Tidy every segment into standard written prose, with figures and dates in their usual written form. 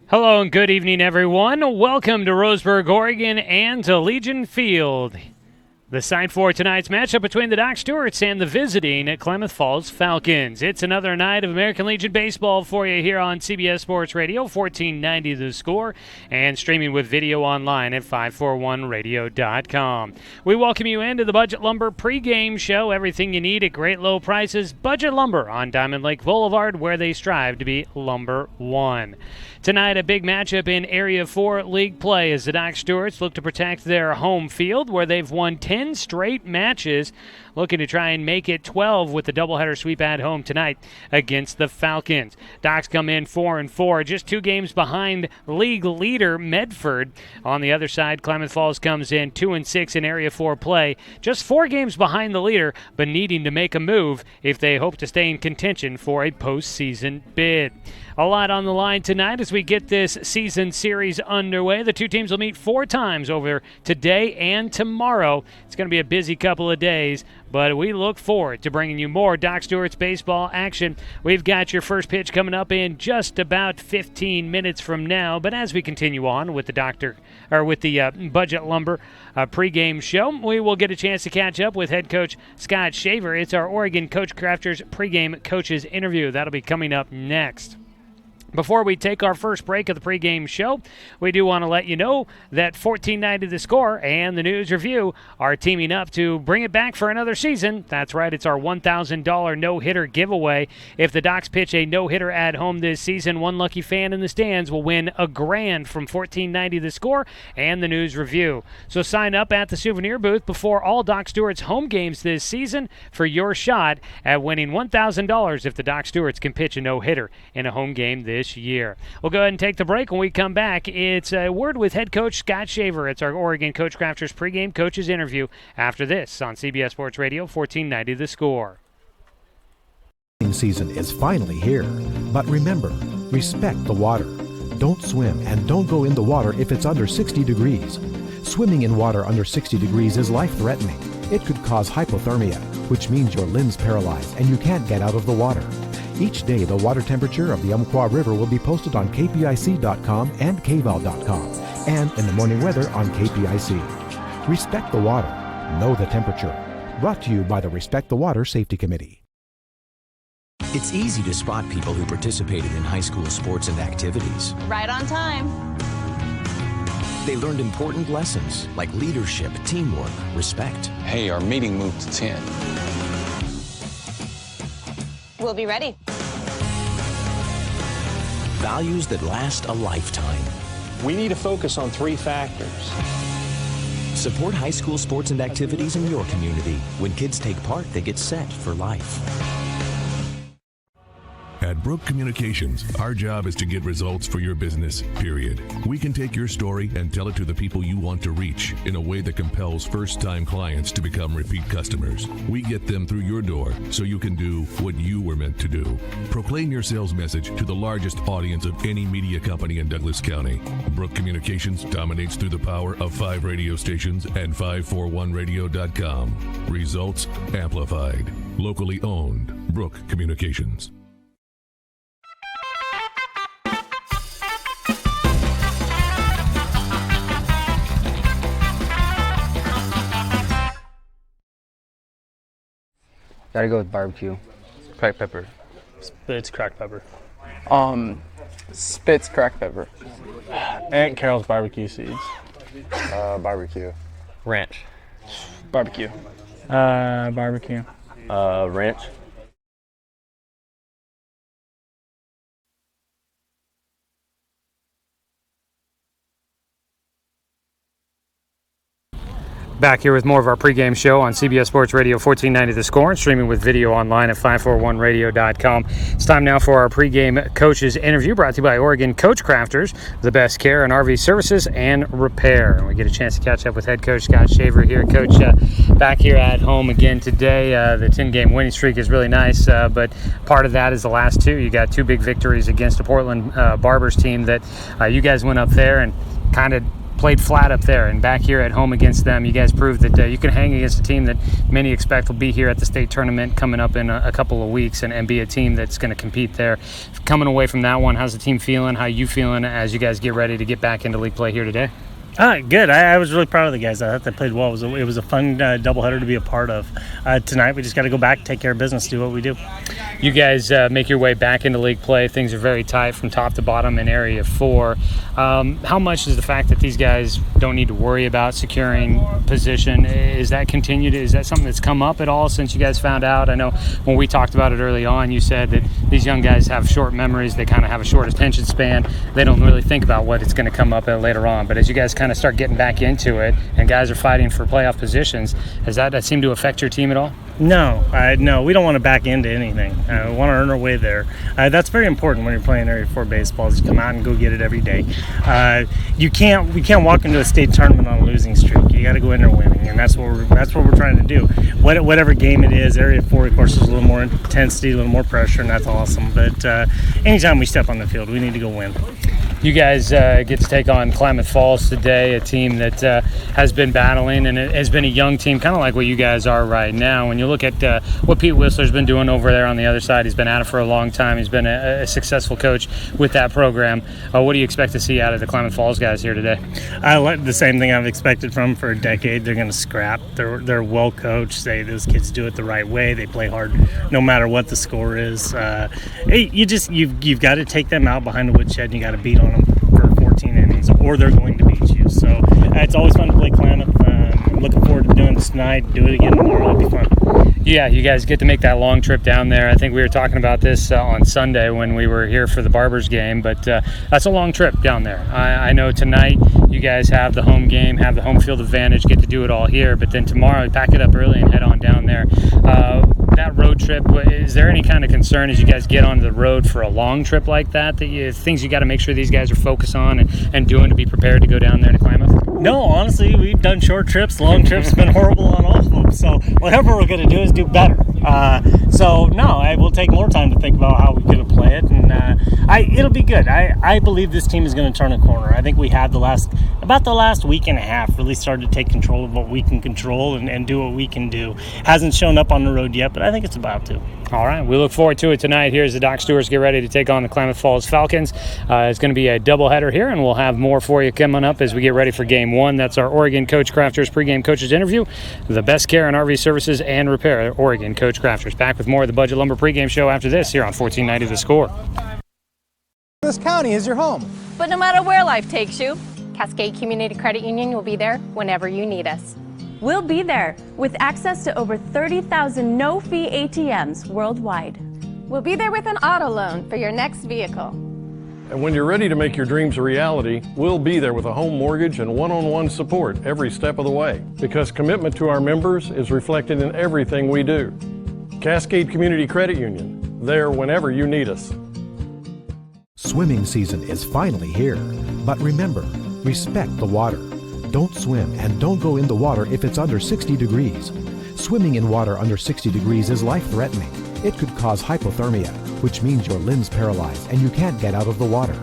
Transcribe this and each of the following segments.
Hello and good evening, everyone. Welcome to Roseburg, Oregon, and to Legion Field. The site for tonight's matchup between the Doc Stewarts and the visiting Klamath Falls Falcons. It's another night of American Legion baseball for you here on CBS Sports Radio, 1490 The Score, and streaming with video online at 541radio.com. We welcome you into the Budget Lumber pregame show. Everything you need at great low prices. Budget Lumber on Diamond Lake Boulevard, where they strive to be Lumber One. Tonight, a big matchup in Area 4 League play as the Doc Stewarts look to protect their home field, where they've won 10 straight matches, looking to try and make it 12 with the doubleheader sweep at home tonight against the Falcons. Docs come in 4-4, just 2 games behind league leader Medford. On the other side, Klamath Falls comes in 2-6 in Area 4 play, just 4 games behind the leader, but needing to make a move if they hope to stay in contention for a postseason bid. A lot on the line tonight as we get this season series underway. The two teams will meet 4 times over today and tomorrow. It's going to be a busy couple of days, but we look forward to bringing you more Doc Stewart's baseball action. We've got your first pitch coming up in just about 15 minutes from now. But as we continue on with the Budget Lumber pregame show, we will get a chance to catch up with head coach Scott Shaver. It's our Oregon Coach Crafters pregame coaches interview. That'll be coming up next. Before we take our first break of the pregame show, we do want to let you know that 1490 The Score and the News Review are teaming up to bring it back for another season. That's right, it's our $1,000 no-hitter giveaway. If the Docs pitch a no-hitter at home this season, one lucky fan in the stands will win $1,000 from 1490 The Score and the News Review. So sign up at the souvenir booth before all Doc Stewart's home games this season for your shot at winning $1,000 if the Doc Stewarts can pitch a no-hitter in a home game this year. We'll go ahead and take the break. When we come back, it's a word with head coach Scott Shaver. It's our Oregon Coach Crafters pregame coaches interview after this on CBS Sports Radio, 1490 The Score. Season is finally here, but remember, respect the water. Don't swim and don't go in the water if it's under 60 degrees. Swimming in water under 60 degrees is life-threatening. It could cause hypothermia, which means your limbs paralyze and you can't get out of the water. Each day, the water temperature of the Umpqua River will be posted on kpic.com and kval.com, and in the morning weather on KPIC. Respect the water. Know the temperature. Brought to you by the Respect the Water Safety Committee. It's easy to spot people who participated in high school sports and activities. Right on time. They learned important lessons like leadership, teamwork, respect. Hey, our meeting moved to 10. We'll be ready. Values that last a lifetime. We need to focus on 3 factors. Support high school sports and activities in your community. When kids take part, they get set for life. At Brook Communications, our job is to get results for your business, period. We can take your story and tell it to the people you want to reach in a way that compels first-time clients to become repeat customers. We get them through your door so you can do what you were meant to do. Proclaim your sales message to the largest audience of any media company in Douglas County. Brook Communications dominates through the power of 5 radio stations and 541radio.com. Results amplified. Locally owned. Brook Communications. Gotta go with barbecue. Cracked pepper. Spitz cracked pepper. Spitz cracked pepper. Aunt Carol's barbecue seeds. Barbecue. Ranch. Barbecue. Barbecue. Ranch. Back here with more of our pregame show on CBS Sports Radio 1490 The Score and streaming with video online at 541radio.com. It's time now for our pregame coaches interview brought to you by Oregon Coach Crafters, the best care in RV services and repair. And we get a chance to catch up with head coach Scott Shaver here. Coach, back here at home again today. The 10-game winning streak is really nice, but part of that is the last 2. You got 2 big victories against the Portland Barbers team that you guys went up there and kind of played flat up there, and back here at home against them, you guys proved that you can hang against a team that many expect will be here at the state tournament coming up in a couple of weeks and be a team that's going to compete there. Coming away from that one, how's the team feeling? How are you feeling as you guys get ready to get back into league play here today? Good. I was really proud of the guys. I thought they played well. It was a fun doubleheader to be a part of. Tonight, we just got to go back, take care of business, do what we do. You guys make your way back into league play. Things are very tight from top to bottom in Area 4. How much is the fact that these guys don't need to worry about securing position? Is that continued? Is that something that's come up at all since you guys found out? I know when we talked about it early on, you said that these young guys have short memories. They kind of have a short attention span. They don't really think about what it's going to come up at later on. But as you guys kind of start getting back into it and guys are fighting for playoff positions, has that seemed to affect your team at all? No, we don't want to back into anything. We want to earn our way there. That's very important when you're playing Area 4 baseball, is to come out and go get it every day. We can't walk into a state tournament on a losing streak. You got to go in there winning, and that's what we're trying to do. Whatever game it is, Area 4, of course, is a little more intensity, a little more pressure, and that's awesome. But anytime we step on the field, we need to go win. You guys get to take on Klamath Falls today, a team that has been battling, and it has been a young team, kind of like what you guys are right now. When you look at what Pete Whistler's been doing over there on the other side, he's been at it for a long time. He's been a successful coach with that program. What do you expect to see out of the Klamath Falls guys here today? I like the same thing I've expected from them for a decade. They're going to scrap. They're well coached. Those kids do it the right way. They play hard no matter what the score is. You've got to take them out behind the woodshed, and you got to beat on them for 14 innings, or they're going to beat you. So it's always fun to play Klamath. I'm looking forward to doing this tonight. Do it again tomorrow. It'll be fun. Yeah, you guys get to make that long trip down there. I think we were talking about this on Sunday when we were here for the Barbers game, but that's a long trip down there. I know tonight you guys have the home game, have the home field advantage, get to do it all here, but then tomorrow pack it up early and head on down there. That road trip, is there any kind of concern as you guys get onto the road for a long trip like that, things you got to make sure these guys are focused on and doing to be prepared to go down there to Klamath? No, honestly, we've done short trips. Long trips have been horrible on all of them. So whatever we're going to do is do better. I will take more time to think about how we're going to play it, and it'll be good. I believe this team is going to turn a corner. I think we have about the last week and a half really started to take control of what we can control and do what we can do. Hasn't shown up on the road yet, but I think it's about to. All right, we look forward to it tonight. Here's the Doc Stewarts get ready to take on the Klamath Falls Falcons. It's going to be a doubleheader here, and we'll have more for you coming up as we get ready for Game 1. That's our Oregon Coach Crafters pregame coaches interview. The best care in RV services and repair, Oregon Coach Crafters. Back with more of the Budget Lumber pregame show after this here on 1490 The Score. This county is your home. But no matter where life takes you, Cascade Community Credit Union will be there whenever you need us. We'll be there with access to over 30,000 no-fee ATMs worldwide. We'll be there with an auto loan for your next vehicle. And when you're ready to make your dreams a reality, we'll be there with a home mortgage and one-on-one support every step of the way. Because commitment to our members is reflected in everything we do. Cascade Community Credit Union, there whenever you need us. Swimming season is finally here. But remember, respect the water. Don't swim and don't go in the water if it's under 60 degrees. Swimming in water under 60 degrees is life-threatening. It could cause hypothermia, which means your limbs paralyzed and you can't get out of the water.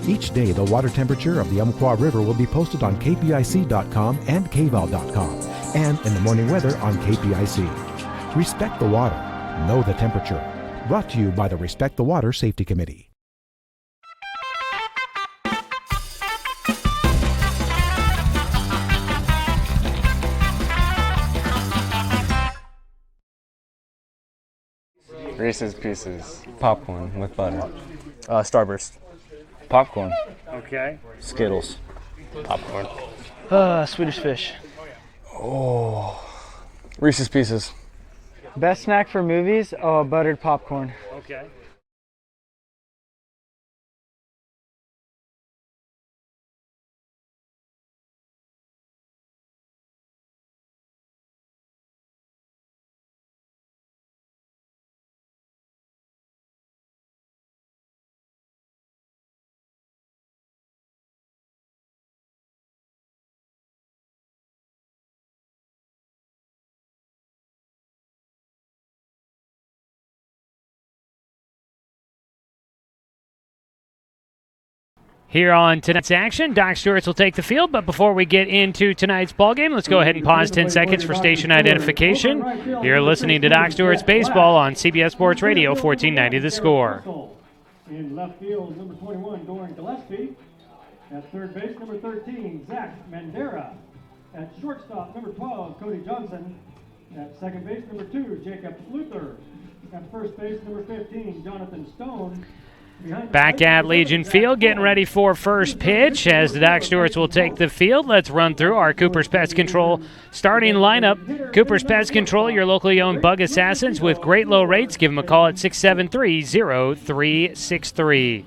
Each day, the water temperature of the Umpqua River will be posted on kpic.com and kval.com, and in the morning weather on KPIC. Respect the water. Know the temperature. Brought to you by the Respect the Water Safety Committee. Reese's Pieces. Popcorn with butter. Starburst. Popcorn. Okay. Skittles. Popcorn. Swedish Fish. Oh. Reese's Pieces. Best snack for movies? Oh, buttered popcorn. Okay. Here on tonight's action, Doc Stewart's will take the field, but before we get into tonight's ballgame, let's go ahead and pause 10 seconds for station identification. You're listening to Doc Stewart's Baseball on CBS Sports Radio, 1490 The Score. In left field, number 21, Doran Gillespie. At third base, number 13, Zach Mandera. At shortstop, number 12, Cody Johnson. At second base, number 2, Jacob Luther. At first base, number 15, Jonathan Stone. Back at Legion Field, getting ready for first pitch as the Doc Stewarts will take the field. Let's run through our Cooper's Pest Control starting lineup. Cooper's Pest Control, your locally owned bug assassins with great low rates. Give them a call at 673-0363.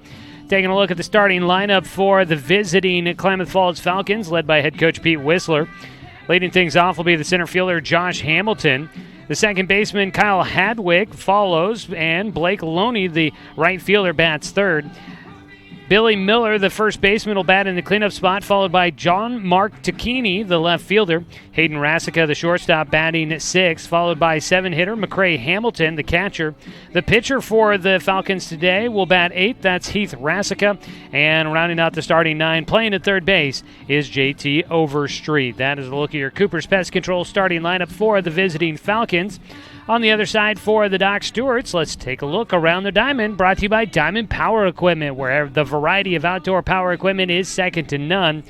Taking a look at the starting lineup for the visiting Klamath Falls Falcons, led by head coach Pete Whistler. Leading things off will be the center fielder Josh Hamilton. The second baseman, Kyle Hadwick, follows, and Blake Loney, the right fielder, bats third. Billy Miller, the first baseman, will bat in the cleanup spot, followed by John Mark Tacchini, the left fielder. Hayden Rasica, the shortstop, batting sixth, followed by seven-hitter McCray Hamilton, the catcher. The pitcher for the Falcons today will bat eighth. That's Heath Rasica. And rounding out the starting nine, playing at third base, is JT Overstreet. That is a look at your Cooper's Pest Control starting lineup for the visiting Falcons. On the other side for the Doc Stewarts, let's take a look around the diamond, brought to you by Diamond Power Equipment, where the variety of outdoor power equipment is second to none.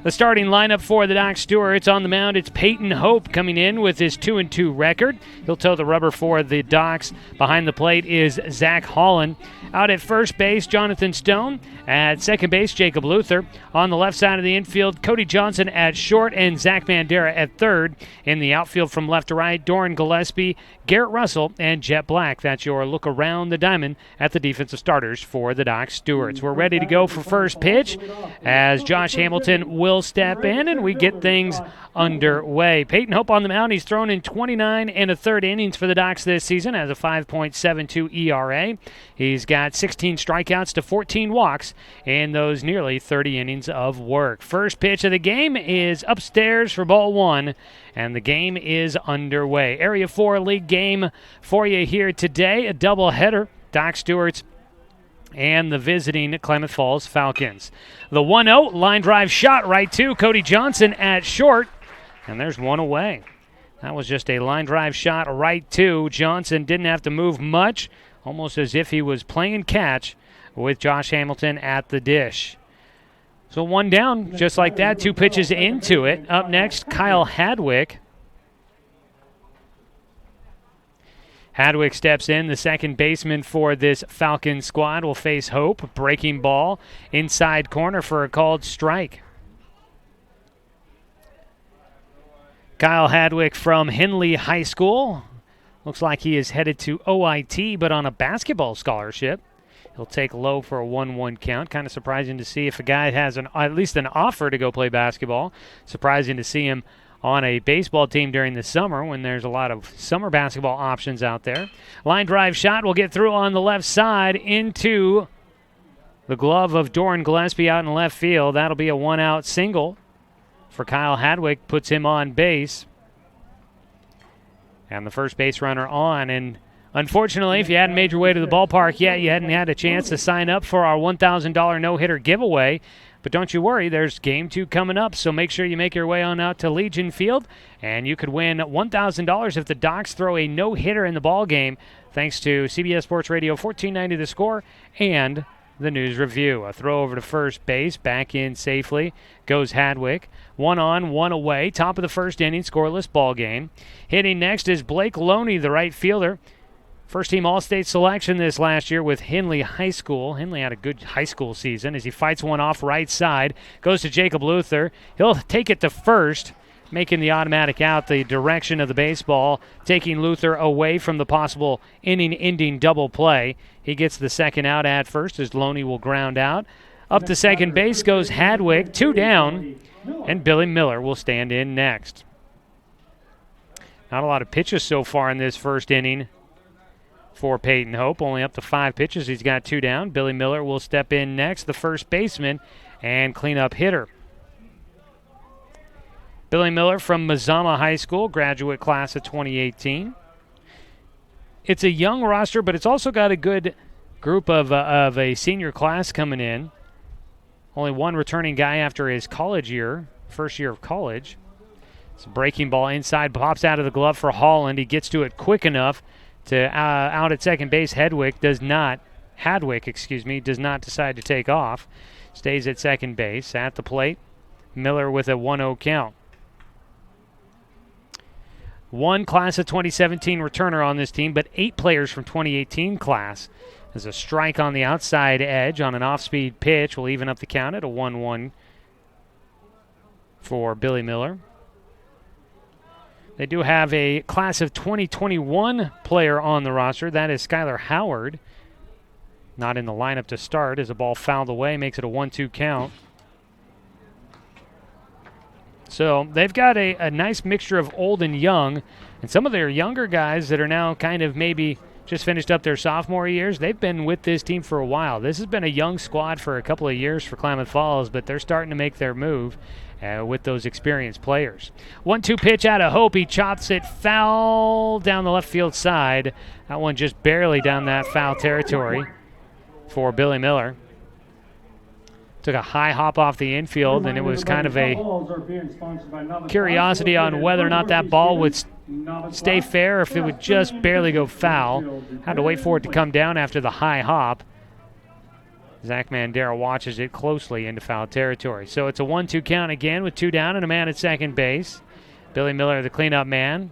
The starting lineup for the Doc Stewarts on the mound, it's Peyton Hope coming in with his 2-2 record. He'll toe the rubber for the Docs. Behind the plate is Zach Holland. Out at first base, Jonathan Stone. At second base, Jacob Luther. On the left side of the infield, Cody Johnson at short and Zach Mandera at third. In the outfield from left to right, Doran Gillespie, Garrett Russell, and Jet Black. That's your look around the diamond at the defensive starters for the Doc Stewarts. We're ready to go for first pitch as Josh Hamilton will step in and we get things underway. Peyton Hope on the mound. He's thrown in 29 1/3 innings for the Docs this season, has a 5.72 ERA. He's got 16 strikeouts to 14 walks in those nearly 30 innings of work. First pitch of the game is upstairs for ball one, and the game is underway. Area 4 league game for you here today, a doubleheader. Doc Stewart's and the visiting Klamath Falls Falcons. The 1-0 line drive shot right to Cody Johnson at short, and there's one away. That was just a line drive shot right to Johnson. Didn't have to move much, almost as if he was playing catch with Josh Hamilton at the dish. So one down, just like that, two pitches into it. Up next, Kyle Hadwick. Hadwick steps in, the second baseman for this Falcon squad will face Hope. Breaking ball, inside corner for a called strike. Kyle Hadwick from Henley High School. Looks like he is headed to OIT, but on a basketball scholarship. He'll take low for a 1-1 count. Kind of surprising to see if a guy has at least an offer to go play basketball. Surprising to see him on a baseball team during the summer when there's a lot of summer basketball options out there. Line drive shot will get through on the left side into the glove of Doran Gillespie out in left field. That'll be a one-out single for Kyle Hadwick, puts him on base. And the first base runner on. And unfortunately, if you hadn't made your way to the ballpark yet, you hadn't had a chance to sign up for our $1,000 no-hitter giveaway. But don't you worry, there's Game 2 coming up, so make sure you make your way on out to Legion Field, and you could win $1,000 if the Docs throw a no-hitter in the ball game, thanks to CBS Sports Radio 1490 The Score and the News Review. A throw over to first base, back in safely goes Hadwick. One on, one away, top of the first inning, scoreless ball game. Hitting next is Blake Loney, the right fielder. First-team All-State selection this last year with Henley High School. Henley had a good high school season as he fights one off right side. Goes to Jacob Luther. He'll take it to first, making the automatic out the direction of the baseball, taking Luther away from the possible inning-ending double play. He gets the second out at first as Loney will ground out. Up to second base goes Hadwick, two down, and Billy Miller will stand in next. Not a lot of pitches so far in this first inning for Peyton Hope. Only up to 5 pitches. He's got 2 down. Billy Miller will step in next, the first baseman and cleanup hitter. Billy Miller from Mazama High School, graduate class of 2018. It's a young roster, but it's also got a good group of a senior class coming in. Only one returning guy after his college year, first year of college. It's a breaking ball inside, pops out of the glove for Holland. He gets to it quick enough to out at second base. Hadwick does not decide to take off. Stays at second base. At the plate, Miller with a 1-0 count. One class of 2017 returner on this team, but 8 players from 2018 class. There's a strike on the outside edge on an off-speed pitch. Will even up the count at a 1-1 for Billy Miller. They do have a class of 2021 player on the roster. That is Skylar Howard. Not in the lineup to start as a ball fouled away, makes it a 1-2 count. So they've got a nice mixture of old and young, and some of their younger guys that are now kind of maybe just finished up their sophomore years, they've been with this team for a while. This has been a young squad for a couple of years for Klamath Falls, but they're starting to make their move with those experienced players. 1-2 pitch out of Hope. He chops it foul down the left field side. That one just barely down that foul territory for Billy Miller. Took a high hop off the infield, and it was kind of a curiosity on whether or not that ball would stay fair or if it would just barely go foul. Had to wait for it to come down after the high hop. Zach Mandera watches it closely into foul territory. So it's a 1-2 count again with 2 down and a man at second base. Billy Miller, the cleanup man,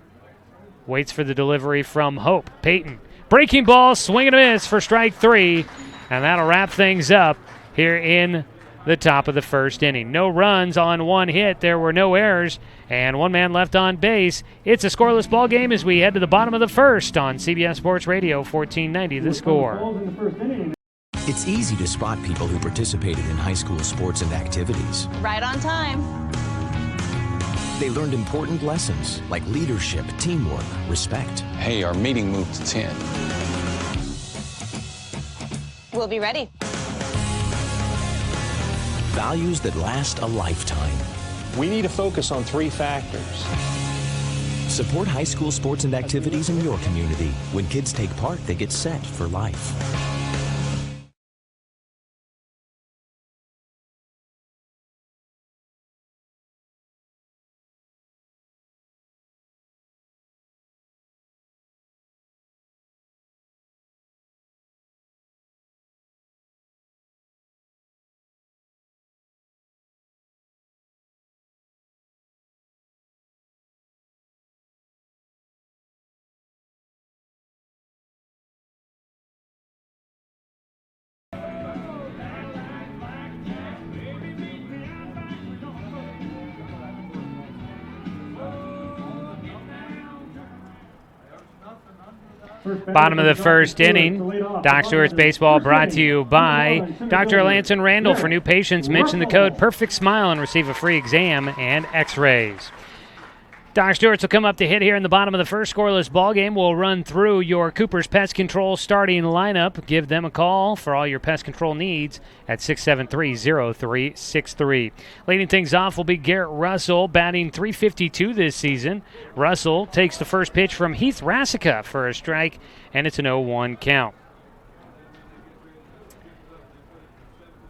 waits for the delivery from Hope. Peyton, breaking ball, swing and a miss for strike 3, and that'll wrap things up here in the top of the first inning. No runs on 1 hit. There were no errors, and 1 man left on base. It's a scoreless ball game as we head to the bottom of the first on CBS Sports Radio 1490 The Score. It's easy to spot people who participated in high school sports and activities. Right on time. They learned important lessons like leadership, teamwork, respect. Hey, our meeting moved to 10. We'll be ready. Values that last a lifetime. We need to focus on 3 factors. Support high school sports and activities in your community. When kids take part, they get set for life. Bottom of the first inning. Doc Stewart's Baseball brought to you by Dr. Lanson Randall. For new patients, mention the code Perfect Smile and receive a free exam and x-rays. Doc Stewart's will come up to hit here in the bottom of the first. Scoreless ball game. We'll run through your Cooper's Pest Control starting lineup. Give them a call for all your pest control needs at 673-0363. Leading things off will be Garrett Russell, batting .352 this season. Russell takes the first pitch from Heath Rassica for a strike, and it's an 0-1 count.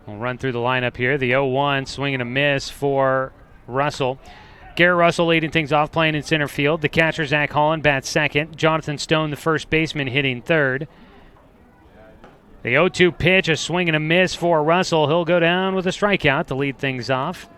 We'll run through the lineup here. The 0-1, swing and a miss for Russell. Garrett Russell leading things off, playing in center field. The catcher, Zach Holland, bats second. Jonathan Stone, the first baseman, hitting third. The 0-2 pitch, a swing and a miss for Russell. He'll go down with a strikeout to lead things off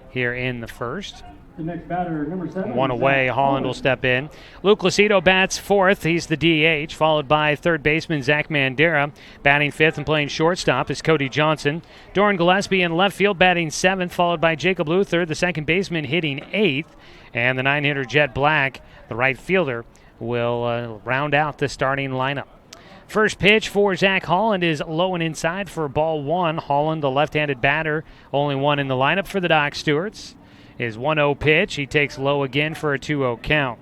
here in the first. The next batter, number 7. One away, Holland will step in. Luke Lucido bats fourth. He's the DH, followed by third baseman Zach Mandera. Batting fifth and playing shortstop is Cody Johnson. Doran Gillespie in left field batting seventh, followed by Jacob Luther, the second baseman, hitting eighth. And the 9-hitter Jet Black, the right fielder, will round out the starting lineup. First pitch for Zach Holland is low and inside for ball 1. Holland, the left-handed batter, only one in the lineup for the Doc Stewarts. His 1-0 pitch, he takes low again for a 2-0 count.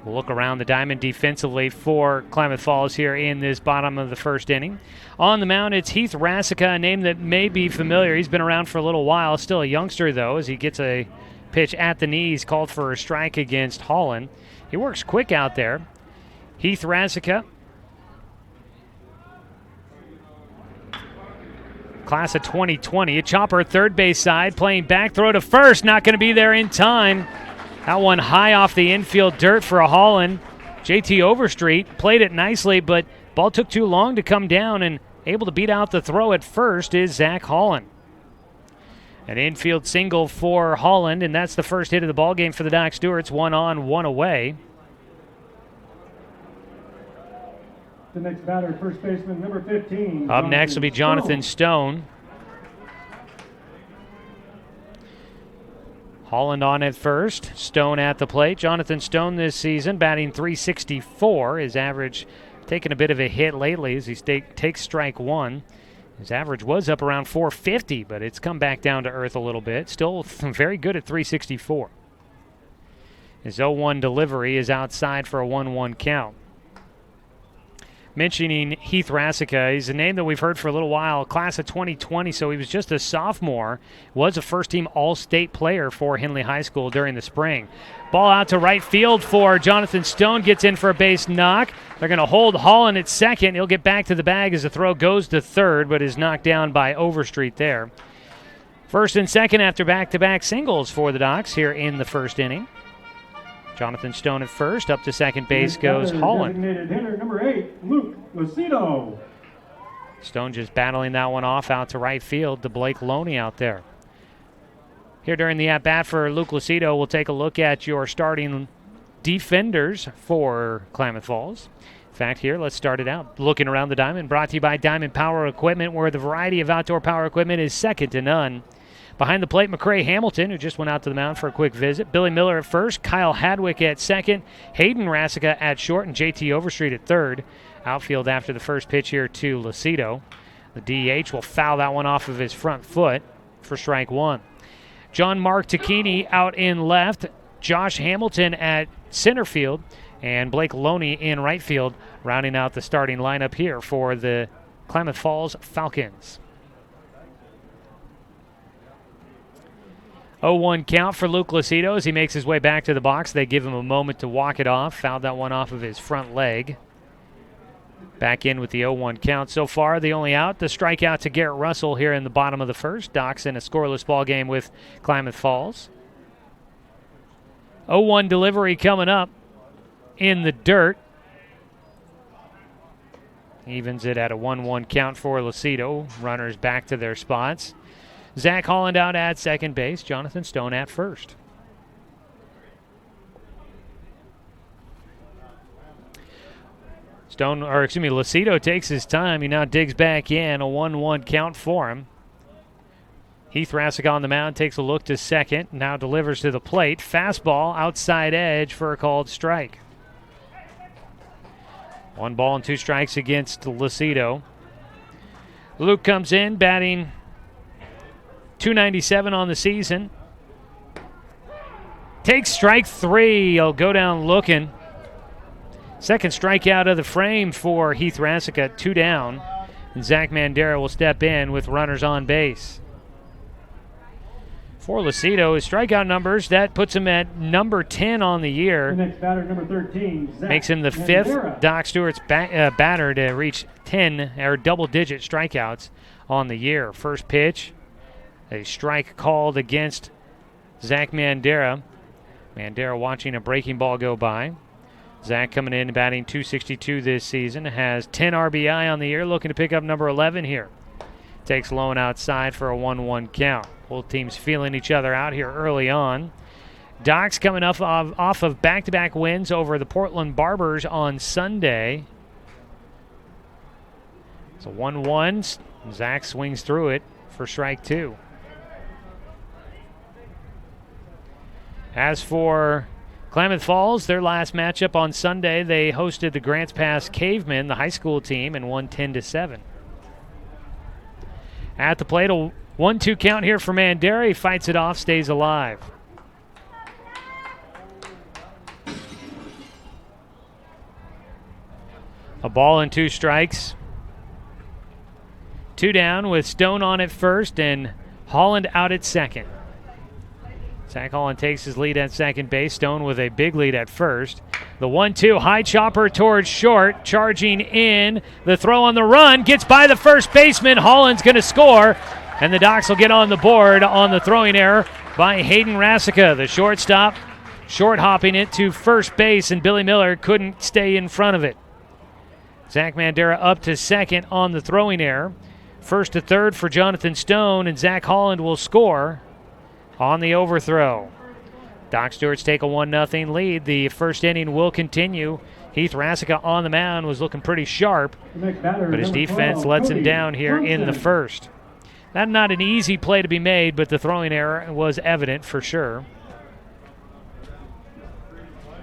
We'll look around the diamond defensively for Klamath Falls here in this bottom of the first inning. On the mound, it's Heath Rassica, a name that may be familiar. He's been around for a little while, still a youngster though, as he gets a pitch at the knees, called for a strike against Holland. He works quick out there. Heath Rassica class of 2020. A chopper third base side, playing back throw to first, not going to be there in time. That one high off the infield dirt for a Holland. JT Overstreet played it nicely, but ball took too long to come down, and able to beat out the throw at first is Zach Holland. An infield single for Holland, and that's the first hit of the ball game for the Doc Stewarts. 1 on, 1 away. The next batter, first baseman, number 15. Up next will be Jonathan Stone. Holland on at first, Stone at the plate. Jonathan Stone this season batting .364. His average taking a bit of a hit lately as he takes strike one. His average was up around .450, but it's come back down to earth a little bit. Still very good at .364. His 0-1 delivery is outside for a 1-1 count. Mentioning Heath Rasica, he's a name that we've heard for a little while, class of 2020, so he was just a sophomore, was a first-team All-State player for Henley High School during the spring. Ball out to right field for Jonathan Stone, gets in for a base knock. They're going to hold Holland at second. He'll get back to the bag as the throw goes to third, but is knocked down by Overstreet there. First and second after back-to-back singles for the Docs here in the first inning. Jonathan Stone at first, up to second base goes Holland. Designated hitter number 8, Luke Lucido. Stone just battling that one off out to right field to Blake Loney out there. Here during the at-bat for Luke Lucido, we'll take a look at your starting defenders for Klamath Falls. In fact, here, let's start it out. Looking around the diamond, brought to you by Diamond Power Equipment, where the variety of outdoor power equipment is second to none. Behind the plate, McCray Hamilton, who just went out to the mound for a quick visit. Billy Miller at first, Kyle Hadwick at second, Hayden Rasica at short, and JT Overstreet at third. Outfield after the first pitch here to Lucido. The DH will foul that one off of his front foot for strike one. John Mark Tacchini out in left, Josh Hamilton at center field, and Blake Loney in right field, rounding out the starting lineup here for the Klamath Falls Falcons. 0-1 count for Luke Lucido as he makes his way back to the box. They give him a moment to walk it off. Fouled that one off of his front leg. Back in with the 0-1 count. So far, the only out, the strikeout to Garrett Russell here in the bottom of the first. Docs in a scoreless ball game with Klamath Falls. 0-1 delivery coming up in the dirt. Evens it at a 1-1 count for Lucido. Runners back to their spots. Zach Holland out at second base. Jonathan Stone at first. Lucido takes his time. He now digs back in. A 1-1 count for him. Heath Rasica on the mound takes a look to second. Now delivers to the plate. Fastball outside edge for a called strike. 1 ball and 2 strikes against Lucido. Luke comes in batting .297 on the season. Takes strike 3. He'll go down looking. Second strikeout of the frame for Heath Rasica, 2 down. And Zach Mandera will step in with runners on base. For Lucido, his strikeout numbers, that puts him at number 10 on the year. The next batter, number 13, Zach Makes him the Mandera. 5th Doc Stewart's batter to reach 10 or double-digit strikeouts on the year. First pitch, a strike called against Zach Mandera. Mandera watching a breaking ball go by. Zach coming in batting .262 this season. Has 10 RBI on the year, looking to pick up number 11 here. Takes Lone outside for a 1-1 count. Both teams feeling each other out here early on. Docs coming off of back-to-back wins over the Portland Barbers on Sunday. It's a 1-1. Zach swings through it for strike 2. As for Klamath Falls, their last matchup on Sunday, they hosted the Grants Pass Cavemen, the high school team, and won 10-7. At the plate, a 1-2 count here for Mandera. He fights it off, stays alive. A ball and 2 strikes. 2 down with Stone on at first and Holland out at second. Zach Holland takes his lead at second base. Stone with a big lead at first. The 1-2 high chopper towards short. Charging in. The throw on the run. Gets by the first baseman. Holland's going to score. And the Docs will get on the board on the throwing error by Hayden Rasica. The shortstop short hopping it to first base, and Billy Miller couldn't stay in front of it. Zach Mandera up to second on the throwing error. First to third for Jonathan Stone, and Zach Holland will score on the overthrow. Doc Stewart's take a 1-0 lead. The first inning will continue. Heath Rasica on the mound was looking pretty sharp, but his defense lets him down here in the first. That's not an easy play to be made, but the throwing error was evident for sure.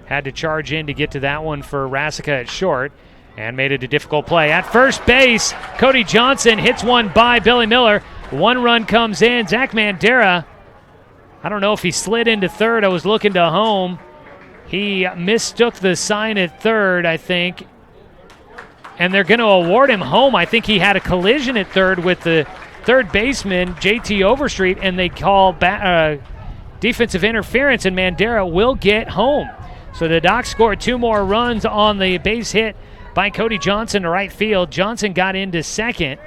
Had to charge in to get to that one for Rasica at short, and made it a difficult play. At first base, Cody Johnson hits one by Billy Miller. One run comes in. Zach Mandera, I don't know if he slid into third. I was looking to home. He mistook the sign at third, I think, and they're going to award him home. I think he had a collision at third with the third baseman, JT Overstreet, and they call defensive interference, and Mandera will get home. So the Docs scored 2 more runs on the base hit by Cody Johnson to right field. Johnson got into second.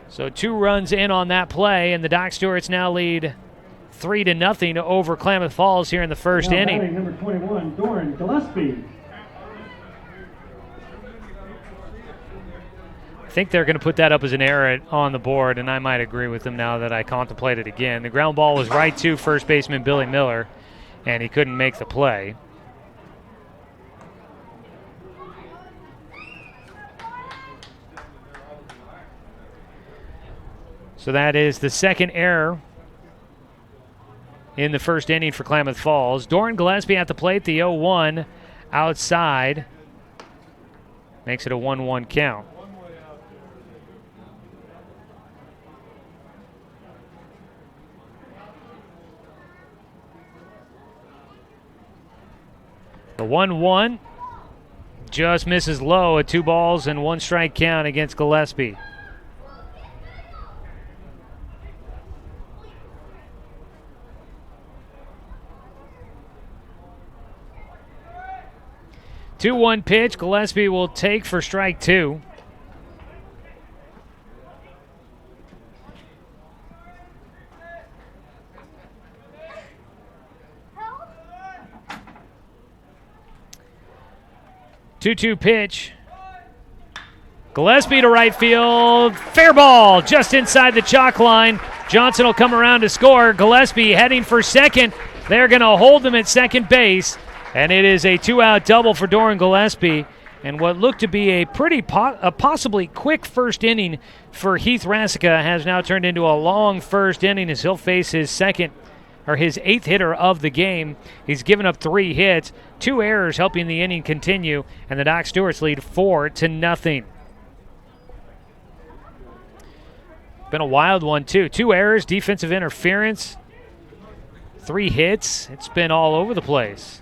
So 2 runs in on that play, and the Doc Stewarts now lead 3-0 over Klamath Falls here in the first inning. Number 21, Doran Gillespie. I think they're going to put that up as an error on the board, and I might agree with them now that I contemplate it again. The ground ball was right to first baseman Billy Miller, and he couldn't make the play. So that is the second error in the first inning for Klamath Falls. Doran Gillespie at the plate, the 0-1 outside. Makes it a 1-1 count. The 1-1 just misses low, a 2 balls and 1 strike count against Gillespie. Two 2-1 pitch, Gillespie will take for strike 2. Two pitch. Gillespie to right field. Fair ball just inside the chalk line. Johnson will come around to score. Gillespie heading for second. They're going to hold him at second base. And it is a 2-out double for Doran Gillespie. And what looked to be a pretty possibly quick first inning for Heath Rasica has now turned into a long first inning as he'll face his his 8th hitter of the game. He's given up 3 hits, 2 errors helping the inning continue, and the Doc Stewarts lead 4-0. Been a wild one too. 2 errors, defensive interference, 3 hits. It's been all over the place.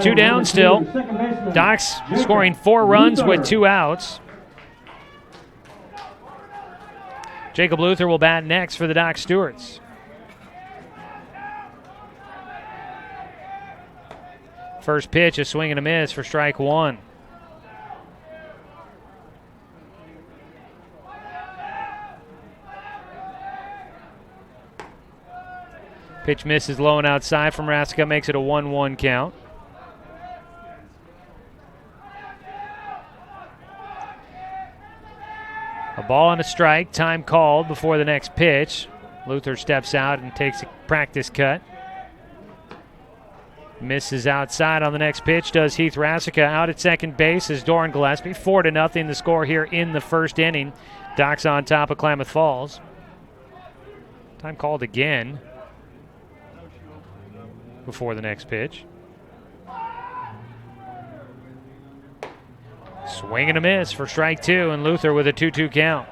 2 down still. Docs scoring 4 runs with 2 outs. Jacob Luther will bat next for the Doc Stewarts. First pitch, a swing and a miss for strike 1. Pitch misses low and outside from Rasica, makes it a 1-1 count. A ball and a strike, time called before the next pitch. Luther steps out and takes a practice cut. Misses outside on the next pitch, does Heath Rasica. Out at second base is Doran Gillespie. 4-0 the score here in the first inning. Doc's on top of Klamath Falls. Time called again before the next pitch. Swing and a miss for strike 2, and Luther with a 2-2 count.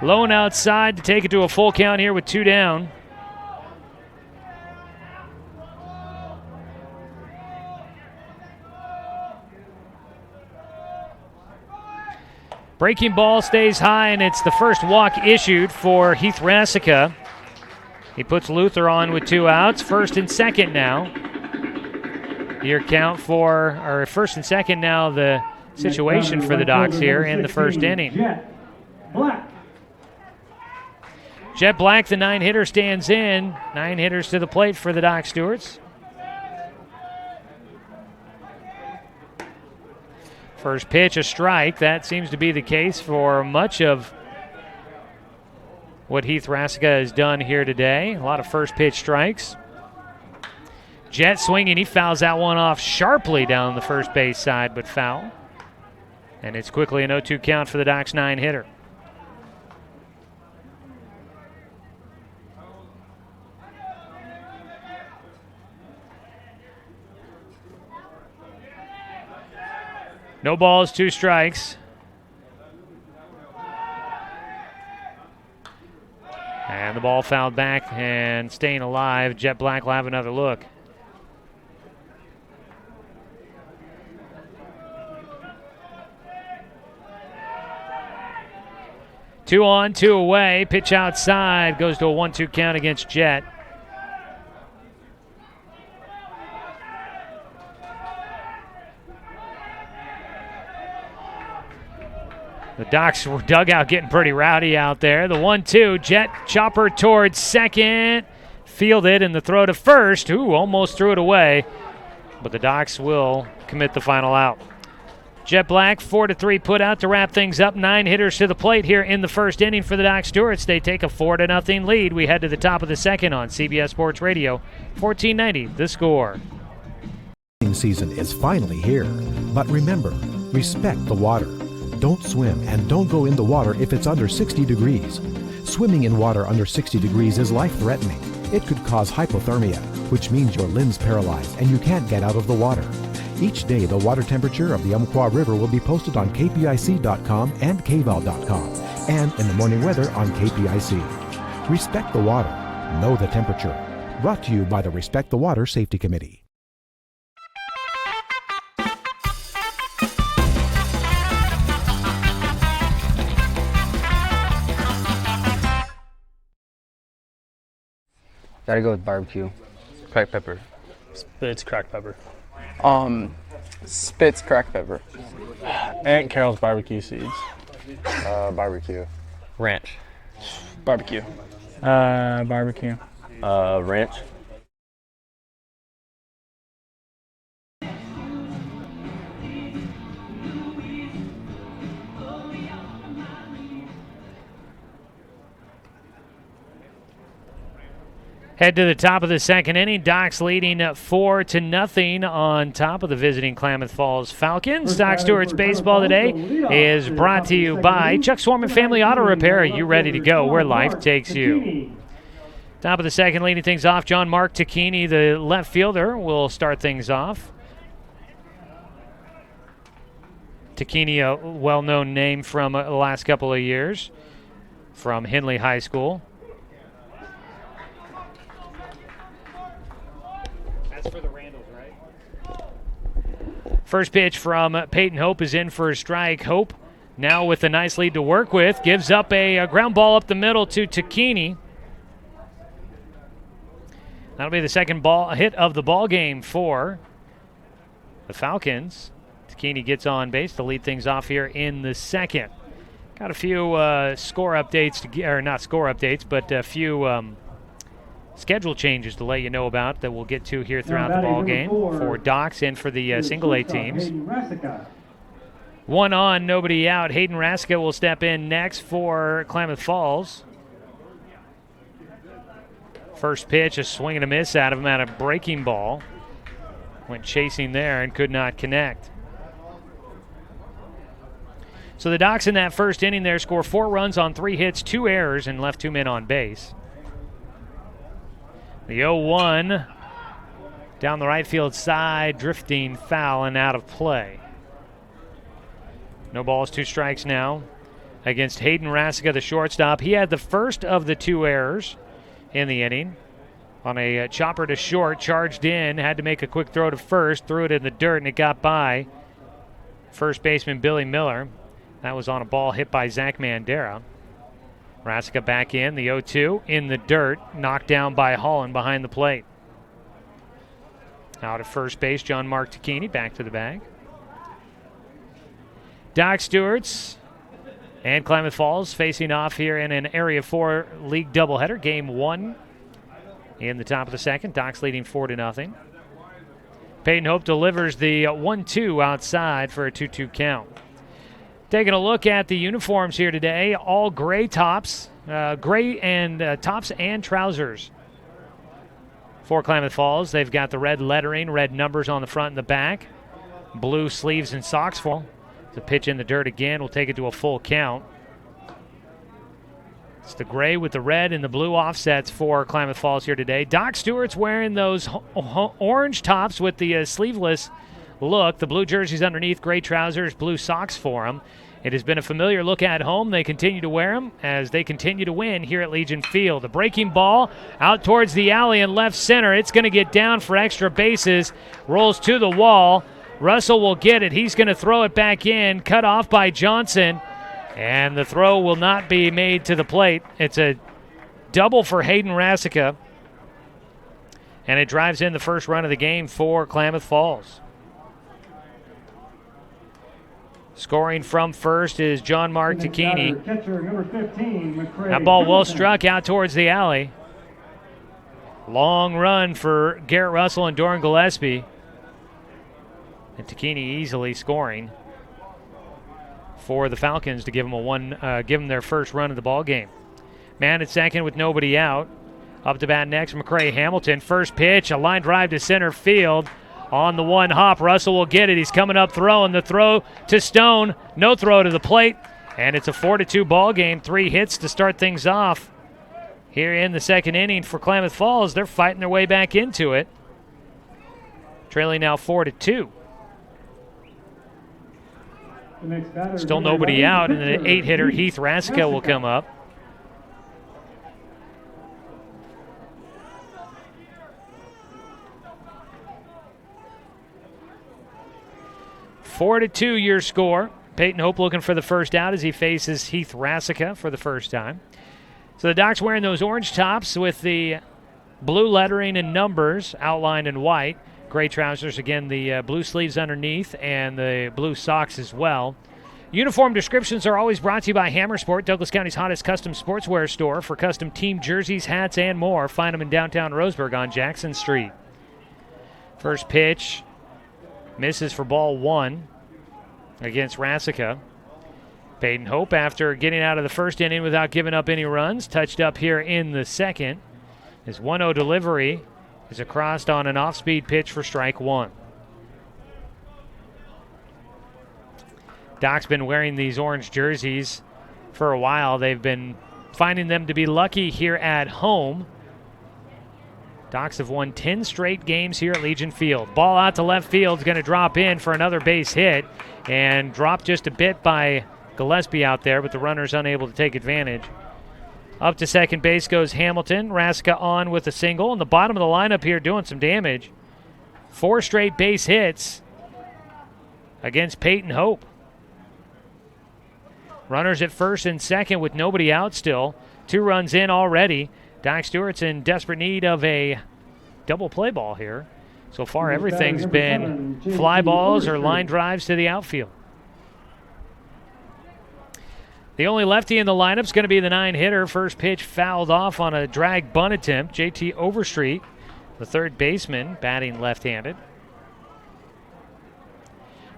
Lone outside to take it to a full count here with 2 down. Breaking ball stays high, and it's the first walk issued for Heath Rassica. He puts Luther on with 2 outs. First and second now. Your count for, or first and second now, the situation for the Docs here in the first inning. Jet Black, the 9-hitter, stands in. 9 hitters to the plate for the Doc Stewarts. First pitch, a strike. That seems to be the case for much of what Heath Rassica has done here today. A lot of first pitch strikes. Jet swinging. He fouls that one off sharply down the first base side, but foul. And it's quickly an 0-2 count for the Docs 9-hitter. No balls, 2 strikes. And the ball fouled back and staying alive. Jet Black will have another look. Two on, 2 away. Pitch outside. Goes to a 1-2 count against Jet. The Docs dugout getting pretty rowdy out there. The 1-2, Jet chopper towards second. Fielded, and the throw to first. Ooh, almost threw it away. But the Docs will commit the final out. Jet Black, 4-3 put out to wrap things up. 9 hitters to the plate here in the first inning for the Doc Stewarts. They take a 4-0 lead. We head to the top of the second on CBS Sports Radio, 1490 The Score. Season is finally here. But remember, respect the water. Don't swim and don't go in the water if it's under 60 degrees. Swimming in water under 60 degrees is life-threatening. It could cause hypothermia, which means your limbs paralyzed and you can't get out of the water. Each day, the water temperature of the Umpqua River will be posted on kpic.com and kval.com, and in the morning weather on KPIC. Respect the water. Know the temperature. Brought to you by the Respect the Water Safety Committee. Gotta go with barbecue. Cracked pepper. Spitz cracked pepper. Spitz cracked pepper. Aunt Carol's barbecue seeds. Barbecue. Ranch. Barbecue. Barbecue. Ranch. Head to the top of the second inning. Docs leading 4-0 on top of the visiting Klamath Falls Falcons. Doc Stewart's Baseball today is brought to you by Chuck Swarman Family Auto Repair. Are you ready to go where life takes you? Top of the second, leading things off, John Mark Tacchini, the left fielder, will start things off. Tacchini, a well-known name from the last couple of years from Henley High School. For the Randalls, right? First pitch from Peyton Hope is in for a strike. Hope now with a nice lead to work with. Gives up a ground ball up the middle to Tacchini. That'll be the second hit of the ball game for the Falcons. Tacchini gets on base to lead things off here in the second. Got a few score updates, or not score updates, but a few schedule changes to let you know about that we'll get to here throughout the ball game for Docs and for the single A teams. 1 on, nobody out. Hayden Rassica will step in next for Klamath Falls. First pitch, a swing and a miss out of him at a breaking ball. Went chasing there and could not connect. So the Docs in that first inning there score 4 runs on 3 hits, 2 errors, and left 2 men on base. The 0-1 down the right field side, drifting foul and out of play. No balls, 2 strikes now against Hayden Rasica, the shortstop. He had the first of the 2 errors in the inning. On a chopper to short, charged in, had to make a quick throw to first, threw it in the dirt, and it got by first baseman Billy Miller. That was on a ball hit by Zach Mandera. Rasica back in, the 0-2, in the dirt, knocked down by Holland behind the plate. Out at first base, John Mark Tacchini back to the bag. Doc Stewart's and Klamath Falls facing off here in an Area 4 league doubleheader. Game 1 in the top of the second. Doc's leading 4-0. Peyton Hope delivers the 1-2 outside for a 2-2 count. Taking a look at the uniforms here today, all gray tops, gray and tops and trousers for Klamath Falls. They've got the red lettering, red numbers on the front and the back, blue sleeves and socks for. The pitch in the dirt again. We'll take it to a full count. It's the gray with the red and the blue offsets for Klamath Falls here today. Doc Stewart's wearing those orange tops with the sleeveless look. The blue jerseys underneath, gray trousers, blue socks for them. It has been a familiar look at home. They continue to wear them as they continue to win here at Legion Field. The breaking ball out towards the alley in left center. It's going to get down for extra bases. Rolls to the wall. Russell will get it. He's going to throw it back in. Cut off by Johnson. And the throw will not be made to the plate. It's a double for Hayden Rasica. And it drives in the first run of the game for Klamath Falls. Scoring from first is John Mark Tacchini. Catcher number 15, McCray. That ball well struck out towards the alley. Long run for Garrett Russell and Doran Gillespie. And Tacchini easily scoring for the Falcons to give them their first run of the ball game. Man at second with nobody out. Up to bat next, McCray Hamilton. First pitch, a line drive to center field. On the one hop, Russell will get it. He's coming up throwing. The throw to Stone. No throw to the plate. And it's a 4-2 ball game. 3 hits to start things off here in the second inning for Klamath Falls. They're fighting their way back into it. Trailing now 4-2. Still nobody out, and the 8-hitter Heath Rasica will come up. Four to 2 your score. Peyton Hope looking for the first out as he faces Heath Rasica for the first time. So the Doc's wearing those orange tops with the blue lettering and numbers outlined in white. Gray trousers, again, the blue sleeves underneath and the blue socks as well. Uniform descriptions are always brought to you by Hammer Sport, Douglas County's hottest custom sportswear store for custom team jerseys, hats, and more. Find them in downtown Roseburg on Jackson Street. First pitch misses for ball 1 against Rasica. Peyton Hope, after getting out of the first inning without giving up any runs, touched up here in the second. His 1-0 delivery is across on an off-speed pitch for strike 1. Doc's been wearing these orange jerseys for a while. They've been finding them to be lucky here at home. Docs have won 10 straight games here at Legion Field. Ball out to left field is going to drop in for another base hit and dropped just a bit by Gillespie out there, but the runner's unable to take advantage. Up to second base goes Hamilton. Rasica on with a single. In the bottom of the lineup here doing some damage. 4 straight base hits against Peyton Hope. Runners at first and second with nobody out still. 2 runs in already. Doc Stewart's in desperate need of a double play ball here. So far, everything's been fly balls or line drives to the outfield. The only lefty in the lineup is going to be the 9-hitter. First pitch fouled off on a drag bunt attempt. JT Overstreet, the third baseman, batting left-handed.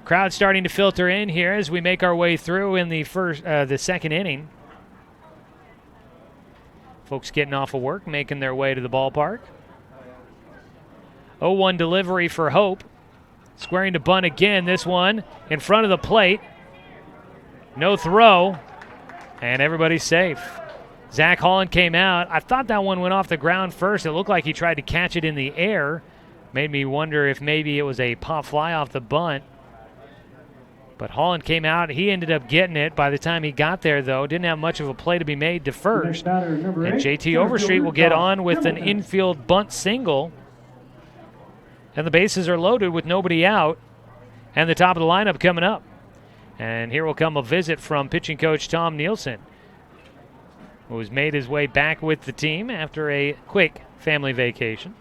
Crowd starting to filter in here as we make our way through in the second inning. Folks getting off of work, making their way to the ballpark. 0-1 delivery for Hope. Squaring to bunt again. This one in front of the plate. No throw. And everybody's safe. Zach Holland came out. I thought that one went off the ground first. It looked like he tried to catch it in the air. Made me wonder if maybe it was a pop fly off the bunt. But Holland came out. He ended up getting it. By the time he got there, though, didn't have much of a play to be made to first. And JT Overstreet will get on with an infield bunt single. And the bases are loaded with nobody out. And the top of the lineup coming up. And here will come a visit from pitching coach Tom Nielsen, who has made his way back with the team after a quick family vacation.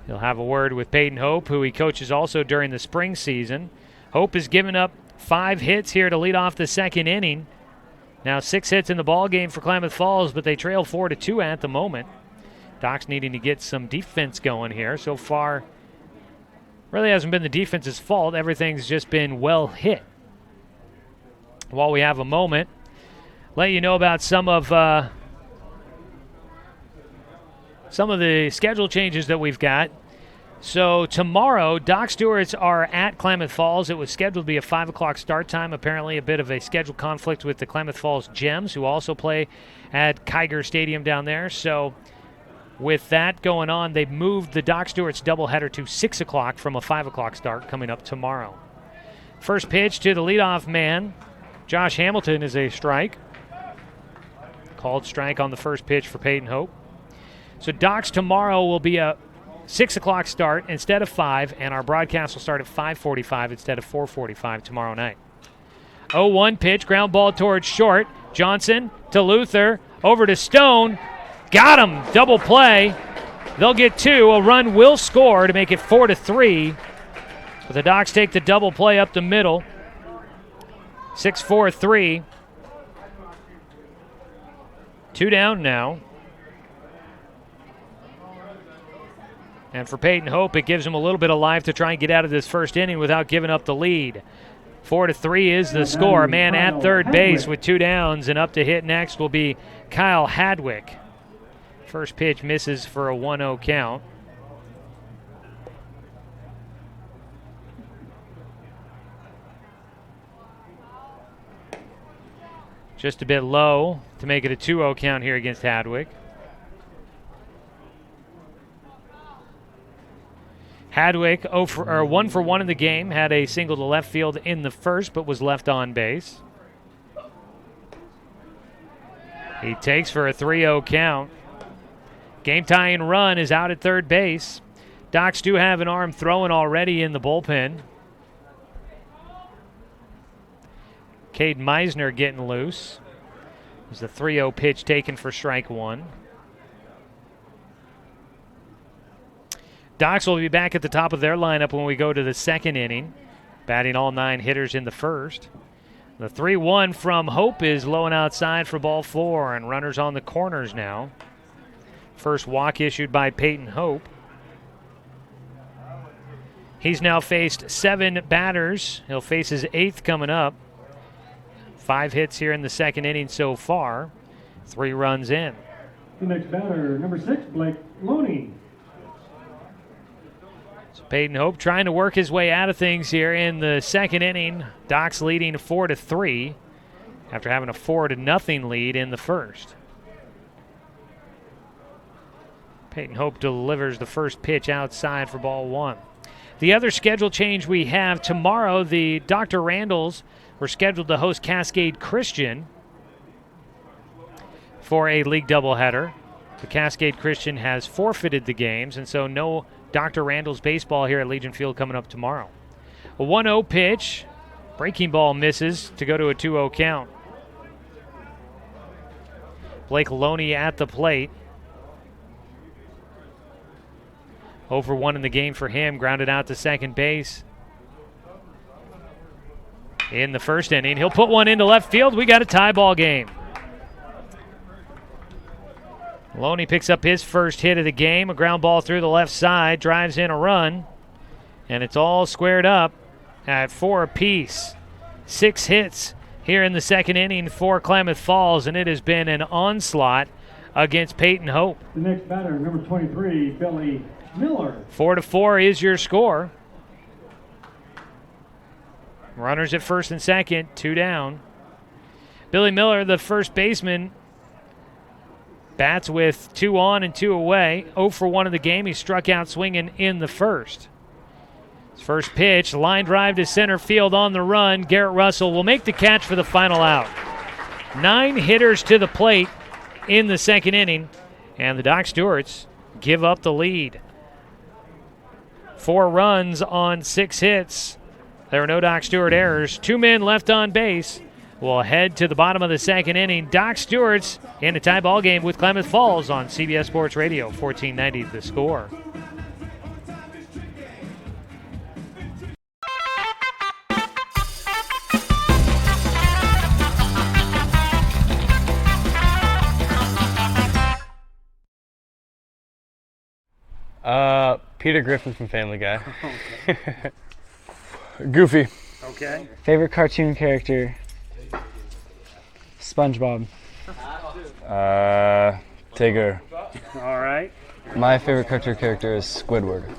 He'll have a word with Peyton Hope, who he coaches also during the spring season. Hope has given up 5 hits here to lead off the second inning. Now 6 hits in the ball game for Klamath Falls, but they trail 4-2 at the moment. Doc's needing to get some defense going here. So far, really hasn't been the defense's fault. Everything's just been well hit. While we have a moment, let you know about some of the schedule changes that we've got. So tomorrow, Doc Stewart's are at Klamath Falls. It was scheduled to be a 5 o'clock start time. Apparently a bit of a schedule conflict with the Klamath Falls Gems, who also play at Kiger Stadium down there. So with that going on, they've moved the Doc Stewart's doubleheader to 6 o'clock from a 5 o'clock start coming up tomorrow. First pitch to the leadoff man, Josh Hamilton, is a strike. Called strike on the first pitch for Peyton Hope. So Doc's tomorrow will be a 6 o'clock start instead of 5, and our broadcast will start at 5:45 instead of 4:45 tomorrow night. 0-1 pitch, ground ball towards short. Johnson to Luther, over to Stone. Got him, double play. They'll get 2. A run will score to make it 4-3. But the Docs take the double play up the middle. 6-4-3. 2 down now. And for Peyton Hope, it gives him a little bit of life to try and get out of this first inning without giving up the lead. 4-3 is the score. A man at third base with 2 downs, and up to hit next will be Kyle Hadwick. First pitch misses for a 1-0 count. Just a bit low to make it a 2-0 count here against Hadwick. Hadwick 1 for 1 in the game, had a single to left field in the first, but was left on base. He takes for a 3-0 count. Game tying run is out at third base. Docs do have an arm throwing already in the bullpen. Cade Meisner getting loose. There's the 3-0 pitch taken for strike 1. Docs will be back at the top of their lineup when we go to the second inning, batting all 9 hitters in the first. The 3-1 from Hope is low and outside for ball 4, and runners on the corners now. First walk issued by Peyton Hope. He's now faced 7 batters. He'll face his 8th coming up. 5 hits here in the second inning so far. 3 runs in. The next batter, number 6, Blake Loney. So Peyton Hope trying to work his way out of things here in the second inning. Docs leading 4-3 after having a 4-0 lead in the first. Peyton Hope delivers the first pitch outside for ball 1. The other schedule change we have tomorrow, the Dr. Randalls were scheduled to host Cascade Christian for a league doubleheader. The Cascade Christian has forfeited the games, and so no Dr. Randall's baseball here at Legion Field coming up tomorrow. A 1-0 pitch. Breaking ball misses to go to a 2-0 count. Blake Loney at the plate. 0 for 1 in the game for him. Grounded out to second base in the first inning. He'll put one into left field. We got a tie ball game. Loney picks up his first hit of the game. A ground ball through the left side. Drives in a run. And it's all squared up at 4 apiece. 6 hits here in the second inning for Klamath Falls, and it has been an onslaught against Peyton Hope. The next batter, number 23, Billy Miller. 4-4 is your score. Runners at first and second, 2 down. Billy Miller, the first baseman, Bats with 2 on and 2 away. 0 for 1 in the game. He struck out swinging in the first. His first pitch, line drive to center field on the run. Garrett Russell will make the catch for the final out. 9 hitters to the plate in the second inning, and the Doc Stewarts give up the lead. 4 runs on 6 hits. There were no Doc Stewart errors. 2 men left on base. We'll head to the bottom of the second inning. Doc Stewart's in a tie ball game with Klamath Falls on CBS Sports Radio, 1490 The Score. Peter Griffin from Family Guy. Okay. Goofy. Okay. Favorite cartoon character? SpongeBob. Tigger. All right. My favorite cartoon character is Squidward.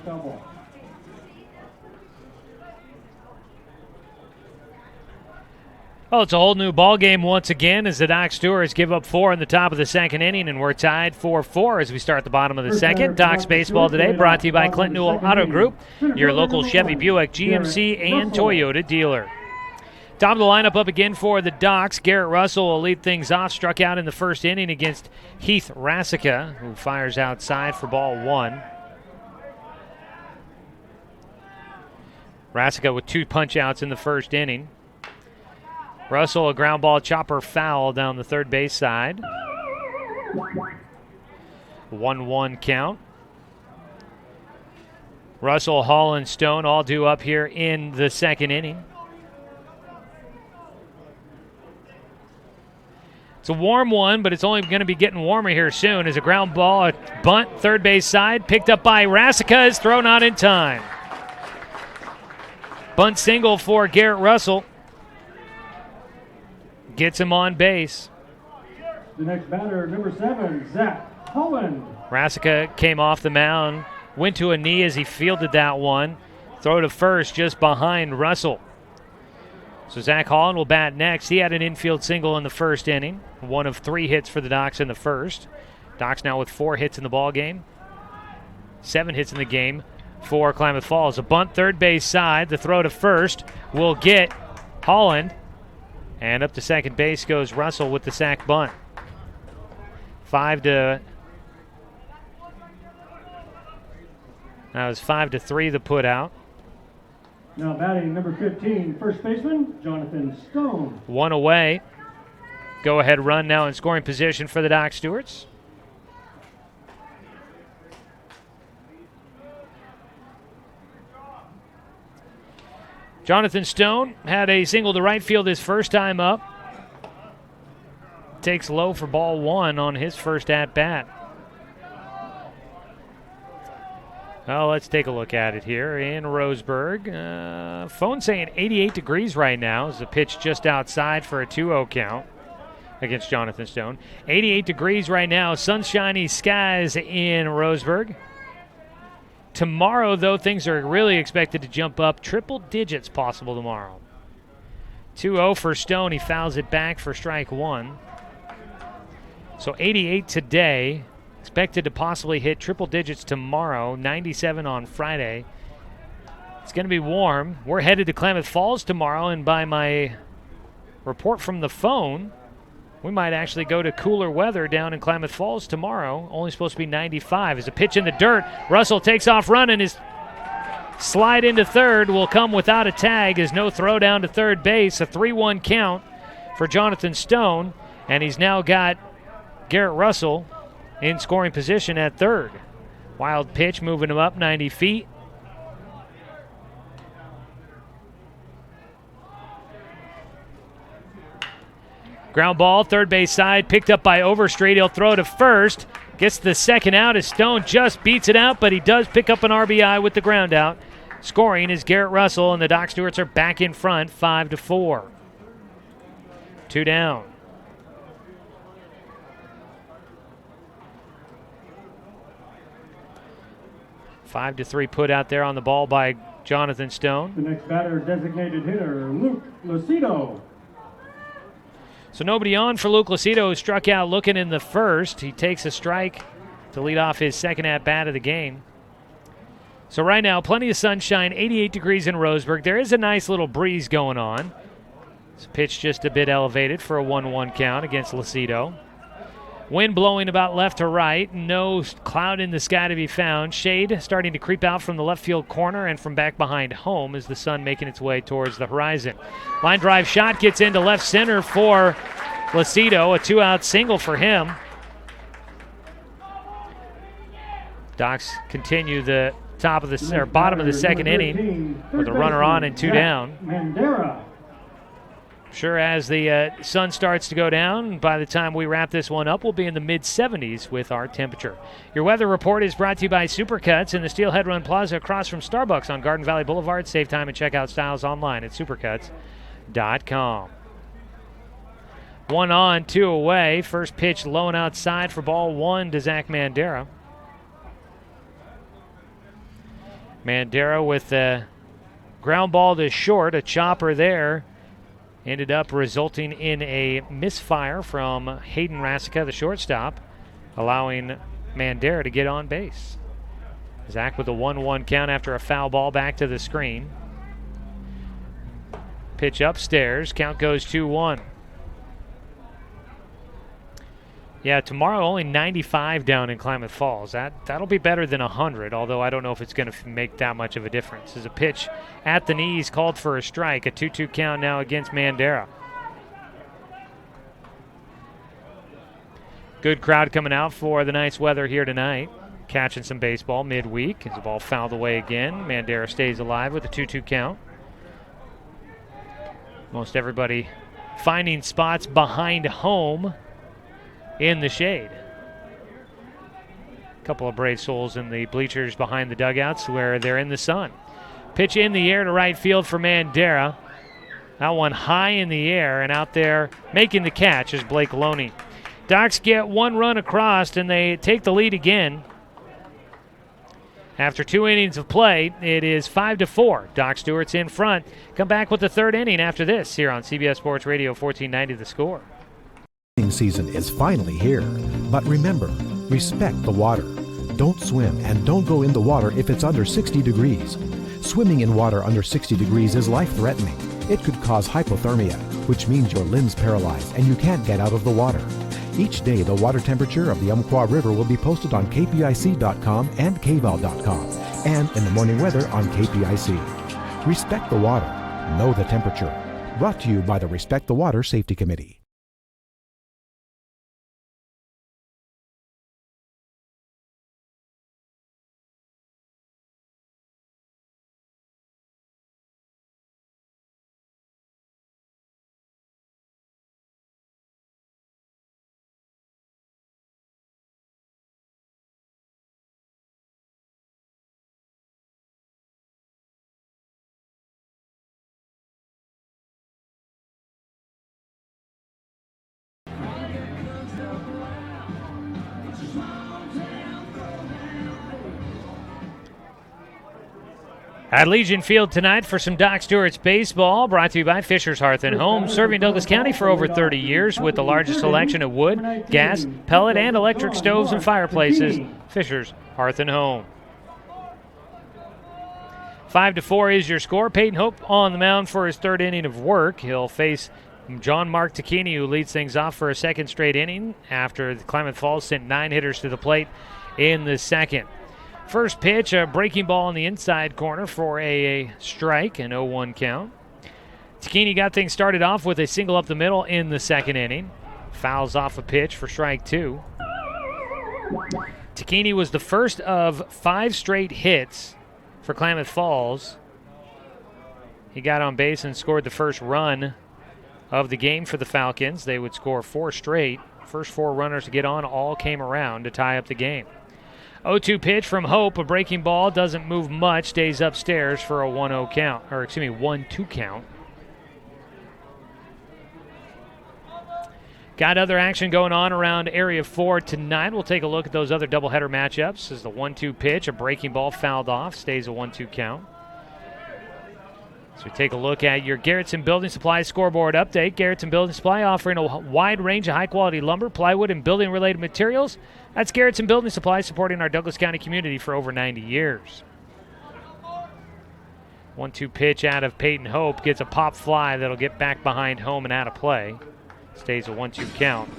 Double. Well, it's a whole new ball game once again as the Doc Stewarts give up 4 in the top of the second inning, and we're tied 4-4 as we start the bottom of the second. Doc's Baseball today brought to you by Clinton Newell Auto Group, your local Chevy, Buick, GMC, and Toyota dealer. Top of the lineup up again for the Docs. Garrett Russell will lead things off. Struck out in the first inning against Heath Rassica, who fires outside for ball 1. Rassica with 2 punch-outs in the first inning. Russell, a ground ball chopper foul down the third base side. 1-1 count. Russell, Hall, and Stone all due up here in the second inning. It's a warm one, but it's only going to be getting warmer here soon as a ground ball, a bunt, third base side, picked up by Rassica, is thrown out in time. Bunt single for Garrett Russell. Gets him on base. The next batter, number 7, Zach Holland. Rassica came off the mound, went to a knee as he fielded that one. Throw to first just behind Russell. So Zach Holland will bat next. He had an infield single in the first inning. 1 of 3 hits for the Docs in the first. Docs now with 4 hits in the ball game. 7 hits in the game for Klamath Falls. A bunt third base side. The throw to first will get Holland. And up to second base goes Russell with the sac bunt. 5-3 the put out. Now batting number 15, first baseman, Jonathan Stone. 1 away. Go ahead run now in scoring position for the Doc Stewarts. Jonathan Stone had a single to right field his first time up. Takes low for ball 1 on his first at-bat. Well, let's take a look at it here in Roseburg. Phone saying 88 degrees right now. Is a pitch just outside for a 2-0 count against Jonathan Stone. 88 degrees right now. Sunshiny skies in Roseburg. Tomorrow, though, things are really expected to jump up. Triple digits possible tomorrow. 2-0 for Stone. He fouls it back for strike 1. So 88 today. Expected to possibly hit triple digits tomorrow. 97 on Friday. It's going to be warm. We're headed to Klamath Falls tomorrow, and by my report from the phone, we might actually go to cooler weather down in Klamath Falls tomorrow. Only supposed to be 95. As a pitch in the dirt, Russell takes off running. His slide into third will come without a tag as no throw down to third base. A 3-1 count for Jonathan Stone, and he's now got Garrett Russell in scoring position at third. Wild pitch moving him up 90 feet. Ground ball, third base side, picked up by Overstreet. He'll throw to first. Gets the second out as Stone just beats it out, but he does pick up an RBI with the ground out. Scoring is Garrett Russell, and the Doc Stewarts are back in front, 5-4. 2 down. Five to 3 put out there on the ball by Jonathan Stone. The next batter, designated hitter, Luke Lucido. So nobody on for Luke Lucido, who struck out looking in the first. He takes a strike to lead off his second at-bat of the game. So right now, plenty of sunshine, 88 degrees in Roseburg. There is a nice little breeze going on. This pitch just a bit elevated for a 1-1 count against Lucido. Wind blowing about left to right. No cloud in the sky to be found. Shade starting to creep out from the left field corner and from back behind home as the sun making its way towards the horizon. Line drive shot gets into left center for Lucido. A 2-out single for him. Docs continue the bottom of the second inning with a runner on and 2 down. Mandera. Sure, as the sun starts to go down, by the time we wrap this one up, we'll be in the mid-70s with our temperature. Your weather report is brought to you by Supercuts in the Steelhead Run Plaza across from Starbucks on Garden Valley Boulevard. Save time and check out styles online at supercuts.com. 1 on, 2 away. First pitch low and outside for ball 1 to Zach Mandera. Mandera with a ground ball to short, a chopper there. Ended up resulting in a misfire from Hayden Rasica, the shortstop, allowing Mandera to get on base. Zach with a 1-1 count after a foul ball back to the screen. Pitch upstairs, count goes 2-1. Yeah, tomorrow only 95 down in Klamath Falls. That'll be better than 100, although I don't know if it's going to make that much of a difference. As a pitch at the knees called for a strike, a 2-2 count now against Mandera. Good crowd coming out for the nice weather here tonight. Catching some baseball midweek as the ball fouled away again. Mandera stays alive with a 2-2 count. Most everybody finding spots behind home in the shade. A couple of brave souls in the bleachers behind the dugouts where they're in the sun. Pitch in the air to right field for Mandera. That one high in the air, and out there making the catch is Blake Loney. Docs get 1 run across, and they take the lead again. After 2 innings of play, it is 5-4. Doc Stewart's in front. Come back with the 3rd inning after this here on CBS Sports Radio 1490 The Score. Season is finally here, but remember, respect the water. Don't swim and don't go in the water if it's under 60 degrees. Swimming in water under 60 degrees is life-threatening. It could cause hypothermia, which means your limbs paralyzed and you can't get out of the water. Each day, the water temperature of the Umpqua River will be posted on kpic.com and kval.com, and in the morning weather on KPIC. Respect the water. Know the temperature. Brought to you by the Respect the Water Safety Committee. At Legion Field tonight for some Doc Stewart's baseball, brought to you by Fisher's Hearth and Home, serving Douglas County for over 30 years with the largest selection of wood, gas, pellet, and electric stoves and fireplaces. Fisher's Hearth and Home. 5-4 is your score. Peyton Hope on the mound for his 3rd inning of work. He'll face John Mark Tacchini, who leads things off for a 2nd straight inning after the Klamath Falls sent 9 hitters to the plate in the 2nd. First pitch, a breaking ball in the inside corner for a strike, an 0-1 count. Tacchini got things started off with a single up the middle in the 2nd inning. Fouls off a pitch for strike 2. Tacchini was the first of 5 straight hits for Klamath Falls. He got on base and scored the first run of the game for the Falcons. They would score 4 straight. First 4 runners to get on all came around to tie up the game. 0-2 pitch from Hope. A breaking ball, doesn't move much, stays upstairs for a 1-0 count, or excuse me, 1-2 count. Got other action going on around Area 4 tonight. We'll take a look at those other doubleheader matchups. This is the 1-2 pitch. A breaking ball fouled off. Stays a 1-2 count. So we take a look at your Garrettson Building Supply scoreboard update. Garrettson Building Supply offering a wide range of high-quality lumber, plywood, and building-related materials. That's Garrettson Building Supply, supporting our Douglas County community for over 90 years. 1-2 pitch out of Peyton Hope. Gets a pop fly that'll get back behind home and out of play. Stays a 1-2 count.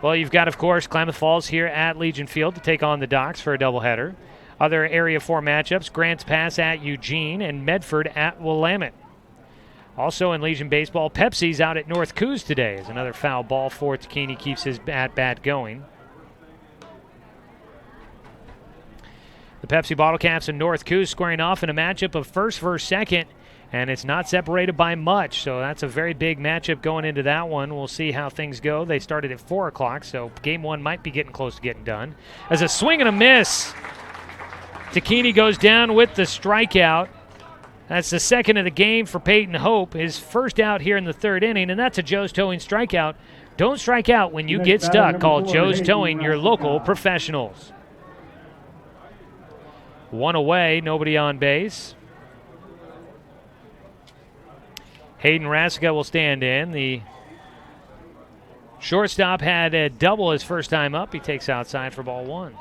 Well, you've got, of course, Klamath Falls here at Legion Field to take on the Docks for a doubleheader. Other Area 4 matchups, Grants Pass at Eugene and Medford at Willamette. Also in Legion Baseball, Pepsi's out at North Coos today as another foul ball for Takini keeps his at-bat going. The Pepsi Bottle Caps and North Coos squaring off in a matchup of first versus second, and it's not separated by much, so that's a very big matchup going into that one. We'll see how things go. They started at 4 o'clock, so game 1 might be getting close to getting done. As a swing and a miss, Takini goes down with the strikeout. That's the second of the game for Peyton Hope, his first out here in the 3rd inning, and that's a Joe's Towing strikeout. Don't strike out when you get stuck. Call Joe's Towing, your local professionals. 1 away, nobody on base. Hayden Rasica will stand in. The shortstop had a double his first time up. He takes outside for ball 1.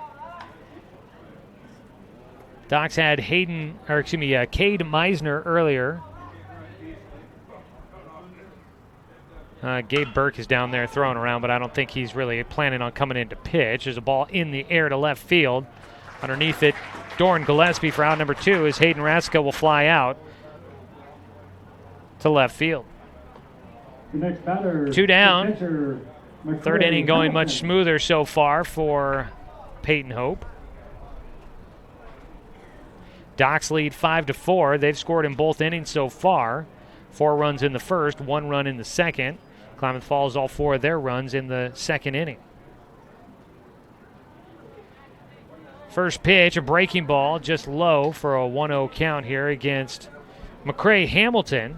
Docks had Cade Meisner earlier. Gabe Burke is down there throwing around, but I don't think he's really planning on coming in to pitch. There's a ball in the air to left field. Underneath it, Doran Gillespie for out number 2 as Hayden Rasica will fly out to left field. The next batter, 2 down. Pitcher, 3rd inning going much smoother so far for Peyton Hope. Docks lead 5-4. They've scored in both innings so far. 4 runs in the first, 1 run in the second. Klamath Falls all 4 of their runs in the 2nd inning. First pitch, a breaking ball, just low for a 1-0 count here against McCray Hamilton.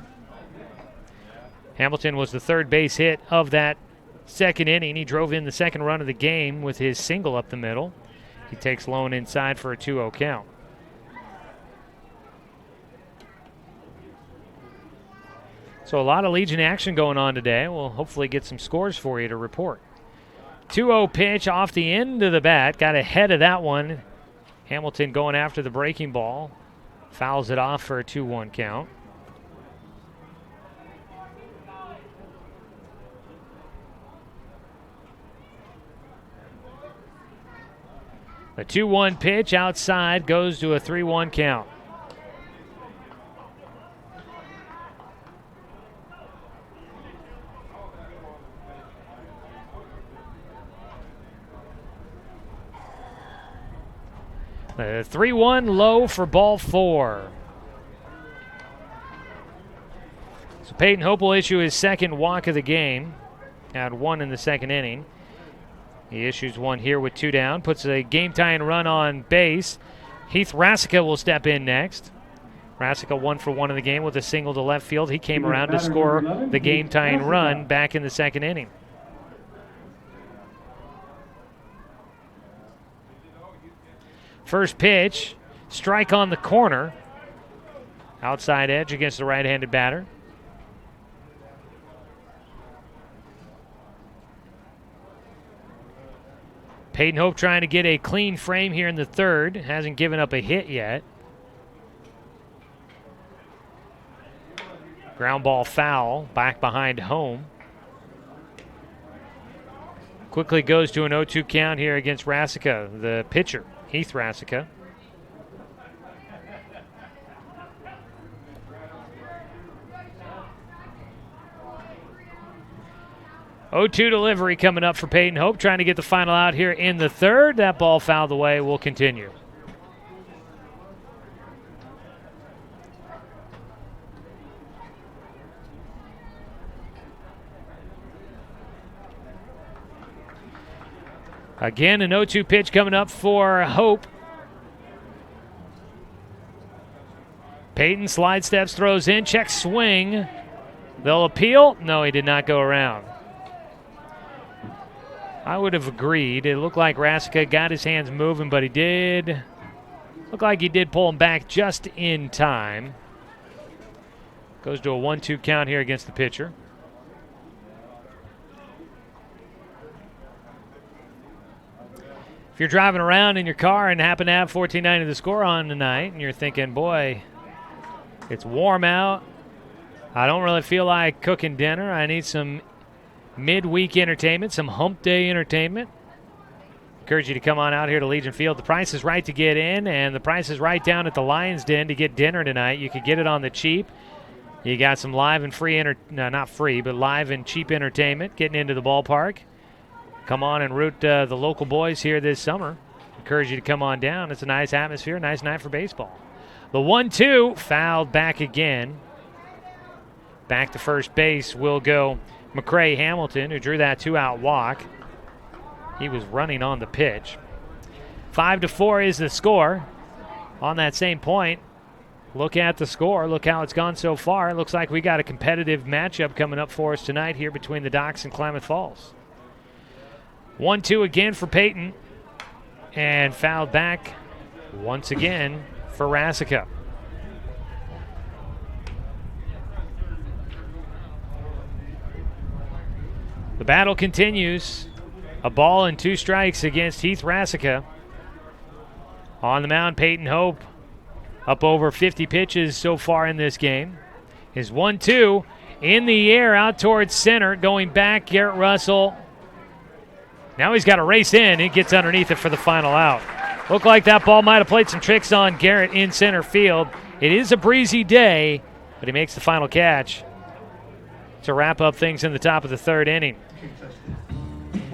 Hamilton was the 3rd base hit of that 2nd inning. He drove in the 2nd run of the game with his single up the middle. He takes low and inside for a 2-0 count. So a lot of Legion action going on today. We'll hopefully get some scores for you to report. 2-0 pitch off the end of the bat. Got ahead of that one. Hamilton going after the breaking ball. Fouls it off for a 2-1 count. The 2-1 pitch outside goes to a 3-1 count. The 3-1 low for ball 4. So Peyton Hope will issue his 2nd walk of the game. Had 1 in the 2nd inning. He issues 1 here with 2 down. Puts a game-tying run on base. Heath Rasica will step in next. Rasica 1 for 1 in the game with a single to left field. He came around to score the game-tying run back in the 2nd inning. First pitch, strike on the corner. Outside edge against the right-handed batter. Peyton Hope trying to get a clean frame here in the 3rd. Hasn't given up a hit yet. Ground ball foul, back behind home. Quickly goes to an 0-2 count here against Rasica, the pitcher, Heath Rasica. Oh-2 delivery coming up for Peyton Hope, trying to get the final out here in the 3rd. That ball fouled away. Will continue. Again, an 0-2 pitch coming up for Hope. Peyton slide steps, throws in, checks swing. They'll appeal. No, he did not go around. I would have agreed. It looked like Rasica got his hands moving, but he did. Looked like he did pull him back just in time. Goes to a 1-2 count here against the pitcher. If you're driving around in your car and happen to have 14-9 of the score on tonight, and you're thinking, boy, it's warm out. I don't really feel like cooking dinner. I need some midweek entertainment, some hump day entertainment. Encourage you to come on out here to Legion Field. The price is right to get in, and the price is right down at the Lions Den to get dinner tonight. You could get it on the cheap. You got some live and free, not free, but live and cheap entertainment getting into the ballpark. Come on and root the local boys here this summer. Encourage you to come on down. It's a nice atmosphere, nice night for baseball. The 1-2 fouled back again. Back to first base will go McCray Hamilton, who drew that 2-out walk. He was running on the pitch. 5-4 is the score. On that same point, look at the score. Look how it's gone so far. It looks like we got a competitive matchup coming up for us tonight here between the Docks and Klamath Falls. 1-2 again for Peyton. And fouled back once again for Rasica. The battle continues. A ball and 2 strikes against Heath Rasica. On the mound, Peyton Hope. Up over 50 pitches so far in this game. His 1-2 in the air out towards center. Going back, Garrett Russell. Now he's got to race in. He gets underneath it for the final out. Looked like that ball might have played some tricks on Garrett in center field. It is a breezy day, but he makes the final catch to wrap up things in the top of the 3rd inning.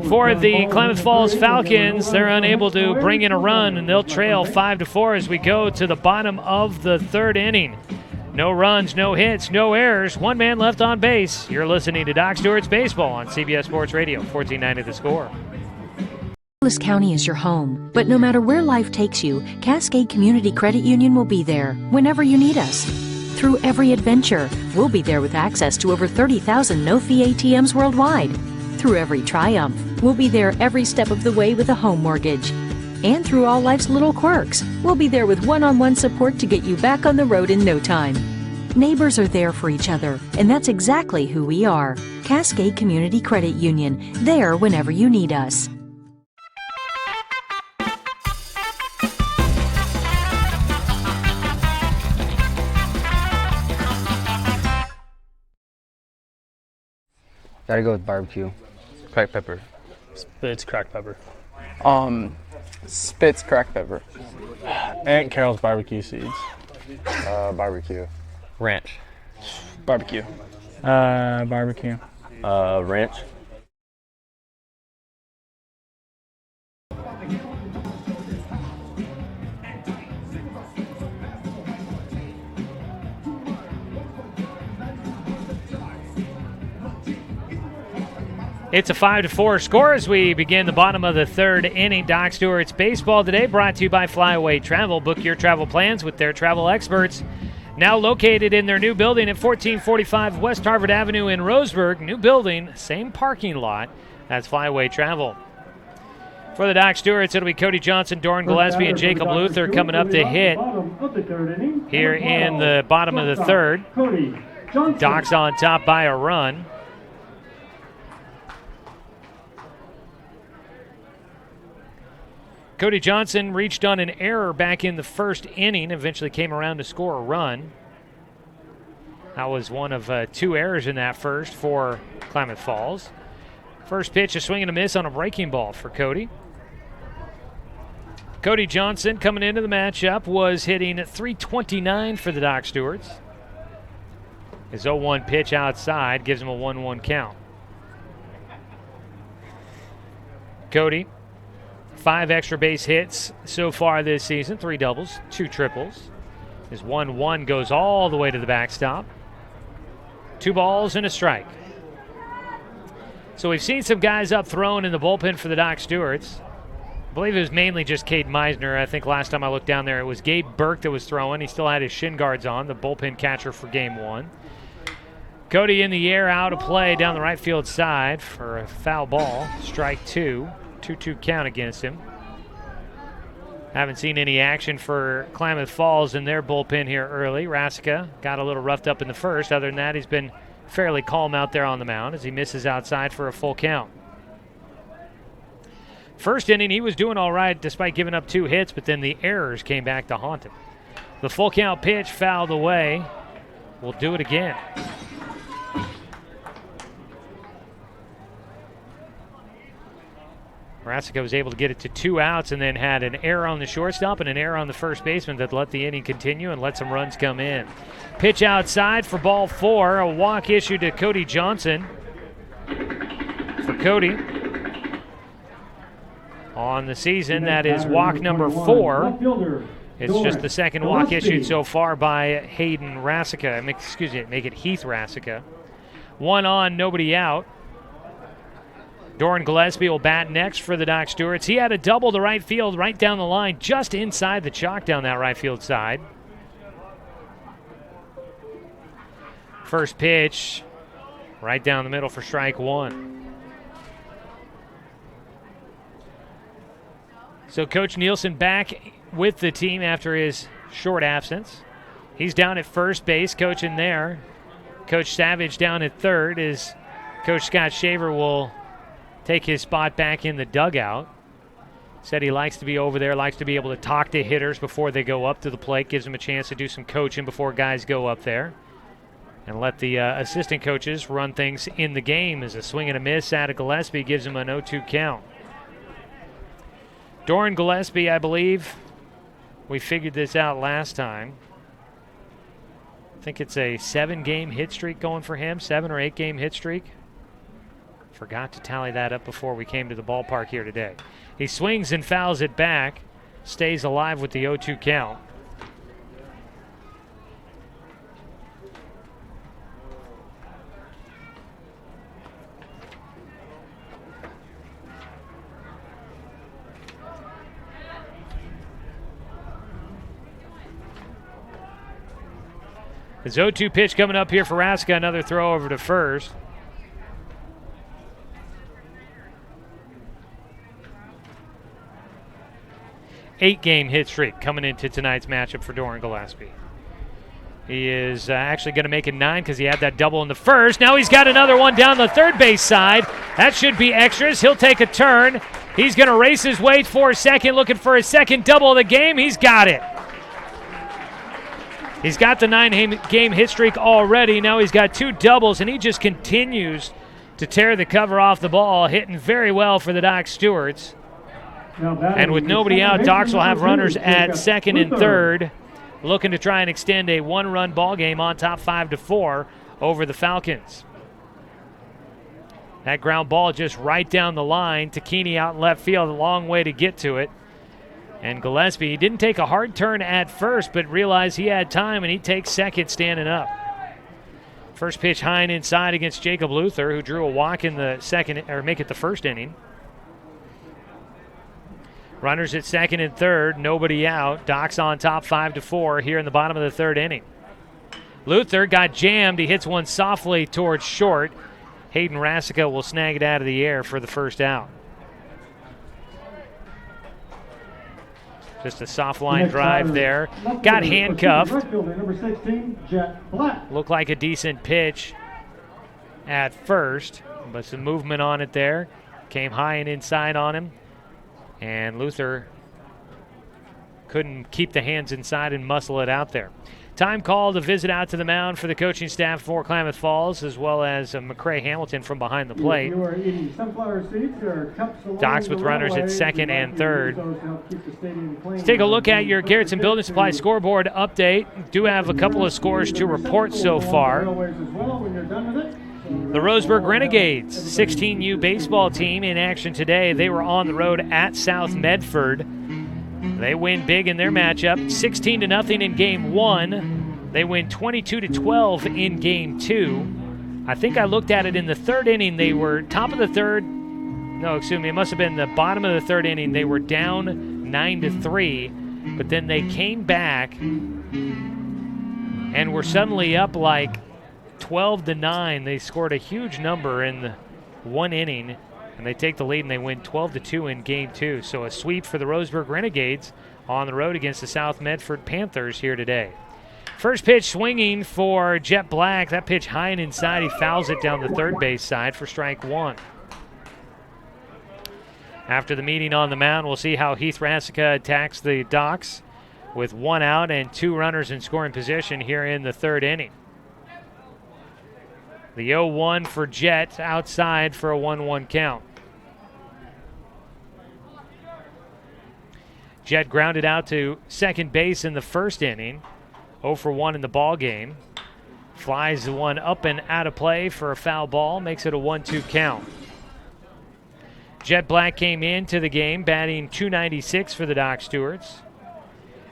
For the Klamath Falls Falcons, they're unable to bring in a run, and they'll trail 5-4 as we go to the bottom of the 3rd inning. No runs, no hits, no errors, 1 man left on base. You're listening to Doc Stewart's Baseball on CBS Sports Radio, 1490 The Score. Douglas County is your home, but no matter where life takes you, Cascade Community Credit Union will be there whenever you need us. Through every adventure, we'll be there with access to over 30,000 no-fee ATMs worldwide. Through every triumph, we'll be there every step of the way with a home mortgage. And through all life's little quirks, we'll be there with one-on-one support to get you back on the road in no time. Neighbors are there for each other, and that's exactly who we are. Cascade Community Credit Union, there whenever you need us. Gotta go with barbecue. Cracked pepper. Spitz cracked pepper. Spitz cracked pepper. Aunt Carol's barbecue seeds. Barbecue. Ranch. Barbecue. Barbecue. Ranch. It's a 5-4 score as we begin the bottom of the 3rd inning. Doc Stewart's Baseball today brought to you by Flyaway Travel. Book your travel plans with their travel experts. Now located in their new building at 1445 West Harvard Avenue in Roseburg. New building, same parking lot. That's Flyaway Travel. For the Doc Stewarts, it'll be Cody Johnson, Doran Gillespie, and Jacob Luther coming up to hit here in the bottom of the 3rd. Doc's on top by a run. Cody Johnson reached on an error back in the 1st inning, eventually came around to score a run. That was one of 2 errors in that first for Klamath Falls. First pitch, a swing and a miss on a breaking ball for Cody. Cody Johnson coming into the matchup was hitting .329 for the Doc Stewarts. His 0-1 pitch outside gives him a 1-1 count. Cody, 5 extra base hits so far this season, 3 doubles, 2 triples. His 1-1 goes all the way to the backstop. 2 balls and a strike. So we've seen some guys up thrown in the bullpen for the Doc Stewarts. I believe it was mainly just Cade Meisner. I think last time I looked down there, it was Gabe Burke that was throwing. He still had his shin guards on, the bullpen catcher for game 1. Cody in the air, out of play down the right field side for a foul ball. Strike 2. 2-2 count against him. Haven't seen any action for Klamath Falls in their bullpen here early. Rasica got a little roughed up in the first. Other than that, he's been fairly calm out there on the mound as he misses outside for a full count. First inning, he was doing all right despite giving up 2 hits, but then the errors came back to haunt him. The full count pitch fouled away. We'll do it again. Rasica was able to get it to 2 outs and then had an error on the shortstop and an error on the first baseman that let the inning continue and let some runs come in. Pitch outside for ball 4. A walk issued to Cody Johnson. For Cody, on the season, that is walk number 4. It's just the second walk issued so far by Hayden Rasica. Make it Heath Rasica. 1 on, nobody out. Doran Gillespie will bat next for the Doc Stewarts. He had a double to right field right down the line, just inside the chalk down that right field side. First pitch, right down the middle for strike 1. So Coach Nielsen back with the team after his short absence. He's down at first base, coaching there. Coach Savage down at third as Coach Scott Shaver will take his spot back in the dugout. Said he likes to be over there, likes to be able to talk to hitters before they go up to the plate, gives them a chance to do some coaching before guys go up there. And let the assistant coaches run things in the game as a swing and a miss out of Gillespie gives him an 0-2 count. Doran Gillespie, I believe, we figured this out last time. I think it's a 7-game hit streak going for him, 7 or 8 game hit streak. Forgot to tally that up before we came to the ballpark here today. He swings and fouls it back, stays alive with the 0-2 count. The 0-2 pitch coming up here for Rasica, another throw over to first. Eight-game hit streak coming into tonight's matchup for Doran Gillespie. He is actually going to make it 9 because he had that double in the first. Now he's got another one down the third base side. That should be extras. He'll take a turn. He's going to race his way for second, looking for his second double of the game. He's got it. He's got the 9-game hit streak already. Now he's got 2 doubles, and he just continues to tear the cover off the ball, hitting very well for the Doc Stewarts. And with nobody out, Docs will have runners at second and third, looking to try and extend a 1-run ball game on top 5-4 over the Falcons. That ground ball just right down the line. Takini out in left field, a long way to get to it. And Gillespie, he didn't take a hard turn at first, but realized he had time, and he takes second standing up. First pitch high and inside against Jacob Luther, who drew a walk in the second, or make it the first inning. Runners at second and third, nobody out. Docs on top 5-4 here in the bottom of the third inning. Luther got jammed. He hits one softly towards short. Hayden Rasica will snag it out of the air for the first out. Just a soft line drive there. Got handcuffed. Looked like a decent pitch at first, but some movement on it there. Came high and inside on him. And Luther couldn't keep the hands inside and muscle it out there. Time call to visit out to the mound for the coaching staff for Klamath Falls, as well as McCrae Hamilton from behind the plate. Docs with runners at second and third. Let's take a look at your Garrettson Building Supply scoreboard update. Do have a couple of scores to report so far. The Roseburg Renegades 16U baseball team in action today. They were on the road at South Medford. They win big in their matchup, 16-0 in Game 1. They win 22-12 in Game 2. I think I looked at it in the third inning. They were top of the third. no, excuse me, it must have been the bottom of the third inning. They were down 9-3, but then they came back and were suddenly up like 12-9. They scored a huge number in the one inning, and they take the lead and they win 12-2 in game 2. So a sweep for the Roseburg Renegades on the road against the South Medford Panthers here today. First pitch swinging for Jet Black. That pitch high and inside. He fouls it down the third base side for strike 1. After the meeting on the mound, we'll see how Heath Rassica attacks the Docs with 1 out and 2 runners in scoring position here in the third inning. The 0-1 for Jet outside for a 1-1 count. Jet grounded out to second base in the first inning. 0 for 1 in the ball game. Flies the one up and out of play for a foul ball. Makes it a 1-2 count. Jet Black came into the game batting .296 for the Doc Stewarts.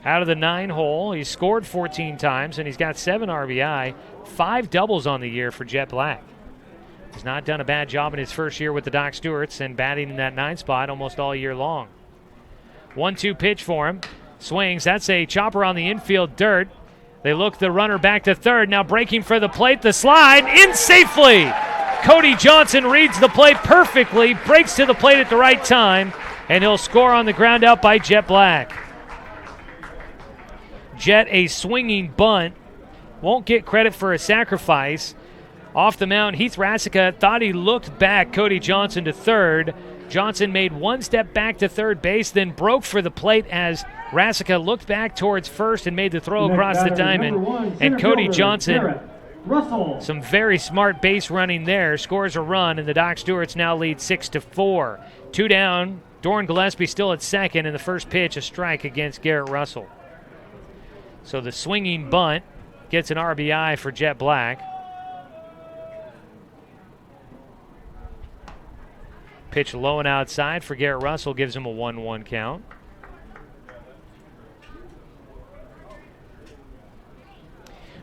Out of the 9 hole, he's scored 14 times, and he's got 7 RBI, 5 doubles on the year for Jet Black. He's not done a bad job in his first year with the Doc Stewarts and batting in that 9 spot almost all year long. 1-2 pitch for him. Swings. That's a chopper on the infield dirt. They look the runner back to third. Now breaking for the plate. The slide in safely. Cody Johnson reads the plate perfectly, breaks to the plate at the right time, and he'll score on the ground out by Jet Black. Jet, a swinging bunt. Won't get credit for a sacrifice. Off the mound, Heath Rassica thought he looked back Cody Johnson to third. Johnson made 1 step back to third base, then broke for the plate as Rassica looked back towards first and made the throw across the diamond. And Cody Johnson, some very smart base running there, scores a run, and the Doc Stewarts now lead 6-4. 2 down. Doran Gillespie still at second, and the first pitch, a strike against Garrett Russell. So the swinging bunt gets an RBI for Jet Black. Pitch low and outside for Garrett Russell gives him a 1-1 count.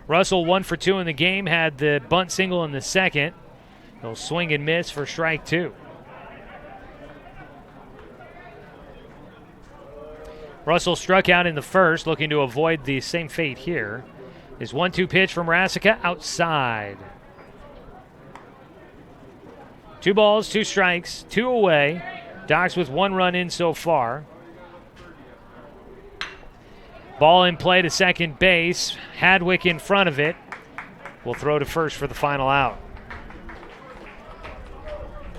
Russell 1 for 2 in the game, had the bunt single in the second. He'll swing and miss for strike 2. Russell struck out in the first, looking to avoid the same fate here. His 1-2 pitch from Rassica outside. 2 balls, 2 strikes, 2 away. Docs with 1 run in so far. Ball in play to second base. Hadwick in front of it. Will throw to first for the final out.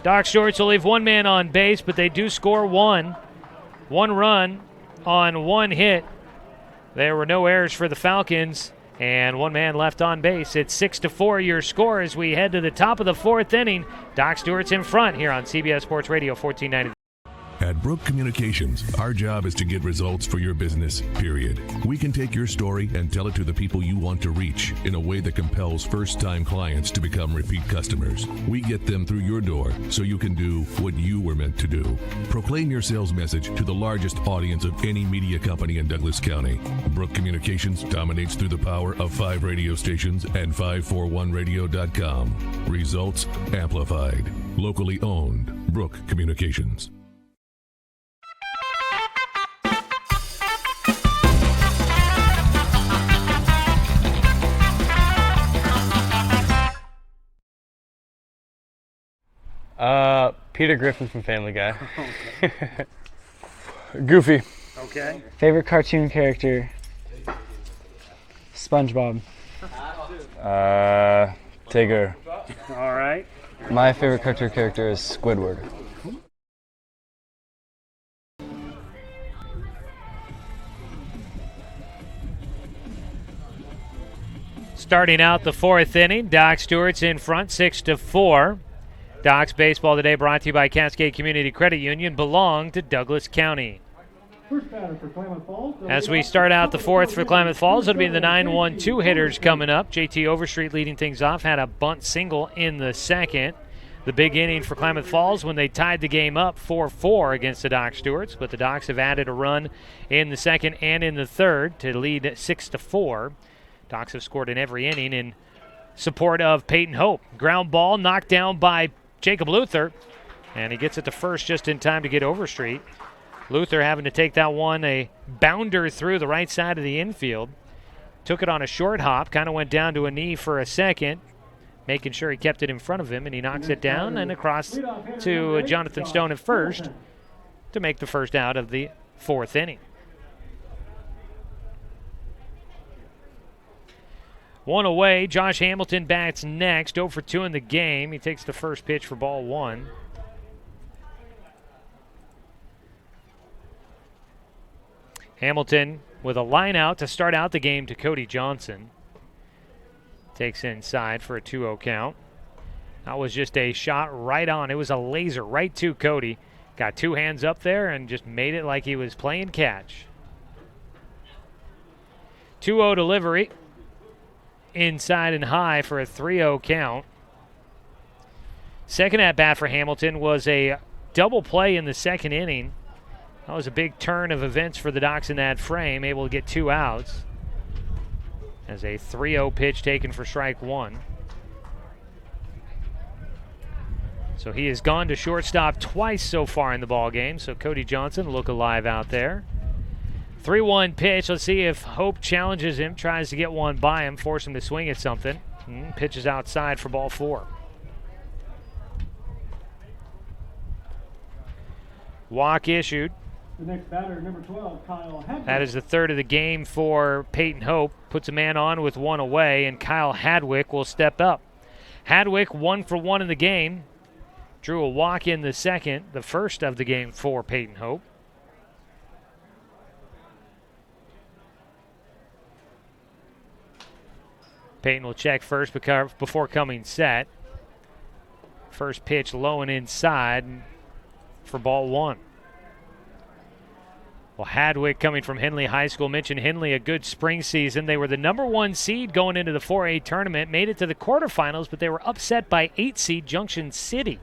Doc Stewarts will leave 1 man on base, but they do score 1. 1 run on 1 hit. There were no errors for the Falcons, and 1 man left on base. It's 6-4 your score as we head to the top of the 4th inning. Doc Stewart's in front here on CBS Sports Radio 1490. At Brook Communications, our job is to get results for your business, period. We can take your story and tell it to the people you want to reach in a way that compels first-time clients to become repeat customers. We get them through your door so you can do what you were meant to do. Proclaim your sales message to the largest audience of any media company in Douglas County. Brook Communications dominates through the power of 5 radio stations and 541radio.com. Results amplified. Locally owned. Brook Communications. Peter Griffin from Family Guy. Goofy. Okay. Favorite cartoon character? SpongeBob. Tigger. All right. My favorite cartoon character is Squidward. Starting out the 4th inning, Doc Stewart's in front, 6-4. Docs baseball today brought to you by Cascade Community Credit Union, belong to Douglas County. As we start out the 4th for Klamath Falls, it'll be the 9-1-2 hitters coming up. JT Overstreet leading things off, had a bunt single in the second. The big inning for Klamath Falls when they tied the game up 4-4 against the Doc Stewarts, but the Docs have added a run in the second and in the third to lead 6-4. Docs have scored in every inning in support of Peyton Hope. Ground ball knocked down by Jacob Luther. And he gets it to first just in time to get Overstreet. Luther having to take that one, a bounder through the right side of the infield. Took it on a short hop, kind of went down to a knee for a second, making sure he kept it in front of him, and he knocks it down and across to Jonathan Stone at first to make the first out of the 4th inning. 1 away. Josh Hamilton bats next, 0 for 2 in the game. He takes the first pitch for ball 1. Hamilton with a line out to start out the game to Cody Johnson. Takes inside for a 2-0 count. That was just a shot right on. It was a laser right to Cody. Got 2 hands up there and just made it like he was playing catch. 2-0 delivery. Inside and high for a 3-0 count. Second at bat for Hamilton was a double play in the 2nd inning. That was a big turn of events for the Docs in that frame, able to get 2 outs. As a 3-0 pitch taken for strike 1. So he has gone to shortstop twice so far in the ball game. So Cody Johnson look alive out there. 3-1 pitch. Let's see if Hope challenges him, tries to get one by him, force him to swing at something. Pitches outside for ball 4. Walk issued. The next batter, number 12, Kyle Hadwick. That is the 3rd of the game for Peyton Hope. Puts a man on with 1 away, and Kyle Hadwick will step up. Hadwick 1 for 1 in the game. Drew a walk in the 2nd, the first of the game for Peyton Hope. Peyton will check first before coming set. First pitch low and inside for ball 1. Well, Hadwick coming from Henley High School. Mentioned Henley, a good spring season. They were the number 1 seed going into the 4A tournament, made it to the quarterfinals, but they were upset by 8 seed Junction City.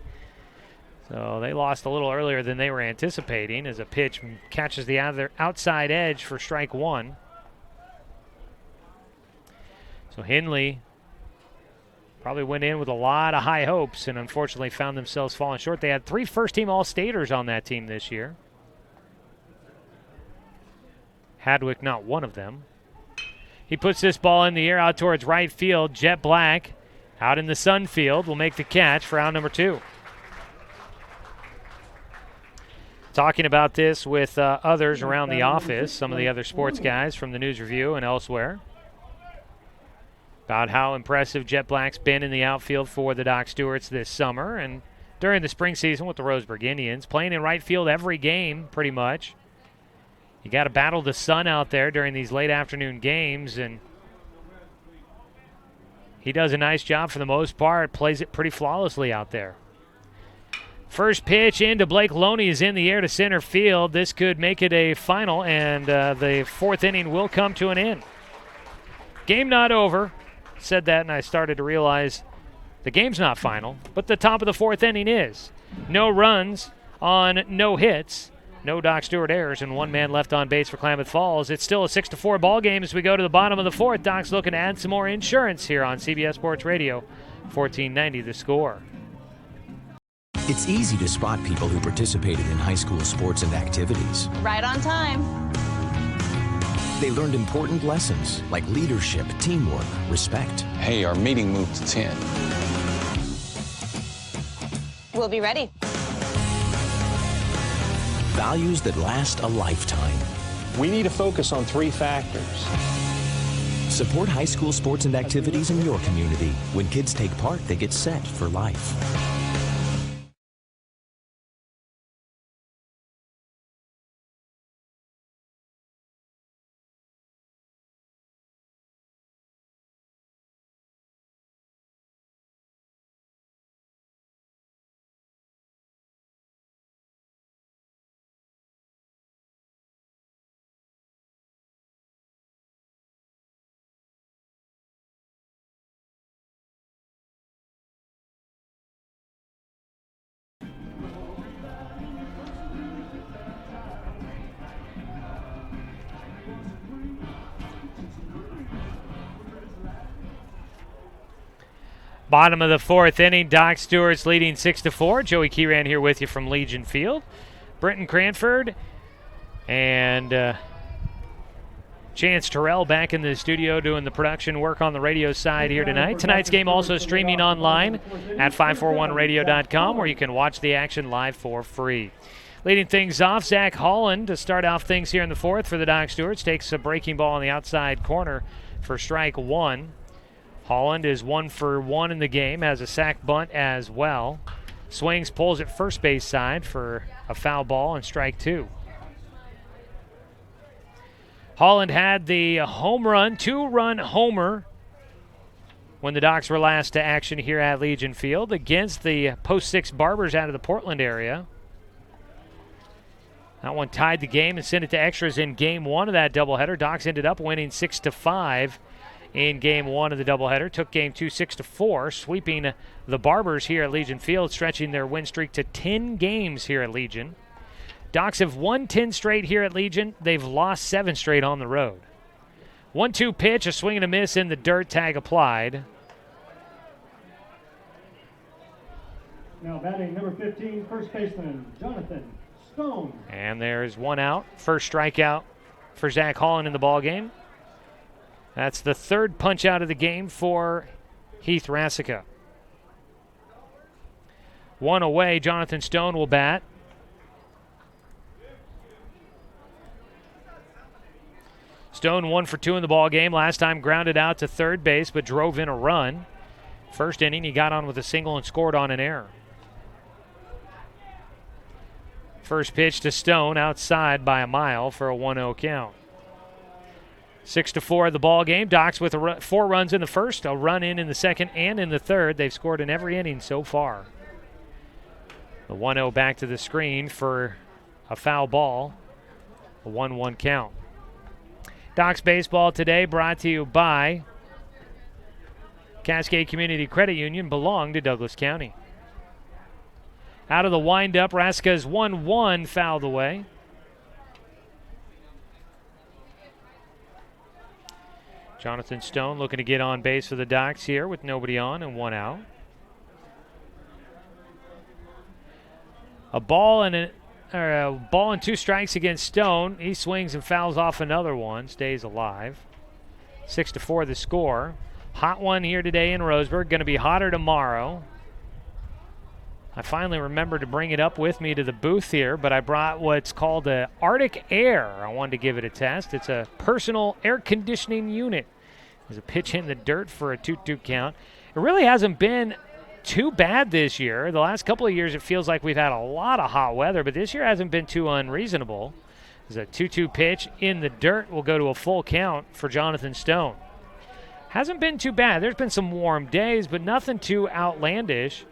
So they lost a little earlier than they were anticipating as a pitch catches the outside edge for strike 1. So Henley probably went in with a lot of high hopes and unfortunately found themselves falling short. They had 3 first-team All-Staters on that team this year. Hadwick not one of them. He puts this ball in the air out towards right field. Jet Black out in the sun field will make the catch for out number 2. Talking about this with others around the office, some of the other sports guys from the News Review and elsewhere, about how impressive Jet Black's been in the outfield for the Doc Stewarts this summer and during the spring season with the Roseburg Indians, playing in right field every game pretty much. You got to battle the sun out there during these late afternoon games, and he does a nice job for the most part, plays it pretty flawlessly out there. First pitch into Blake Loney is in the air to center field. This could make it a final, and the 4th inning will come to an end. Game not over. Said that, and I started to realize the game's not final, but the top of the 4th inning is. No runs on no hits. No Doc Stewart errors and 1 man left on base for Klamath Falls. It's still a 6-4 ball game as we go to the bottom of the 4th. Doc's looking to add some more insurance here on CBS Sports Radio. 1490 The Score. It's easy to spot people who participated in high school sports and activities. Right on time. They learned important lessons like leadership, teamwork, respect. Hey, our meeting moved to 10. We'll be ready. Values that last a lifetime. We need to focus on 3 factors. Support high school sports and activities in your community. When kids take part, they get set for life. Bottom of the fourth inning, Doc Stewart's leading 6-4. Joey Keyran here with you from Legion Field. Brenton Cranford and Chance Terrell back in the studio doing the production work on the radio side here tonight. Tonight's game also streaming online at 541radio.com, where you can watch the action live for free. Leading things off, Zach Holland to start off things here in the fourth for the Doc Stewarts. Takes a breaking ball on the outside corner for strike one. Holland is 1 for 1 in the game, has a sac bunt as well. Swings, pulls at first base side for a foul ball and strike two. Holland had the home run, 2-run homer when the Docs were last to action here at Legion Field against the Post 6 Barbers out of the Portland area. That one tied the game and sent it to extras in game one of that doubleheader. Docs ended up winning 6-5 in game one of the doubleheader. Took game two 6-4, sweeping the Barbers here at Legion Field, stretching their win streak to 10 games here at Legion. Docs have won 10 straight here at Legion. They've lost 7 straight on the road. 1-2 pitch, a swing and a miss in the dirt, tag applied. Now batting number 15, first baseman Jonathan Stone. And there's one out. First strikeout for Zach Holland in the ballgame. That's the third punch out of the game for Heath Rassica. One away, Jonathan Stone will bat. Stone 1 for 2 in the ball game. Last time grounded out to third base, but drove in a run. First inning, he got on with a single and scored on an error. First pitch to Stone, outside by a mile for a 1-0 count. 6-4 the ball game. Docs with 4 runs in the first, a run in the second, and in the third. They've scored in every inning so far. The 1-0 back to the screen for a foul ball, a 1-1 count. Docs baseball today brought to you by Cascade Community Credit Union, belong to Douglas County. Out of the windup, Rassica's 1-1 fouled away. Jonathan Stone looking to get on base for the Docs here with nobody on and 1 out. A ball and 2 strikes against Stone. He swings and fouls off another one, stays alive. 6-4 the score. Hot one here today in Roseburg, going to be hotter tomorrow. I finally remembered to bring it up with me to the booth here, but I brought what's called a Arctic Air. I wanted to give it a test. It's a personal air conditioning unit. There's a pitch in the dirt for a 2-2 count. It really hasn't been too bad this year. The last couple of years it feels like we've had a lot of hot weather, but this year hasn't been too unreasonable. There's a 2-2 pitch in the dirt. Will go to a full count for Jonathan Stone. Hasn't been too bad. There's been some warm days, but nothing too outlandish.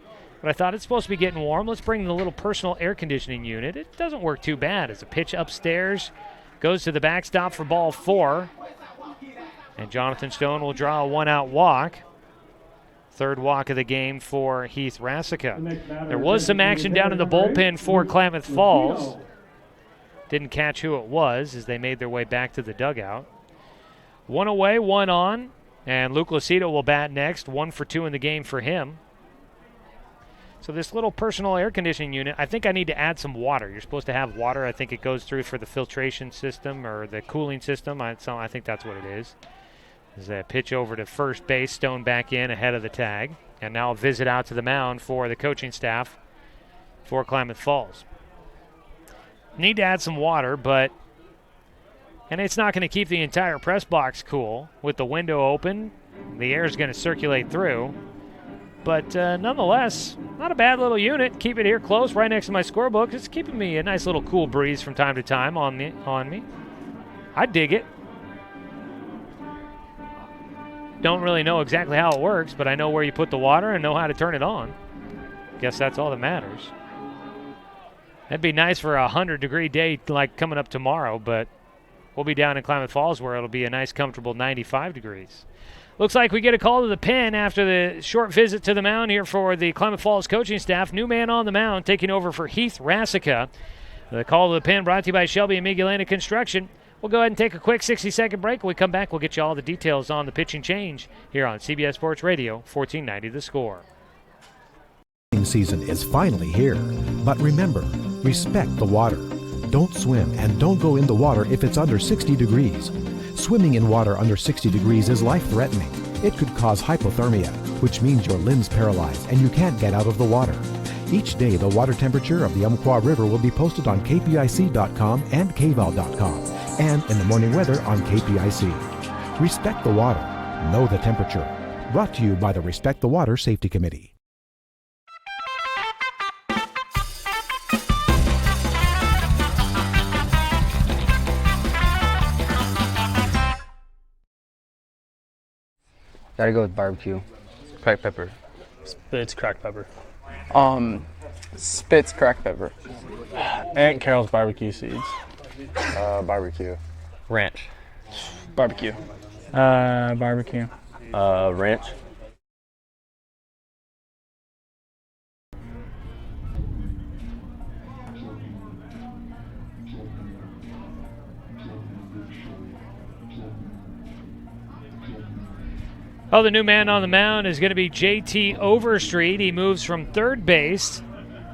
But I thought it's supposed to be getting warm. Let's bring the little personal air conditioning unit. It doesn't work too bad. It's a pitch upstairs, goes to the backstop for ball 4. And Jonathan Stone will draw a 1-out walk. Third walk of the game for Heath Rassica. There was some action down in the bullpen for Klamath Falls. Didn't catch who it was as they made their way back to the dugout. 1 away, 1 on. And Luke Lucido will bat next. 1 for 2 in the game for him. So this little personal air conditioning unit, I think I need to add some water. You're supposed to have water. I think it goes through for the filtration system or the cooling system. I think that's what it is. There's a pitch over to first base, Stone back in ahead of the tag. And now a visit out to the mound for the coaching staff for Klamath Falls. Need to add some water, and it's not going to keep the entire press box cool. With the window open, the air is going to circulate through. But nonetheless, not a bad little unit. Keep it here close, right next to my scorebook. It's keeping me a nice little cool breeze from time to time on me. I dig it. Don't really know exactly how it works, but I know where you put the water and know how to turn it on. Guess that's all that matters. That'd be nice for a 100-degree day like coming up tomorrow, but we'll be down in Klamath Falls where it'll be a nice, comfortable 95 degrees. Looks like we get a call to the pen after the short visit to the mound here for the Klamath Falls coaching staff. New man on the mound taking over for Heath Rassica. The call to the pen brought to you by Shelby and Miguelena Construction. We'll go ahead and take a quick 60-second break. When we come back, we'll get you all the details on the pitching change here on CBS Sports Radio, 1490 The Score. Season is finally here. But remember, respect the water. Don't swim and don't go in the water if it's under 60 degrees. Swimming in water under 60 degrees is life-threatening. It could cause hypothermia, which means your limbs paralyze and you can't get out of the water. Each day, the water temperature of the Umpqua River will be posted on kpic.com and kval.com, and in the morning weather on KPIC. Respect the water. Know the temperature. Brought to you by the Respect the Water Safety Committee. Gotta go with barbecue. Cracked pepper. Spitz cracked pepper. Spitz cracked pepper. Aunt Carol's barbecue seeds. Barbecue. Ranch. Barbecue. Barbecue. Ranch. Oh, the new man on the mound is going to be JT Overstreet. He moves from third base,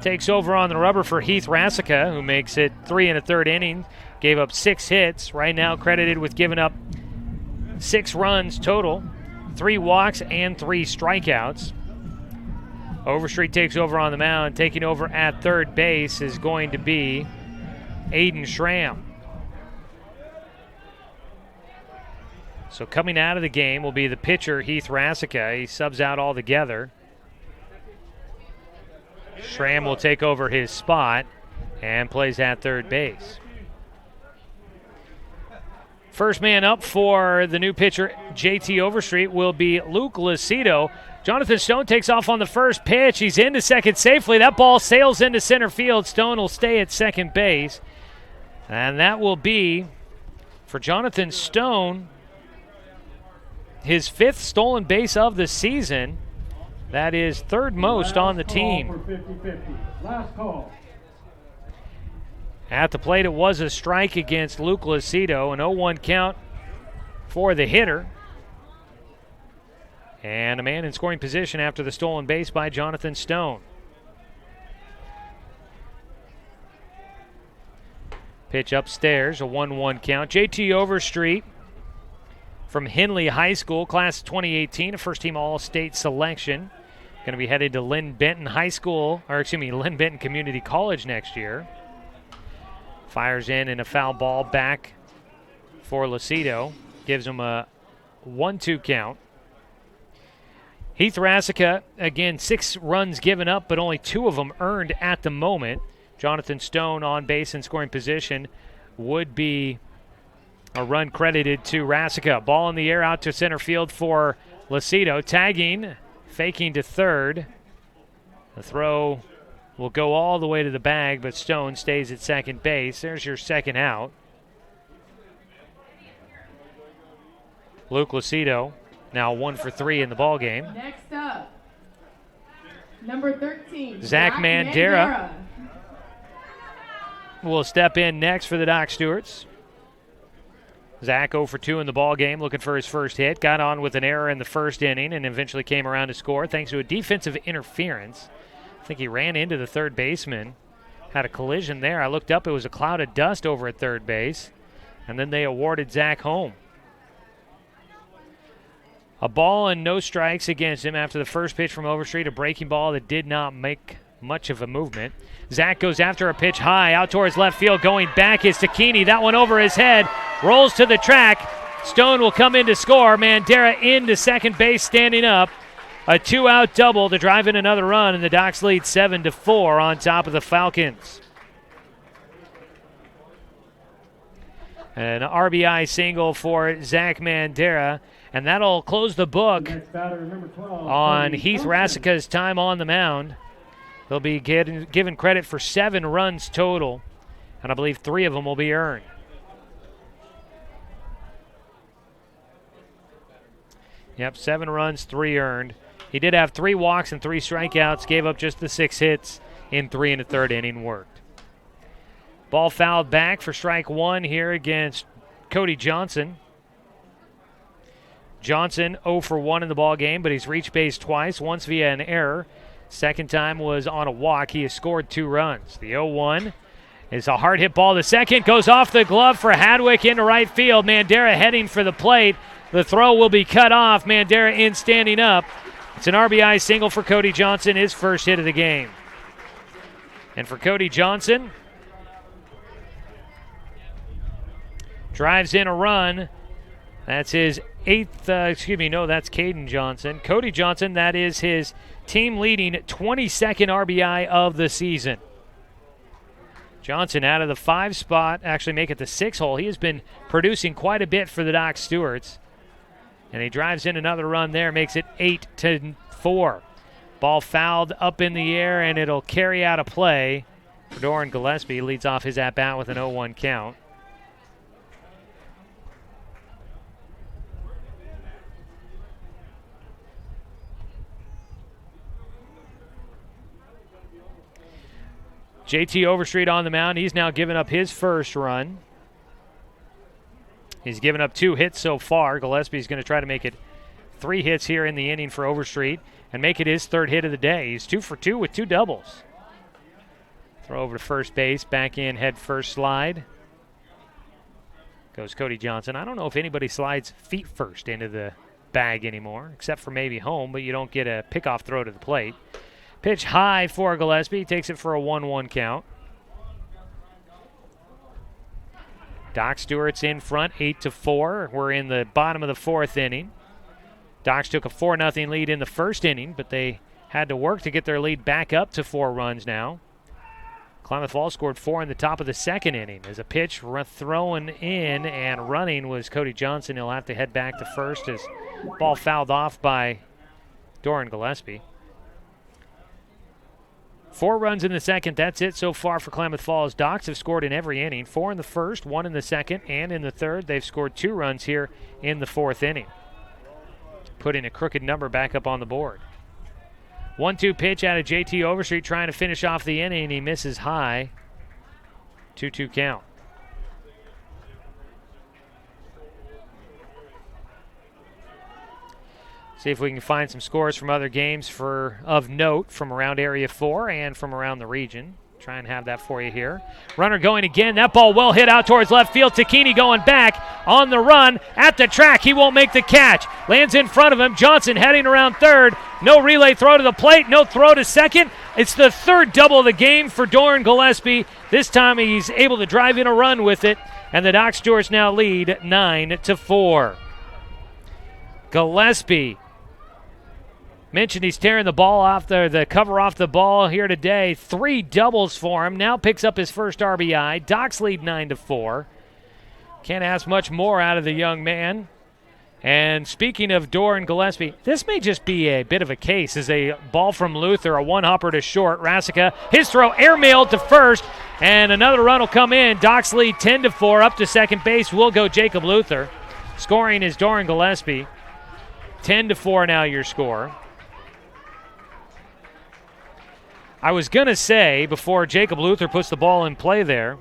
takes over on the rubber for Heath Rasica, who makes it 3 1/3 innings, gave up 6 hits. Right now credited with giving up 6 runs total, 3 walks and 3 strikeouts. Overstreet takes over on the mound. Taking over at third base is going to be Aiden Schramm. So coming out of the game will be the pitcher, Heath Rasica. He subs out altogether. Schramm will take over his spot and plays at third base. First man up for the new pitcher, JT Overstreet, will be Luke Lucido. Jonathan Stone takes off on the first pitch. He's into second safely. That ball sails into center field. Stone will stay at second base. And that will be, for Jonathan Stone, his 5th stolen base of the season. That is third most on the team. Last call. At the plate, it was a strike against Luke Lucido, an 0-1 count for the hitter. And a man in scoring position after the stolen base by Jonathan Stone. Pitch upstairs, a 1-1 count. JT Overstreet from Henley High School, class of 2018, a first-team All-State selection. Going to be headed to Lynn Benton Lynn Benton Community College next year. Fires in and a foul ball back for Lucido. Gives him a 1-2 count. Heath Rasica, again, 6 runs given up, but only 2 of them earned at the moment. Jonathan Stone on base and scoring position would be a run credited to Rasica. Ball in the air out to center field for Lucido. Tagging, faking to third. The throw will go all the way to the bag, but Stone stays at second base. There's your second out. Luke Lucido now 1 for 3 in the ball game. Next up, number 13, Zach Mandera will step in next for the Doc Stewarts. Zach 0 for 2 in the ball game, looking for his first hit. Got on with an error in the first inning and eventually came around to score thanks to a defensive interference. I think he ran into the third baseman, had a collision there. I looked up, it was a cloud of dust over at third base, and then they awarded Zach home. A ball and no strikes against him after the first pitch from Overstreet, a breaking ball that did not make much of a movement. Zach goes after a pitch high out towards left field. Going back is Takini. That one over his head. Rolls to the track. Stone will come in to score. Mandera into second base standing up. A 2-out double to drive in another run, and the Docs lead 7-4 on top of the Falcons. An RBI single for Zach Mandera, and that'll close the book on Heath Rasica's time on the mound. He'll be given credit for 7 runs total, and I believe 3 of them will be earned. Yep, 7 runs, 3 earned. He did have 3 walks and 3 strikeouts, gave up just the 6 hits in 3 1/3 inning worked. Ball fouled back for strike 1 here against Cody Johnson. Johnson 0 for 1 in the ball game, but he's reached base twice, once via an error. Second time was on a walk. He has scored 2 runs. The 0-1 is a hard hit ball. The second goes off the glove for Hadwick into right field. Mandera heading for the plate. The throw will be cut off. Mandera in standing up. It's an RBI single for Cody Johnson, his first hit of the game. And for Cody Johnson, drives in a run. That's his 8th, that's Caden Johnson. Cody Johnson, that is his team-leading 22nd RBI of the season. Johnson out of the 5 spot, actually make it the 6 hole. He has been producing quite a bit for the Doc Stewarts. And he drives in another run there, makes it 8-4. Ball fouled up in the air, and it'll carry out a play. Doran Gillespie leads off his at-bat with an 0-1 count. JT Overstreet on the mound. He's now given up his first run. He's given up 2 hits so far. Gillespie's going to try to make it 3 hits here in the inning for Overstreet and make it his 3rd hit of the day. He's 2 for 2 with 2 doubles. Throw over to first base, back in, head first slide. Goes Cody Johnson. I don't know if anybody slides feet first into the bag anymore, except for maybe home, but you don't get a pickoff throw to the plate. Pitch high for Gillespie. Takes it for a 1-1 count. Doc Stewart's in front, 8-4. We're in the bottom of the 4th inning. Docs took a 4-0 lead in the first inning, but they had to work to get their lead back up to 4 runs now. Klamath Falls scored 4 in the top of the 2nd inning. As a pitch thrown in and running was Cody Johnson. He'll have to head back to first as ball fouled off by Doran Gillespie. 4 runs in the 2nd. That's it so far for Klamath Falls. Docs have scored in every inning. 4 in the 1st, 1 in the 2nd, and in the 3rd. They've scored 2 runs here in the 4th inning. Putting a crooked number back up on the board. 1-2 pitch out of JT Overstreet trying to finish off the inning. He misses high. 2-2 count. See if we can find some scores from other games of note from around Area 4 and from around the region. Try and have that for you here. Runner going again. That ball well hit out towards left field. Takini going back on the run at the track. He won't make the catch. Lands in front of him. Johnson heading around 3rd. No relay throw to the plate. No throw to 2nd. It's the 3rd double of the game for Doran Gillespie. This time he's able to drive in a run with it. And the Doc Stewarts now lead 9-4. Gillespie. Mentioned he's tearing the ball off the cover off the ball here today. 3 doubles for him. Now picks up his first RBI. Docs lead 9-4. Can't ask much more out of the young man. And speaking of Doran Gillespie, this may just be a bit of a case. As a ball from Luther, a one-hopper to short. Rasica, his throw airmailed to first, and another run will come in. Docs lead 10-4. Up to second base will go Jacob Luther. Scoring is Doran Gillespie. 10-4 now your score. I was going to say, before Jacob Luther puts the ball in play there,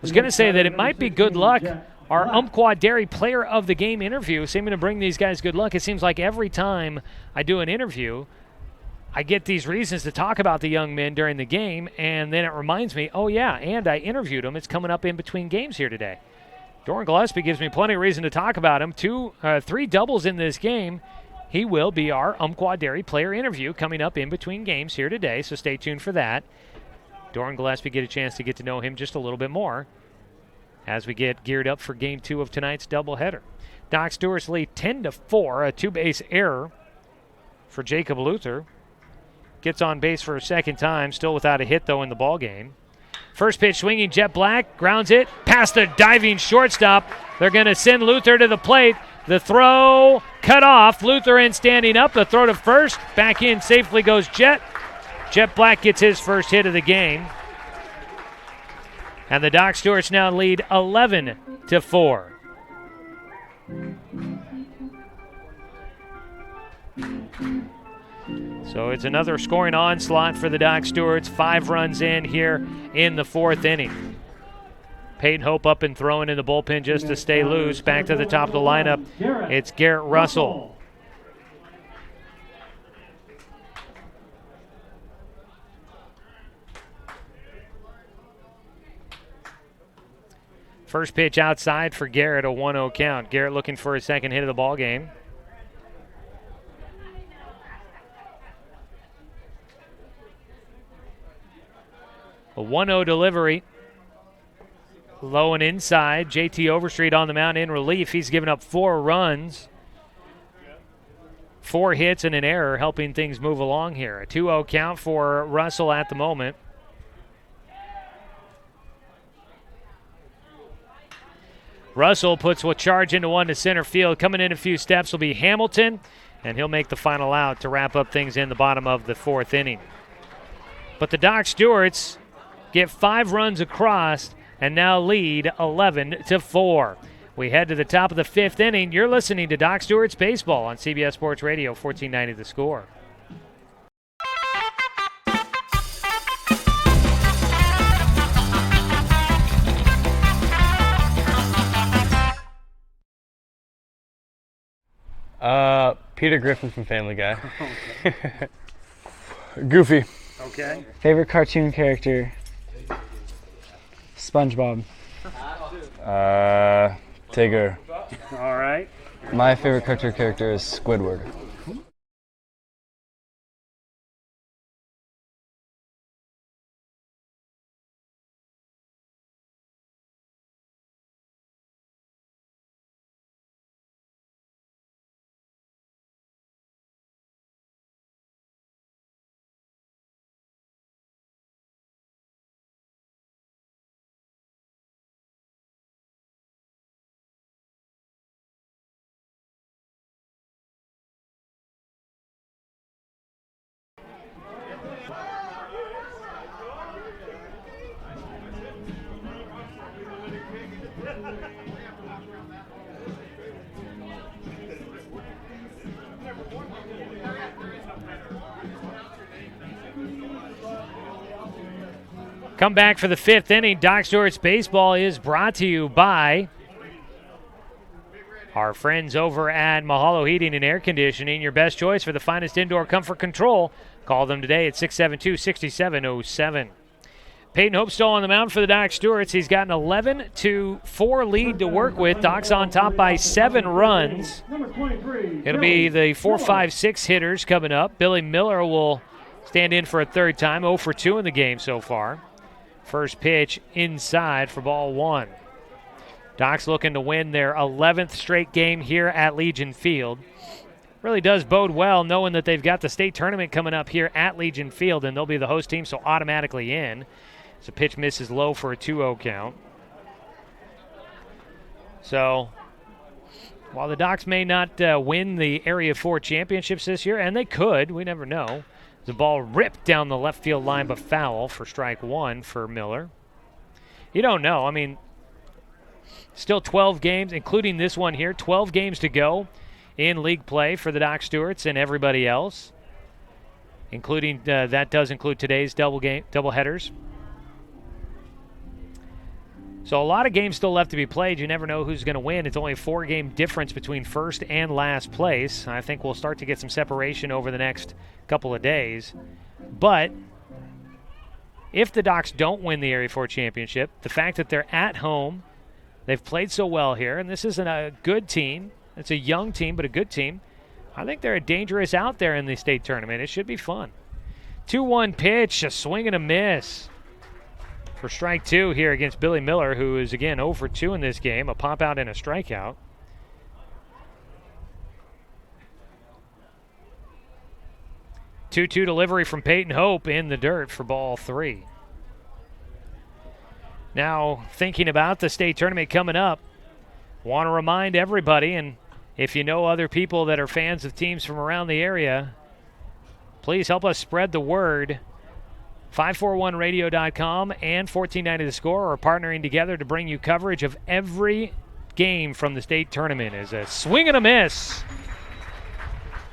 that it might be good luck. Our Umpqua Dairy Player of the Game interview seeming to bring these guys good luck. It seems like every time I do an interview, I get these reasons to talk about the young men during the game, and then it reminds me, oh yeah, and I interviewed him. It's coming up in between games here today. Doran Gillespie gives me plenty of reason to talk about him. 3 doubles in this game. He will be our Umpqua Dairy Player interview coming up in between games here today, so stay tuned for that. Doran Gillespie get a chance to get to know him just a little bit more as we get geared up for Game 2 of tonight's doubleheader. Doc Stewart's lead 10-4, a 2-base error for Jacob Luther. Gets on base for a second time, still without a hit, though, in the ballgame. First pitch swinging, Jet Black grounds it past the diving shortstop. They're going to send Luther to the plate. The throw cut off. Luther in standing up. The throw to first. Back in safely goes Jet. Jet Black gets his first hit of the game. And the Doc Stewarts now lead 11-4. So it's another scoring onslaught for the Doc Stewarts. 5 runs in here in the 4th inning. Peyton Hope up and throwing in the bullpen just to stay loose. Back to the top of the lineup, it's Garrett Russell. First pitch outside for Garrett, a 1-0 count. Garrett looking for his second hit of the ball game. A 1-0 delivery. Low and inside. JT Overstreet on the mound in relief. He's given up 4 runs. 4 hits and an error, helping things move along here. A 2-0 count for Russell at the moment. Russell puts a charge into one to center field. Coming in a few steps will be Hamilton, and he'll make the final out to wrap up things in the bottom of the 4th inning. But the Doc Stewarts get 5 runs across and now lead 11-4. We head to the top of the 5th inning. You're listening to Doc Stewart's Baseball on CBS Sports Radio, 1490 The Score. Peter Griffin from Family Guy. Goofy. Okay. Favorite cartoon character? SpongeBob. Tigger. All right. My favorite cartoon character is Squidward. Come back for the 5th inning. Doc Stewart's Baseball is brought to you by our friends over at Mahalo Heating and Air Conditioning. Your best choice for the finest indoor comfort control. Call them today at 672-6707. Peyton Hope still on the mound for the Doc Stewarts. He's got an 11-4 lead to work with. Doc's on top by 7 runs. It'll be the 4, 5, 6 hitters coming up. Billy Miller will stand in for a 3rd time. 0 for 2 in the game so far. First pitch inside for ball 1. Doc's looking to win their 11th straight game here at Legion Field. Really does bode well knowing that they've got the state tournament coming up here at Legion Field, and they'll be the host team, so automatically in. So pitch misses low for a 2-0 count. So while the Docs may not win the Area 4 championships this year, and they could, we never know. The ball ripped down the left field line, but foul for strike 1 for Miller. You don't know. I mean, still 12 games, including this one here, 12 games to go in league play for the Doc Stewarts and everybody else, including that does include today's double headers. So a lot of games still left to be played. You never know who's going to win. It's only a 4-game difference between first and last place. I think we'll start to get some separation over the next couple of days. But if the Docs don't win the Area 4 championship, the fact that they're at home, they've played so well here, and this isn't a good team. It's a young team, but a good team. I think they're dangerous out there in the state tournament. It should be fun. 2-1 pitch, a swing and a miss for strike 2 here against Billy Miller, who is, again, 0 for 2 in this game, a pop-out and a strikeout. Two-two delivery from Peyton Hope in the dirt for ball 3. Now, thinking about the state tournament coming up, want to remind everybody, and if you know other people that are fans of teams from around the area, please help us spread the word. 541radio.com and 1490 The Score are partnering together to bring you coverage of every game from the state tournament. Is a swing and a miss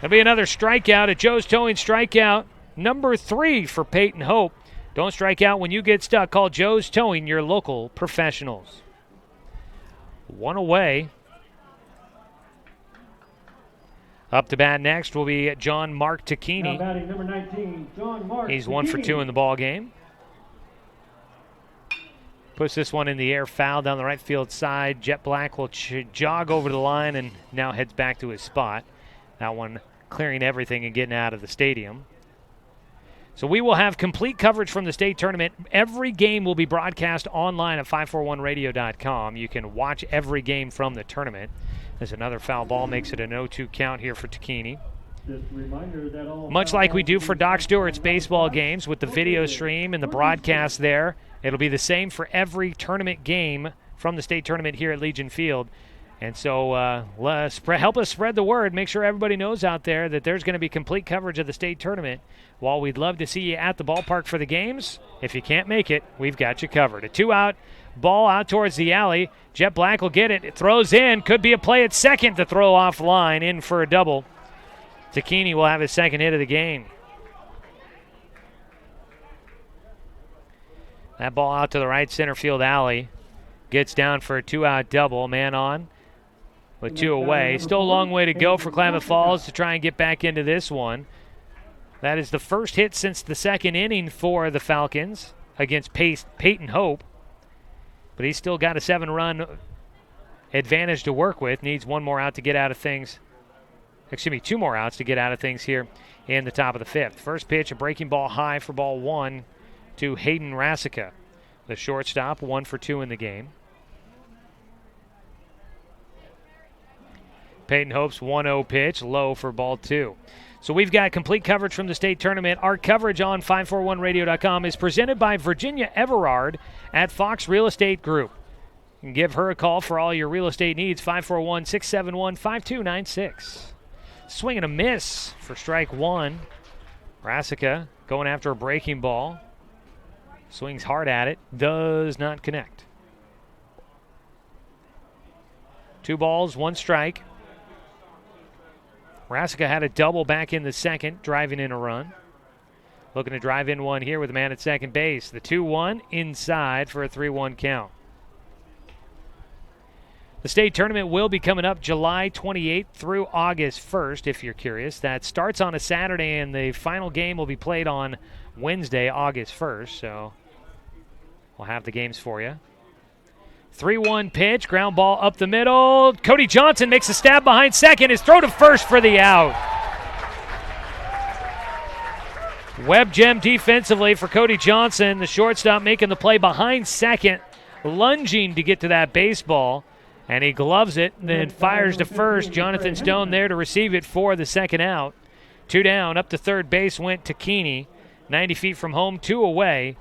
There'll be another strikeout, a Joe's Towing strikeout, number 3 for Peyton Hope. Don't strike out when you get stuck. Call Joe's Towing, your local professionals. 1 away. Up to bat next will be John Mark Tacchini. Now batting number 19, John Mark He's 1 for 2 in the ball game. Puts this one in the air, foul down the right field side. Jet Black will jog over the line and now heads back to his spot. That one clearing everything and getting out of the stadium. So we will have complete coverage from the state tournament. Every game will be broadcast online at 541radio.com. You can watch every game from the tournament. As another foul ball makes it an 0-2 count here for Tacchini. Much like we do for Doc Stewart's baseball games with the video stream and the broadcast there, it'll be the same for every tournament game from the state tournament here at Legion Field. And so help us spread the word. Make sure everybody knows out there that there's going to be complete coverage of the state tournament. While we'd love to see you at the ballpark for the games, if you can't make it, we've got you covered. A 2-out ball out towards the alley. Jet Black will get it. It throws in. Could be a play at second to throw off line. In for a double. Tacchini will have his second hit of the game. That ball out to the right center field alley. Gets down for a 2-out double. Man on with 2 away. Still a long way to go for Klamath Falls to try and get back into this one. That is the first hit since the second inning for the Falcons against Peyton Hope. But he's still got a 7-run advantage to work with. Needs 1 more out to get out of things. 2 more outs to get out of things here in the top of the 5th. First pitch, a breaking ball high for ball 1 to Hayden Rasica. The shortstop, 1 for 2 in the game. Peyton Hope's 1-0 pitch, low for ball 2. So we've got complete coverage from the state tournament. Our coverage on 541radio.com is presented by Virginia Everard at Fox Real Estate Group. You can give her a call for all your real estate needs, 541-671-5296. Swing and a miss for strike 1. Rasica going after a breaking ball. Swings hard at it, does not connect. 2 balls, 1 strike. Rasica had a double back in the second, driving in a run. Looking to drive in one here with a man at second base. The 2-1 inside for a 3-1 count. The state tournament will be coming up July 28th through August 1st, if you're curious. That starts on a Saturday, and the final game will be played on Wednesday, August 1st. So we'll have the games for you. 3-1 pitch, ground ball up the middle. Cody Johnson makes a stab behind second. His throw to first for the out. Web gem defensively for Cody Johnson. The shortstop making the play behind second, lunging to get to that baseball. And he gloves it, then fires to first. Jonathan Stone there to receive it for the second out. 2 down, up to third base went Tacchini. 90 feet from home, 2 away.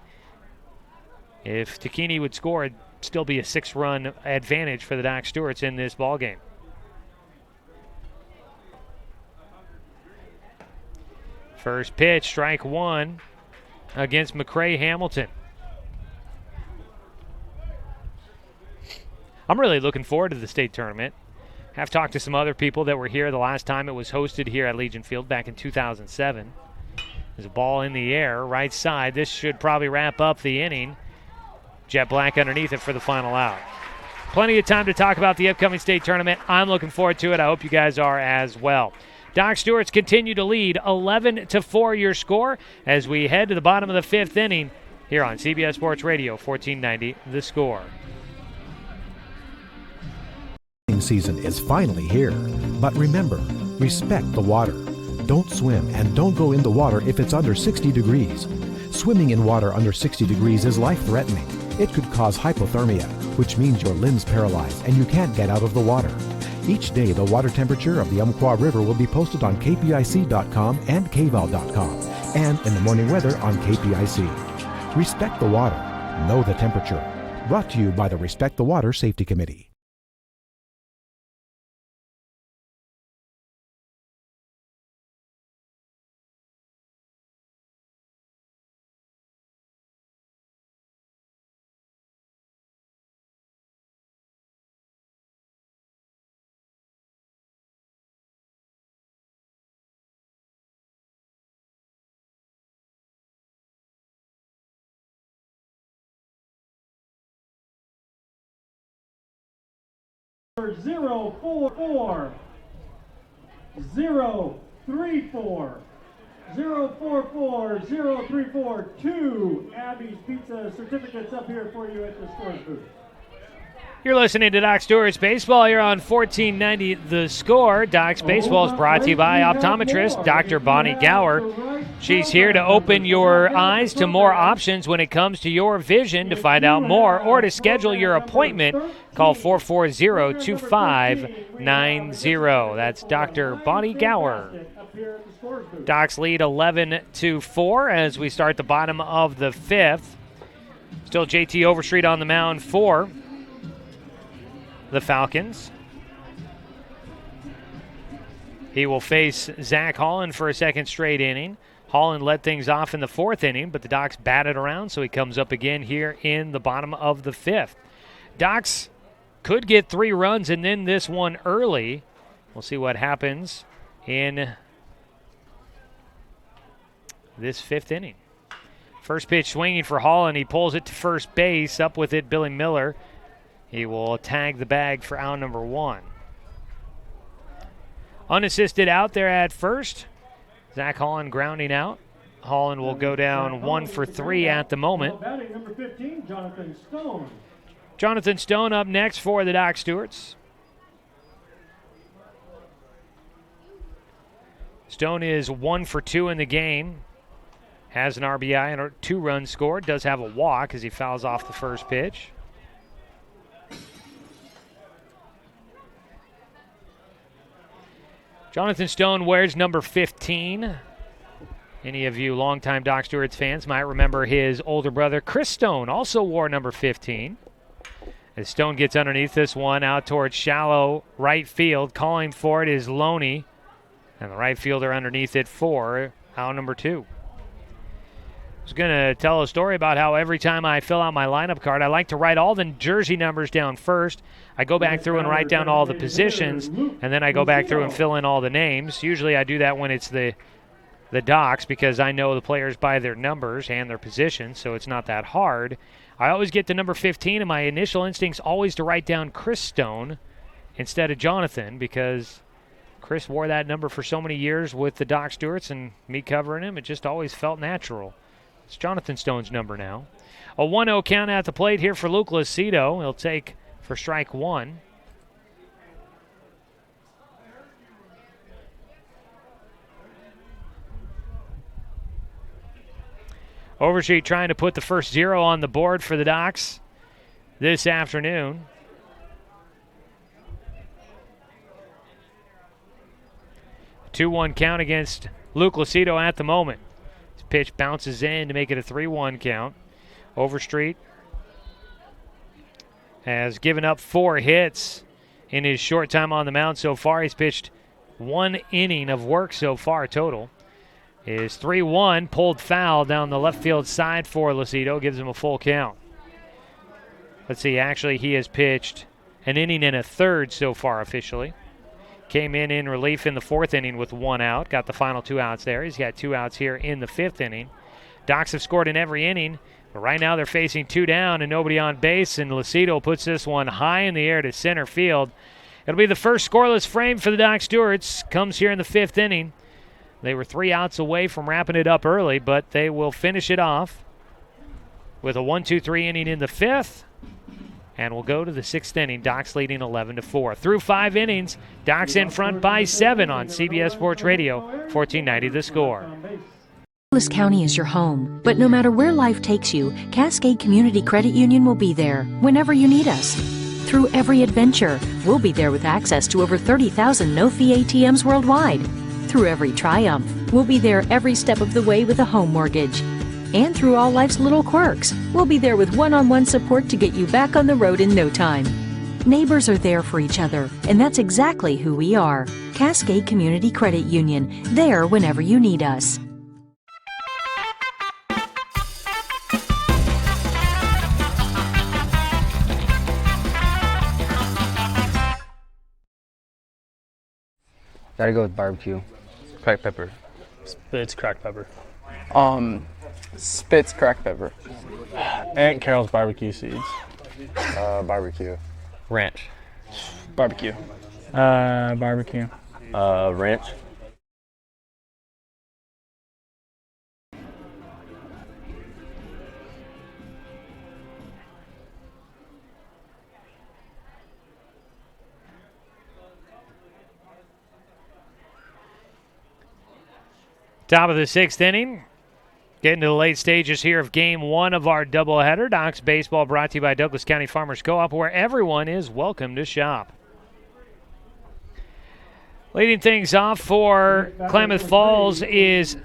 If Tacchini would score, it'd still be a 6-run advantage for the Doc Stewarts in this ball game. First pitch, strike 1 against McCray Hamilton. I'm really looking forward to the state tournament. Have talked to some other people that were here the last time it was hosted here at Legion Field back in 2007. There's a ball in the air, right side. This should probably wrap up the inning. Jet Black underneath it for the final out. Plenty of time to talk about the upcoming state tournament. I'm looking forward to it. I hope you guys are as well. Doc Stewart's continue to lead 11-4 your score as we head to the bottom of the 5th inning here on CBS Sports Radio 1490 The Score. Season is finally here. But remember, respect the water. Don't swim and don't go in the water if it's under 60 degrees. Swimming in water under 60 degrees is life-threatening. It could cause hypothermia, which means your limbs paralyzed and you can't get out of the water. Each day, the water temperature of the Umpqua River will be posted on kpic.com and kval.com, and in the morning weather on KPIC. Respect the water. Know the temperature. Brought to you by the Respect the Water Safety Committee. 044, 034, 044, 034, 2 Abby's Pizza certificates up here for you at the scores booth. You're listening to Doc Stewart's Baseball here on 1490 The Score. Doc's Baseball is brought to you by optometrist Dr. Bonnie Gower. She's here to open your eyes to more options when it comes to your vision. To find out more or to schedule your appointment, call 440-2590. That's Dr. Bonnie Gower. Docs lead 11-4 as we start the bottom of the fifth. Still JT Overstreet on the mound for the Falcons. He will face Zach Holland for a second straight inning. Holland led things off in the fourth inning, but the Docs batted around, so he comes up again here in the bottom of the fifth. Docs could get 3 runs and then this one early. We'll see what happens in this fifth inning. First pitch swinging for Holland. He pulls it to first base. Up with it, Billy Miller. He will tag the bag for out number 1. Unassisted out there at first. Zach Holland grounding out. Holland will go down 1 for 3 at the moment. Batting number 15, Jonathan Stone. Jonathan Stone up next for the Doc Stewarts. Stone is 1 for 2 in the game. Has an RBI and a 2 runs scored. Does have a walk as he fouls off the first pitch. Jonathan Stone wears number 15. Any of you longtime Doc Stewarts fans might remember his older brother, Chris Stone, also wore number 15. As Stone gets underneath this one out towards shallow right field, calling for it is Loney. And the right fielder underneath it for out number 2. I was going to tell a story about how every time I fill out my lineup card, I like to write all the jersey numbers down first. I go back through and write down all the positions, and then I go back through and fill in all the names. Usually I do that when it's the Docs because I know the players by their numbers and their positions, so it's not that hard. I always get to number 15, and my initial instinct's always to write down Chris Stone instead of Jonathan because Chris wore that number for so many years with the Doc Stewarts and me covering him. It just always felt natural. It's Jonathan Stone's number now. A 1-0 count at the plate here for Luke Lucido. He'll take for strike 1. Overstreet trying to put the first 0 on the board for the Docs this afternoon. A 2-1 count against Luke Lucido at the moment. Pitch bounces in to make it a 3-1 count. Overstreet has given up 4 hits in his short time on the mound so far. He's pitched 1 inning of work so far total. Is 3-1, pulled foul down the left field side for Lucido, gives him a full count. Let's see, actually he has pitched an inning and a third so far officially. Came in relief in the 4th inning with 1 out. Got the final 2 outs there. He's got 2 outs here in the 5th inning. Docs have scored in every inning, but right now they're facing 2 down and nobody on base, and Lucido puts this one high in the air to center field. It'll be the first scoreless frame for the Doc Stewarts. Comes here in the 5th inning. They were 3 outs away from wrapping it up early, but they will finish it off with a 1-2-3 inning in the 5th. And we'll go to the 6th inning. Docs leading 11-4. Through 5 innings, Docs in front by 7 on CBS Sports Radio, 1490 The Score. Douglas County is your home, but no matter where life takes you, Cascade Community Credit Union will be there whenever you need us. Through every adventure, we'll be there with access to over 30,000 no-fee ATMs worldwide. Through every triumph, we'll be there every step of the way with a home mortgage. And through all life's little quirks, we'll be there with one-on-one support to get you back on the road in no time. Neighbors are there for each other, and that's exactly who we are. Cascade Community Credit Union, there whenever you need us. Gotta go with barbecue. Cracked pepper. Spitz cracked pepper. Spitz cracked pepper. Aunt Carol's barbecue seeds. Barbecue. Ranch. Barbecue. Barbecue. Ranch. Top of the 6th inning. Getting to the late stages here of Game 1 of our doubleheader. Docs Baseball brought to you by Douglas County Farmers Co-op, where everyone is welcome to shop. Leading things off for Klamath Falls is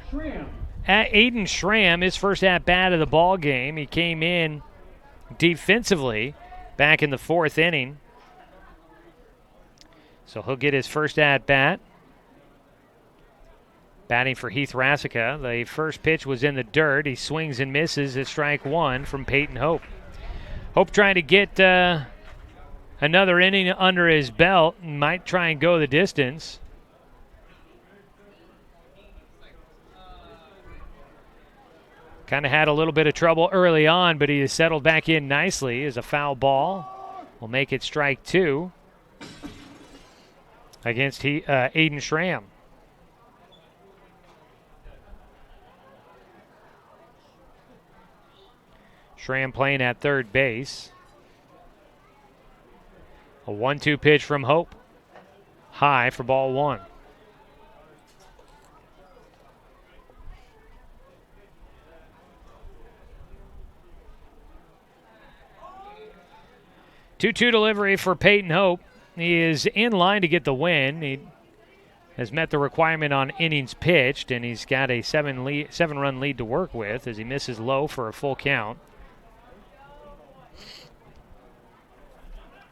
Aiden Schramm, his first at-bat of the ball game. He came in defensively back in the 4th inning. So he'll get his first at-bat. Batting for Heath Rassica. The first pitch was in the dirt. He swings and misses at strike 1 from Peyton Hope. Hope trying to get another inning under his belt and might try and go the distance. Kind of had a little bit of trouble early on, but he has settled back in nicely as a foul ball will make it strike 2 against Aiden Schramm. Schramm playing at third base. A 1-2 pitch from Hope. High for ball 1. Two-two delivery for Peyton Hope. He is in line to get the win. He has met the requirement on innings pitched, and he's got a 7-run lead to work with as he misses low for a full count.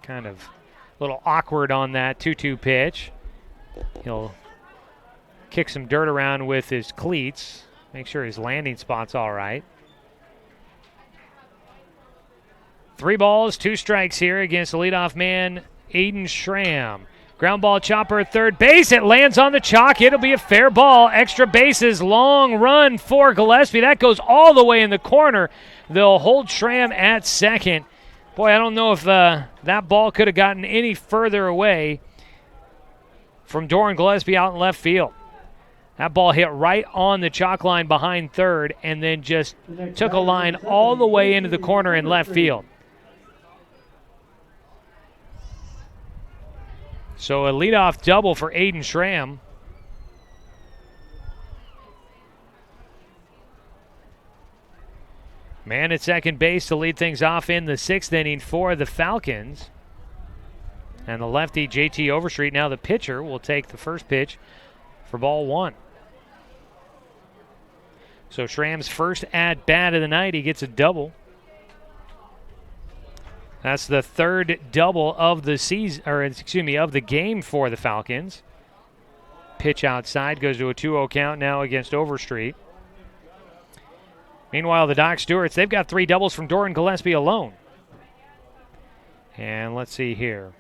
Kind of a little awkward on that 2-2 pitch. He'll kick some dirt around with his cleats, make sure his landing spot's all right. 3 balls, 2 strikes here against the leadoff man, Aiden Schramm. Ground ball chopper at third base. It lands on the chalk. It'll be a fair ball. Extra bases, long run for Gillespie. That goes all the way in the corner. They'll hold Schramm at second. Boy, I don't know if that ball could have gotten any further away from Doran Gillespie out in left field. That ball hit right on the chalk line behind third and then just took a line all the way into the corner in left field. So a leadoff double for Aiden Schramm. Man at second base to lead things off in the 6th inning for the Falcons. And the lefty, JT Overstreet, now the pitcher, will take the first pitch for ball 1. So Schramm's first at-bat of the night, he gets a double. That's the 3rd double of the season, or excuse me, of the game for the Falcons. Pitch outside, goes to a 2-0 count now against Overstreet. Meanwhile, the Doc Stewarts, they've got 3 doubles from Doran Gillespie alone. And let's see here.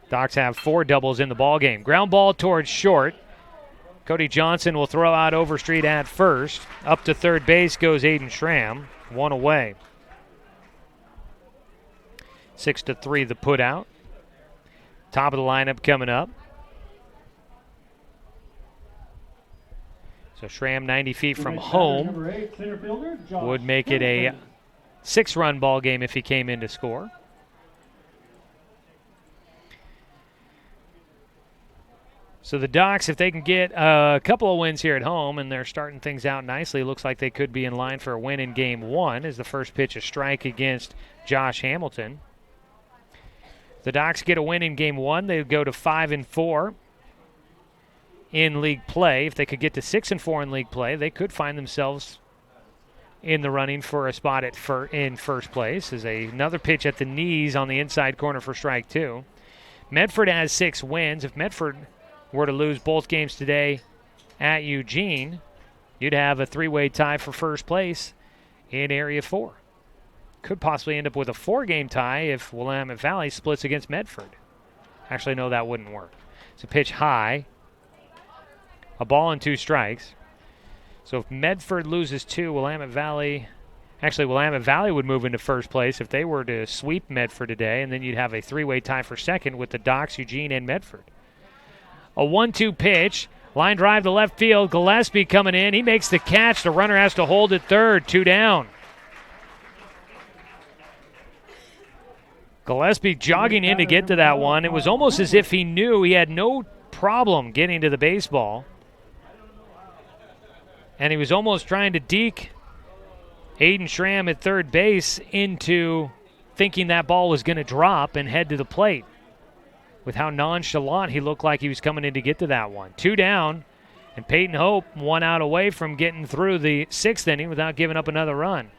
Docs have 4 doubles in the ballgame. Ground ball towards short. Cody Johnson will throw out Overstreet at first. Up to third base goes Aiden Schramm. 1 away. 6-3 the put out. Top of the lineup coming up. So Schramm 90 feet from home would make it a 6-run ball game if he came in to score. So the Docs, if they can get a couple of wins here at home, and they're starting things out nicely, looks like they could be in line for a win in Game 1 as the first pitch a strike against Josh Hamilton. The Docs get a win in Game 1, they would go to 5-4 in league play. If they could get to 6-4 in league play, they could find themselves in the running for a spot in first place. As another pitch at the knees on the inside corner for strike 2. Medford has 6 wins. If Medford were to lose both games today at Eugene, you'd have a 3-way tie for first place in Area 4. Could possibly end up with a 4-game tie if Willamette Valley splits against Medford. Actually, no, that wouldn't work. It's a pitch high. A ball and 2 strikes. So if Medford loses 2, Willamette Valley Actually, Willamette Valley would move into first place if they were to sweep Medford today, and then you'd have a three-way tie for second with the Docks, Eugene, and Medford. A 1-2 pitch. Line drive to left field. Gillespie coming in. He makes the catch. The runner has to hold at third. 2 down. Gillespie jogging in to get to that one. It was almost as if he knew he had no problem getting to the baseball. And he was almost trying to deke Aiden Schramm at third base into thinking that ball was going to drop and head to the plate. With how nonchalant he looked like he was coming in to get to that one. 2 down, and Peyton Hope 1 out away from getting through the 6th inning without giving up another run.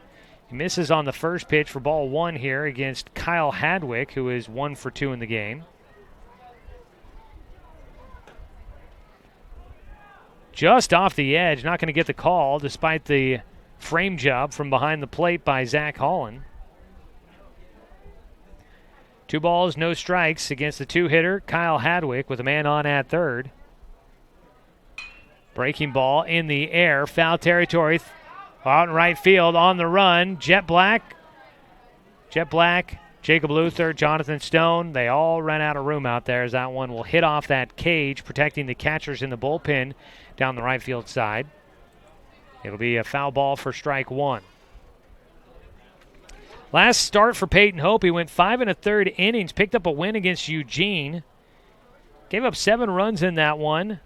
He misses on the first pitch for ball 1 here against Kyle Hadwick, who is 1 for 2 in the game. Just off the edge, not going to get the call despite the frame job from behind the plate by Zach Holland. 2 balls, no strikes against the 2-hitter, Kyle Hadwick, with a man on at third. Breaking ball in the air, foul territory, out in right field, on the run. Jet Black, Jacob Luther, Jonathan Stone, they all ran out of room out there as that one will hit off that cage, protecting the catchers in the bullpen down the right field side. It'll be a foul ball for strike 1. Last start for Peyton Hope, he went 5 1/3 innings, picked up a win against Eugene. Gave up 7 runs in that one.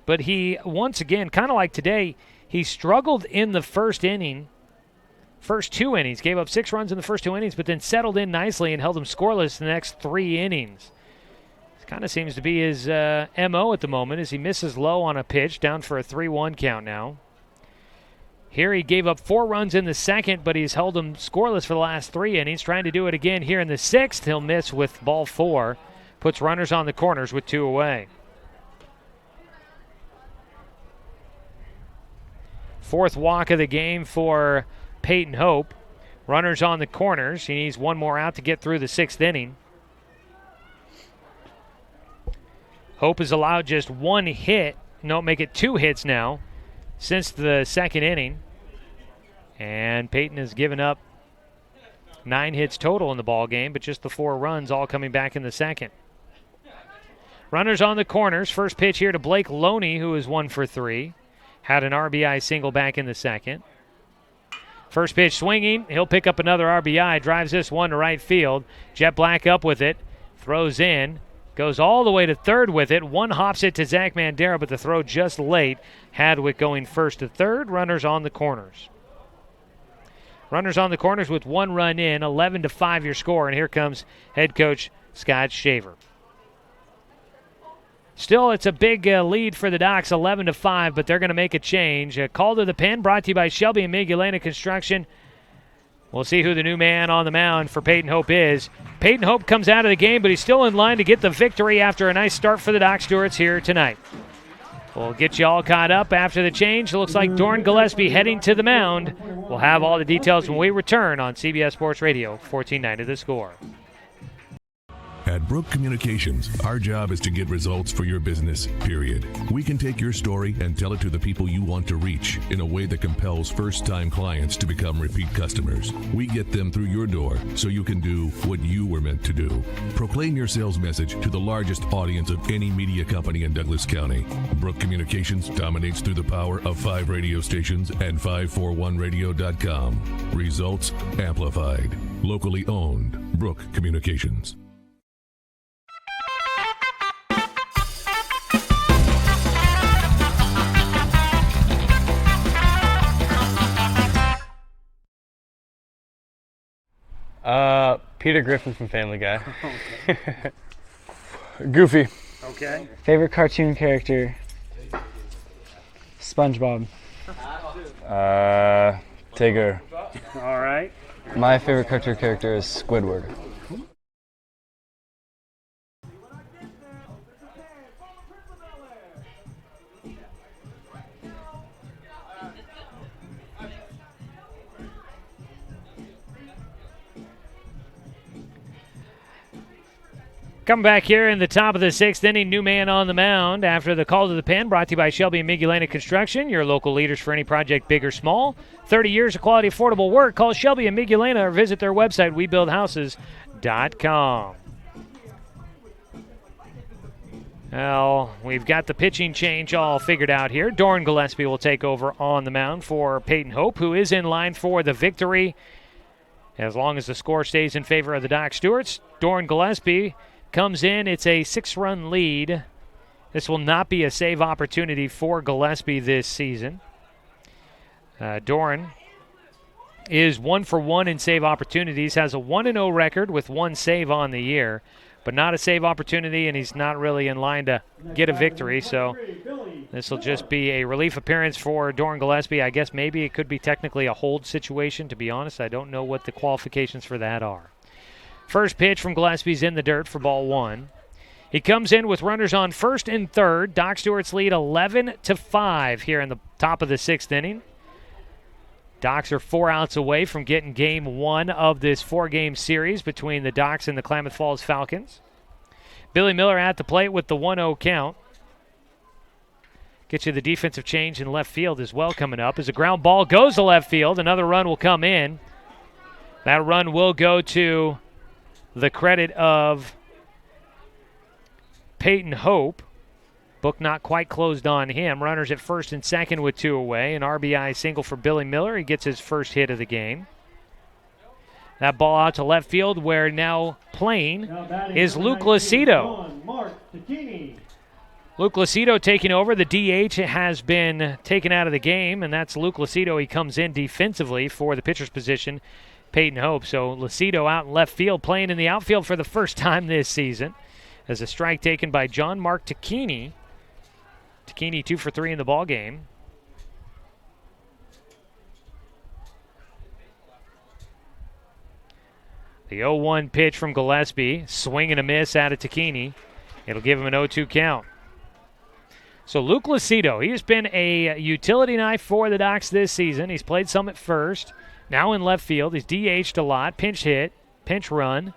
But he, once again, kind of like today, he struggled in the first inning, first 2 innings. Gave up 6 runs in the first 2 innings, but then settled in nicely and held them scoreless the next 3 innings. This kind of seems to be his MO at the moment as he misses low on a pitch, down for a 3-1 count now. Here he gave up 4 runs in the second, but he's held them scoreless for the last 3 innings. Trying to do it again here in the 6th. He'll miss with ball 4. Puts runners on the corners with 2 away. 4th walk of the game for Peyton Hope. Runners on the corners. He needs 1 more out to get through the 6th inning. Hope has allowed just 1 hit. No, make it 2 hits now since the 2nd inning. And Peyton has given up 9 hits total in the ball game, but just the 4 runs all coming back in the 2nd. Runners on the corners. First pitch here to Blake Loney, who is 1 for 3. Had an RBI single back in the 2nd. First pitch swinging. He'll pick up another RBI. Drives this one to right field. Jet Black up with it. Throws in. Goes all the way to third with it. 1 hops it to Zach Mandera, but the throw just late. Hadwick going first to third. Runners on the corners. Runners on the corners with 1 run in. 11-5 your score. And here comes head coach Scott Shaver. Still, it's a big lead for the Docks, 11-5, but they're going to make a change. A call to the pen brought to you by Shelby and Migulena Construction. We'll see who the new man on the mound for Peyton Hope is. Peyton Hope comes out of the game, but he's still in line to get the victory after a nice start for the Dock Stewarts here tonight. We'll get you all caught up after the change. It looks like Dorn Gillespie heading to the mound. We'll have all the details when we return on CBS Sports Radio, 1490 The Score. At Brook Communications, our job is to get results for your business, period. We can take your story and tell it to the people you want to reach in a way that compels first-time clients to become repeat customers. We get them through your door so you can do what you were meant to do. Proclaim your sales message to the largest audience of any media company in Douglas County. Brook Communications dominates through the power of 5 radio stations and 541radio.com. Results amplified. Locally owned. Brook Communications. Peter Griffin from Family Guy. Okay. Goofy. Okay. Favorite cartoon character? SpongeBob. Tigger. All right. My favorite cartoon character is Squidward. Coming back here in the top of the 6th inning, new man on the mound after the call to the pen, brought to you by Shelby and Migulena Construction, your local leaders for any project, big or small. 30 years of quality, affordable work. Call Shelby and Migulena or visit their website, webuildhouses.com. Well, we've got the pitching change all figured out here. Doran Gillespie will take over on the mound for Peyton Hope, who is in line for the victory. As long as the score stays in favor of the Doc Stewarts, Doran Gillespie comes in. It's a 6-run lead. This will not be a save opportunity for Gillespie this season. Doran is 1 for 1 in save opportunities, has a 1-0 record with 1 save on the year, but not a save opportunity, and he's not really in line to get a victory, so this will just be a relief appearance for Doran Gillespie. I guess maybe it could be technically a hold situation, to be honest. I don't know what the qualifications for that are. First pitch from Gillespie's in the dirt for ball 1. He comes in with runners on first and third. Doc Stewart's lead 11-5 here in the top of the 6th inning. Docs are 4 outs away from getting game 1 of this 4-game series between the Docs and the Klamath Falls Falcons. Billy Miller at the plate with the 1-0 count. Get you the defensive change in left field as well coming up. As a ground ball goes to left field, another run will come in. That run will go to the credit of Peyton Hope. Book not quite closed on him. Runners at first and second with 2 away. An RBI single for Billy Miller. He gets his first hit of the game. That ball out to left field where now playing is Luke Lucido. Luke Lucido taking over. The DH has been taken out of the game, and that's Luke Lucido. He comes in defensively for the pitcher's position, Peyton Hope. So Lucido out in left field, playing in the outfield for the first time this season. As a strike taken by John Mark Tacchini. Tacchini 2 for 3 in the ball game. The 0-1 pitch from Gillespie. Swing and a miss out of Tacchini. It'll give him an 0-2 count. So Luke Lucido, he's been a utility knife for the Docs this season. He's played some at first. Now in left field. He's DH'd a lot. Pinch hit. Pinch run.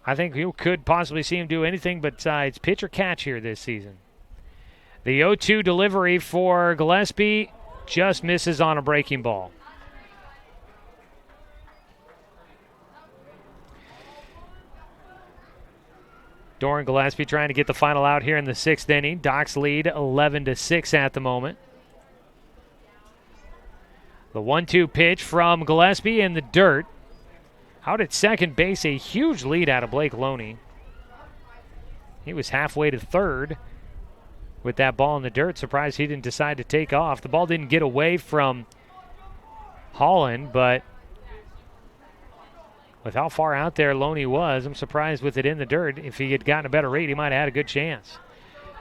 I think you could possibly see him do anything besides pitch or catch here this season. The 0-2 delivery for Gillespie just misses on a breaking ball. Doran Gillespie trying to get the final out here in the 6th inning. Docs lead 11-6 at the moment. The 1-2 pitch from Gillespie in the dirt. Out at second base, a huge lead out of Blake Loney. He was halfway to third with that ball in the dirt. Surprised he didn't decide to take off. The ball didn't get away from Holland, but with how far out there Loney was, I'm surprised with it in the dirt. If he had gotten a better rate, he might have had a good chance.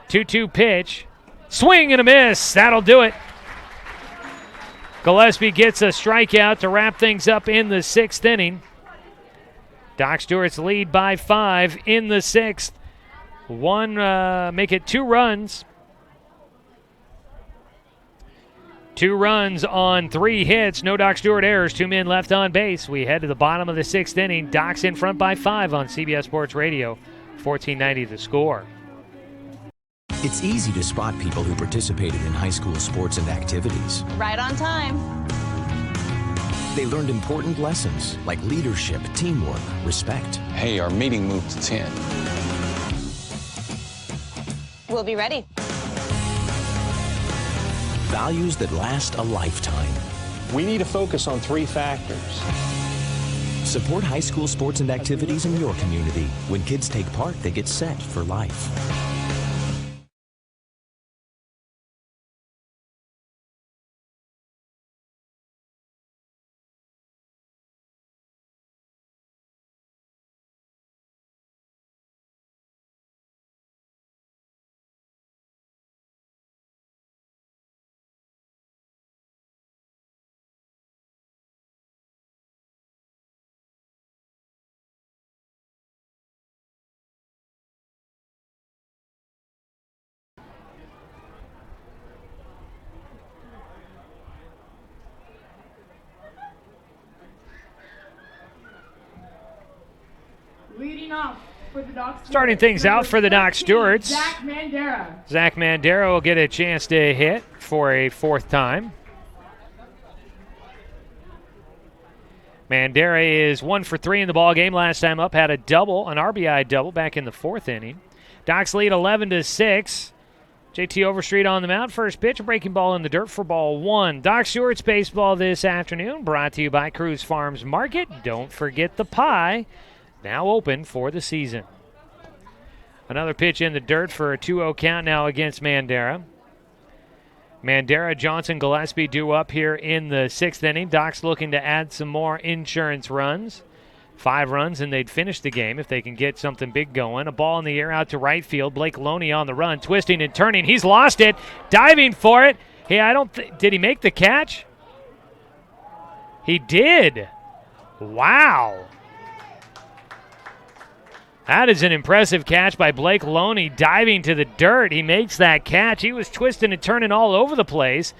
2-2 pitch. Swing and a miss. That'll do it. Gillespie gets a strikeout to wrap things up in the 6th inning. Doc Stewart's lead by 5 in the 6th. Make it 2 runs. 2 runs on 3 hits. No Doc Stewart errors. 2 men left on base. We head to the bottom of the 6th inning. Doc's in front by 5 on CBS Sports Radio. 1490 The Score. It's easy to spot people who participated in high school sports and activities. Right on time. They learned important lessons like leadership, teamwork, respect. Hey, our meeting moved to 10. We'll be ready. Values that last a lifetime. We need to focus on 3 factors. Support high school sports and activities in your community. When kids take part, they get set for life. Leading off for the Doc Starting things out for the Doc Stewarts. Zach Mandera. Zach Mandera will get a chance to hit for a fourth time. Mandera is 1 for 3 in the ball game. Last time up, had a double, an RBI double back in the fourth inning. Docs lead 11-6. JT Overstreet on the mound. First pitch, a breaking ball in the dirt for ball 1. Doc Stewart's baseball this afternoon, brought to you by Cruz Farms Market. Don't forget the pie, now open for the season. Another pitch in the dirt for a 2-0 count now against Mandera. Mandera, Johnson, Gillespie due up here in the 6th inning. Doc's looking to add some more insurance runs. 5 runs and they'd finish the game if they can get something big going. A ball in the air out to right field. Blake Loney on the run, twisting and turning. He's lost it, diving for it. Hey, did he make the catch? He did. Wow. That is an impressive catch by Blake Loney, diving to the dirt. He makes that catch. He was twisting and turning all over the place.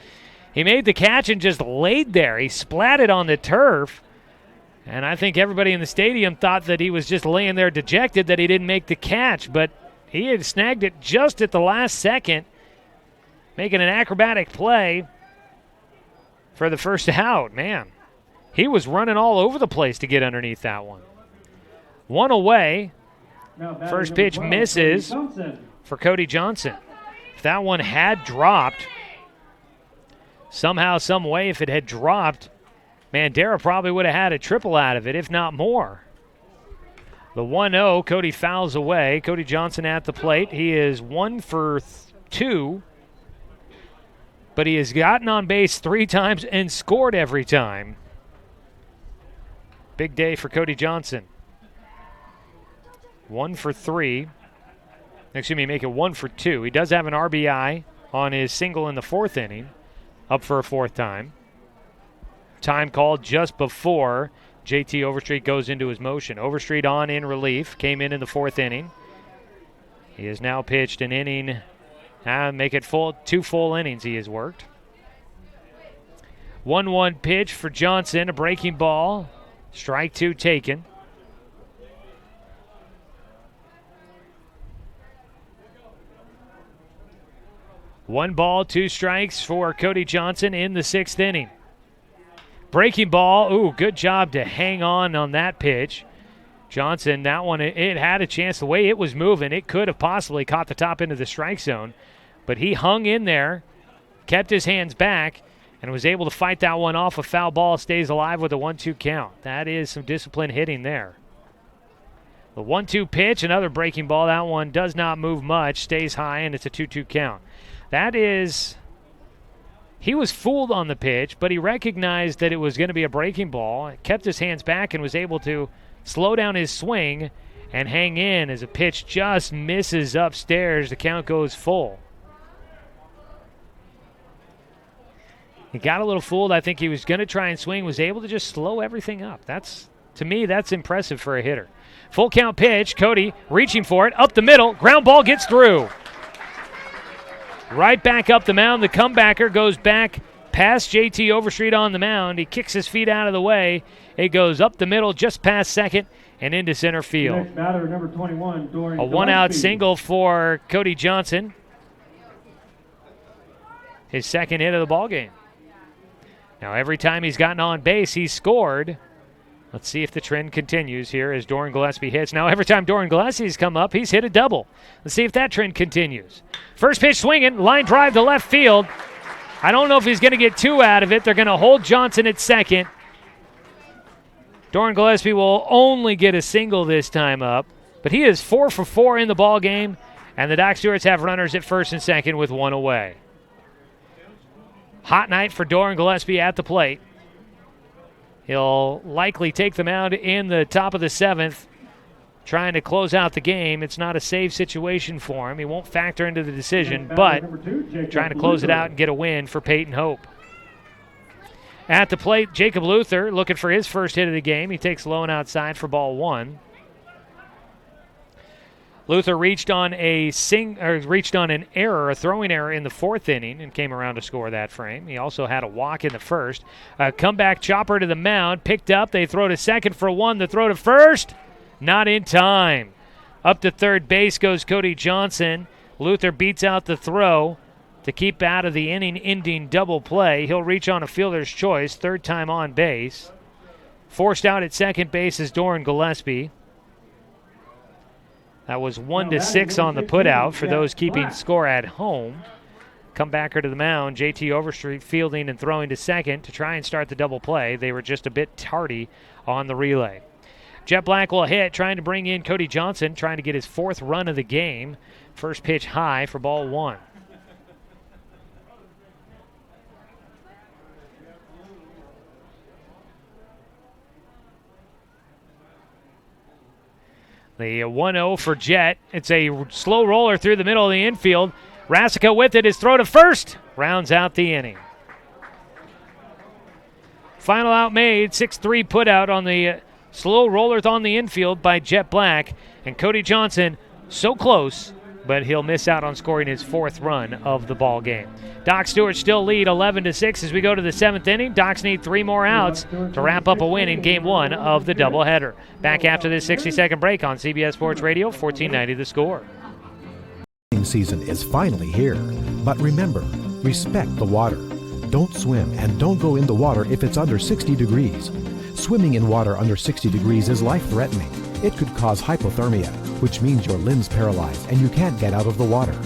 He made the catch and just laid there. He splatted on the turf. And I think everybody in the stadium thought that he was just laying there dejected that he didn't make the catch. But he had snagged it just at the last second, making an acrobatic play for the first out. Man, he was running all over the place to get underneath that one. One away. First pitch misses for Cody Johnson. If that one had dropped, somehow, some way, if it had dropped, Mandera probably would have had a triple out of it, if not more. The 1-0, Cody fouls away. Cody Johnson at the plate. He is 1 for 2, but he has gotten on base 3 times and scored every time. Big day for Cody Johnson. 1 for 3. Excuse me, make it 1 for 2. He does have an RBI on his single in the 4th inning, up for a 4th time. Time called just before JT Overstreet goes into his motion. Overstreet on in relief, came in the 4th inning. He has now pitched an inning, make it 2 full innings he has worked. 1-1 pitch for Johnson, a breaking ball. Strike 2 taken. One ball, 2 strikes for Cody Johnson in the 6th inning. Breaking ball. Ooh, good job to hang on that pitch. Johnson, that one, it had a chance. The way it was moving, it could have possibly caught the top end of the strike zone. But he hung in there, kept his hands back, and was able to fight that one off. A foul ball, stays alive with a 1-2 count. That is some disciplined hitting there. The 1-2 pitch, another breaking ball. That one does not move much, stays high, and it's a 2-2 count. That is, he was fooled on the pitch, but he recognized that it was going to be a breaking ball, kept his hands back, and was able to slow down his swing and hang in as a pitch just misses upstairs. The count goes full. He got a little fooled. I think he was going to try and swing, was able to just slow everything up. To me, that's impressive for a hitter. Full count pitch, Cody reaching for it, up the middle, ground ball gets through. Right back up the mound. The comebacker goes back past JT Overstreet on the mound. He kicks his feet out of the way. It goes up the middle, just past second, and into center field. Next batter, number 21, Dorian A one-out Gillespie. single for Cody Johnson. His second hit of the ball game. Now, every time he's gotten on base, he's scored. Let's see if the trend continues here as Dorian Gillespie hits. Now, every time Dorian Gillespie's come up, he's hit a double. Let's see if that trend continues. First pitch swinging, line drive to left field. I don't know if he's going to get 2 out of it. They're going to hold Johnson at second. Dorian Gillespie will only get a single this time up, but he is 4 for 4 in the ball game, and the Doc Stewarts have runners at first and second with 1 away. Hot night for Dorian Gillespie at the plate. He'll likely take the mound in the top of the 7th, trying to close out the game. It's not a save situation for him. He won't factor into the decision, but trying to close it out and get a win for Peyton Hope. At the plate, Jacob Luther looking for his first hit of the game. He takes low and outside for ball 1. Luther reached on an error, a throwing error in the 4th inning, and came around to score that frame. He also had a walk in the 1st. A comeback chopper to the mound, picked up. They throw to second for 1. The throw to first, not in time. Up to third base goes Cody Johnson. Luther beats out the throw to keep out of the inning-ending double play. He'll reach on a fielder's choice, third time on base. Forced out at second base is Doran Gillespie. That was 1-6 on the putout for those keeping score at home. Comebacker to the mound, JT Overstreet fielding and throwing to second to try and start the double play. They were just a bit tardy on the relay. Jet Black will hit, trying to bring in Cody Johnson, trying to get his 4th run of the game. First pitch high for ball 1. The 1-0 for Jet. It's a slow roller through the middle of the infield. Rasica with it is throw to first. Rounds out the inning. Final out made. 6-3 put out on the slow roller on the infield by Jet Black. And Cody Johnson so close, but he'll miss out on scoring his 4th run of the ball game. Doc Stewart still lead 11-6 as we go to the 7th inning. Docs need 3 more outs to wrap up a win in Game 1 of the doubleheader. Back after this 60-second break on CBS Sports Radio, 1490 The Score. Season is finally here, but remember, respect the water. Don't swim and don't go in the water if it's under 60 degrees. Swimming in water under 60 degrees is life-threatening. It could cause hypothermia, which means your limbs paralyzed and you can't get out of the water.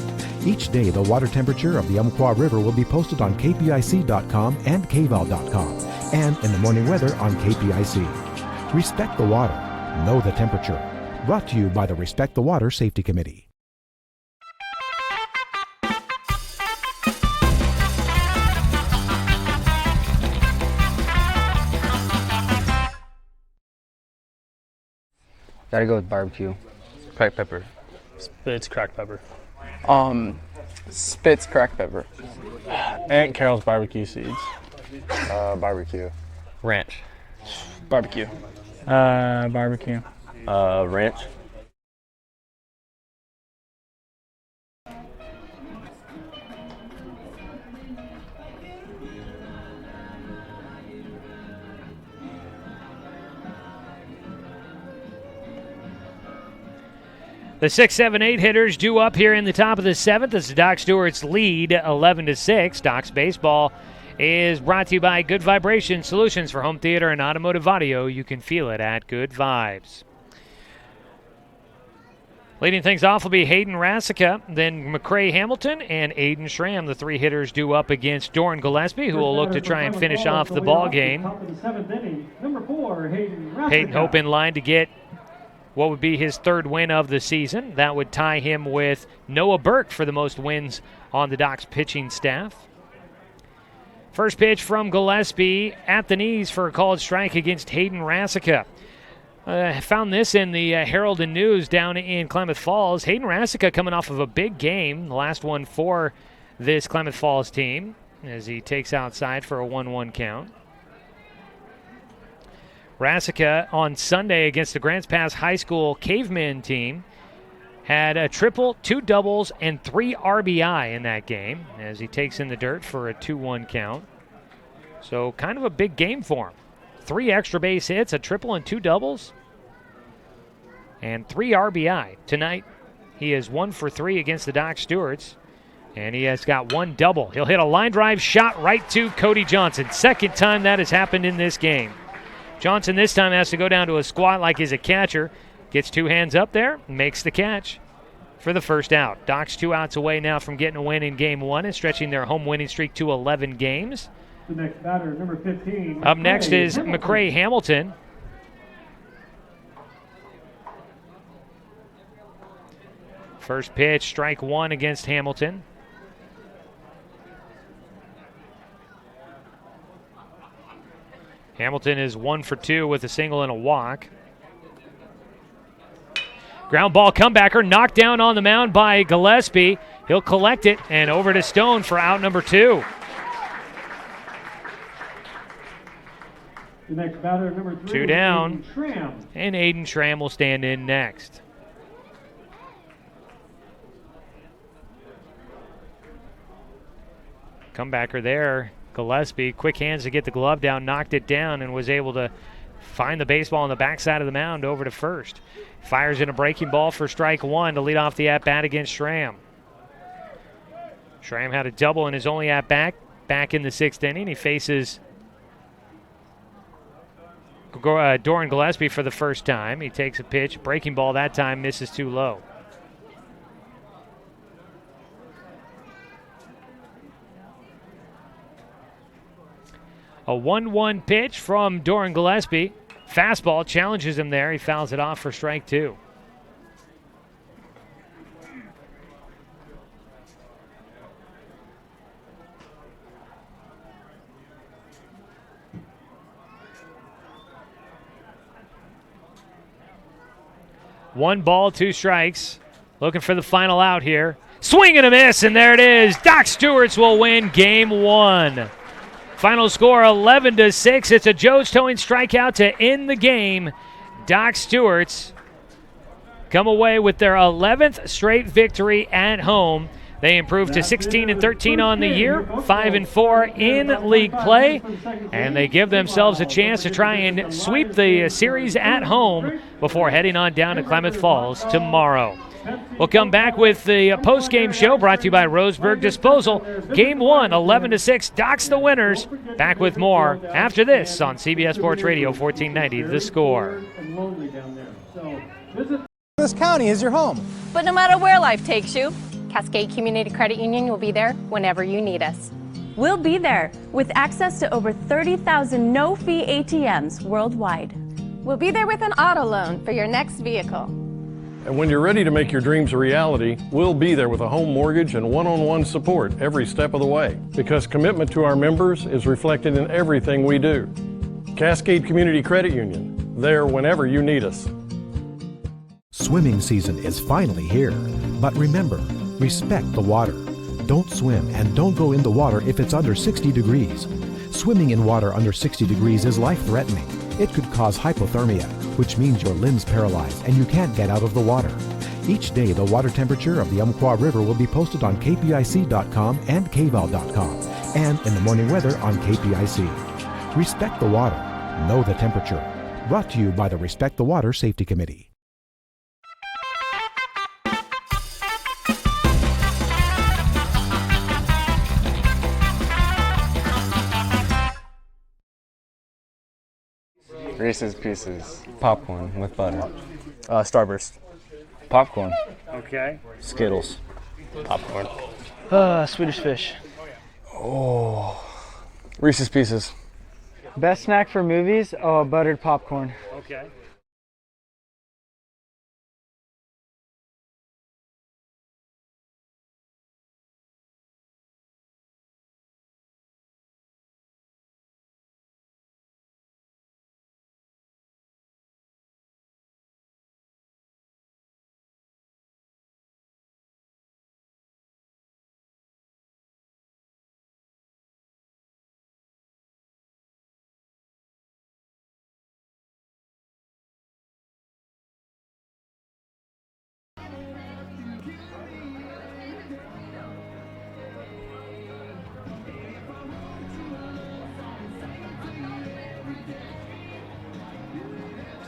Each day, the water temperature of the Umpqua River will be posted on kpic.com and kval.com, and in the morning weather on KPIC. Respect the water. Know the temperature. Brought to you by the Respect the Water Safety Committee. Gotta go with barbecue. Cracked pepper. Spitz cracked pepper. Spitz cracked pepper. Aunt Carol's barbecue seeds. Barbecue. Ranch. Barbecue. Barbecue. Ranch. The 6, 7, 8 hitters due up here in the top of the 7th. This is Doc Stewart's lead, 11-6. Doc's baseball is brought to you by Good Vibration Solutions for home theater and automotive audio. You can feel it at Good Vibes. Leading things off will be Hayden Rasica, then McCray Hamilton, and Aiden Schramm, the 3 hitters due up against Doran Gillespie, who will look to try and finish off the ball game. Number 4, Hayden Rasica. Hayden Hope in line to get what would be his 3rd win of the season. That would tie him with Noah Burke for the most wins on the Doc's pitching staff. First pitch from Gillespie at the knees for a called strike against Hayden Rasica. Found this in the Herald and News down in Klamath Falls. Hayden Rasica coming off of a big game, the last one for this Klamath Falls team, as he takes outside for a 1-1 count. Rasica on Sunday against the Grants Pass High School Cavemen team had a triple, 2 doubles, and 3 RBI in that game as he takes in the dirt for a 2-1 count. So kind of a big game for him. 3 extra base hits, a triple and 2 doubles, and 3 RBI. Tonight he is 1 for 3 against the Doc Stewarts, and he has got 1 double. He'll hit a line drive shot right to Cody Johnson. Second time that has happened in this game. Johnson this time has to go down to a squat like he's a catcher. Gets 2 hands up there, makes the catch for the first out. Doc's 2 outs away now from getting a win in Game 1 and stretching their home winning streak to 11 games. The next batter, number 15. Up next is McCray Hamilton. First pitch, strike 1 against Hamilton. Hamilton is 1 for 2 with a single and a walk. Ground ball comebacker knocked down on the mound by Gillespie. He'll collect it and over to Stone for out number 2. The next batter, number 3. 2 down. Aiden Schramm. And Aiden Schramm will stand in next. Comebacker there. Gillespie, quick hands to get the glove down, knocked it down, and was able to find the baseball on the backside of the mound over to first. Fires in a breaking ball for strike one to lead off the at-bat against Schramm. Schramm had a double in his only at-bat back in the 6th inning. He faces Doran Gillespie for the first time. He takes a pitch. Breaking ball that time misses too low. A 1-1 pitch from Doran Gillespie. Fastball challenges him there. He fouls it off for strike two. One ball, two strikes. Looking for the final out here. Swing and a miss, and there it is. Doc Stewart's will win game one. Final score 11-6. It's a Joe's Towing strikeout to end the game. Doc Stewart's come away with their 11th straight victory at home. They improved to 16-13 on the year, 5-4 in league play, and they give themselves a chance to try and sweep the series at home before heading on down to Klamath Falls tomorrow. We'll come back with the post-game show brought to you by Roseburg Disposal. Game 1, 11-6. Doc's the winners. Back with more after this on CBS Sports Radio 1490, The Score. This county is your home. But no matter where life takes you, Cascade Community Credit Union will be there whenever you need us. We'll be there with access to over 30,000 no-fee ATMs worldwide. We'll be there with an auto loan for your next vehicle. And when you're ready to make your dreams a reality, we'll be there with a home mortgage and one-on-one support every step of the way. Because commitment to our members is reflected in everything we do. Cascade Community Credit Union, there whenever you need us. Swimming season is finally here. But remember, respect the water. Don't swim and don't go in the water if it's under 60 degrees. Swimming in water under 60 degrees is life-threatening. It could cause hypothermia, which means your limbs paralyzed and you can't get out of the water. Each day, the water temperature of the Umpqua River will be posted on kpic.com and kval.com, and in the morning weather on KPIC. Respect the water. Know the temperature. Brought to you by the Respect the Water Safety Committee. Reese's Pieces. Popcorn with butter. Starburst. Popcorn. Okay. Skittles. Popcorn. Swedish Fish. Oh. Reese's Pieces. Best snack for movies? Oh, buttered popcorn. Okay.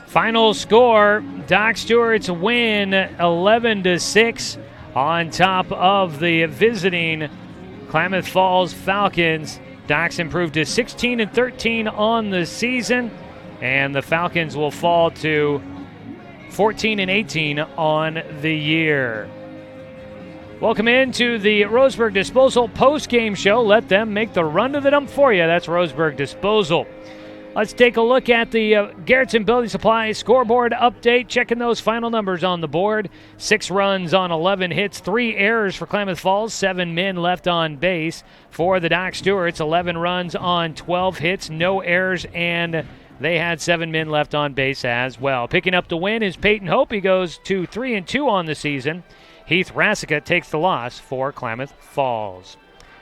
Final score, Doc Stewart's win 11-6 on top of the visiting Klamath Falls Falcons. Doc's improved to 16-13 on the season, and the Falcons will fall to 14-18 on the year. Welcome into the Roseburg Disposal post-game show. Let them make the run to the dump for you. That's Roseburg Disposal. Let's take a look at the Garrettson Building Supply scoreboard update, checking those final numbers on the board. 6 runs on 11 hits, 3 errors for Klamath Falls, 7 men left on base. For the Doc Stewarts, 11 runs on 12 hits, no errors, and they had 7 men left on base as well. Picking up the win is Peyton Hope. He goes to 3-2 on the season. Heath Rassica takes the loss for Klamath Falls.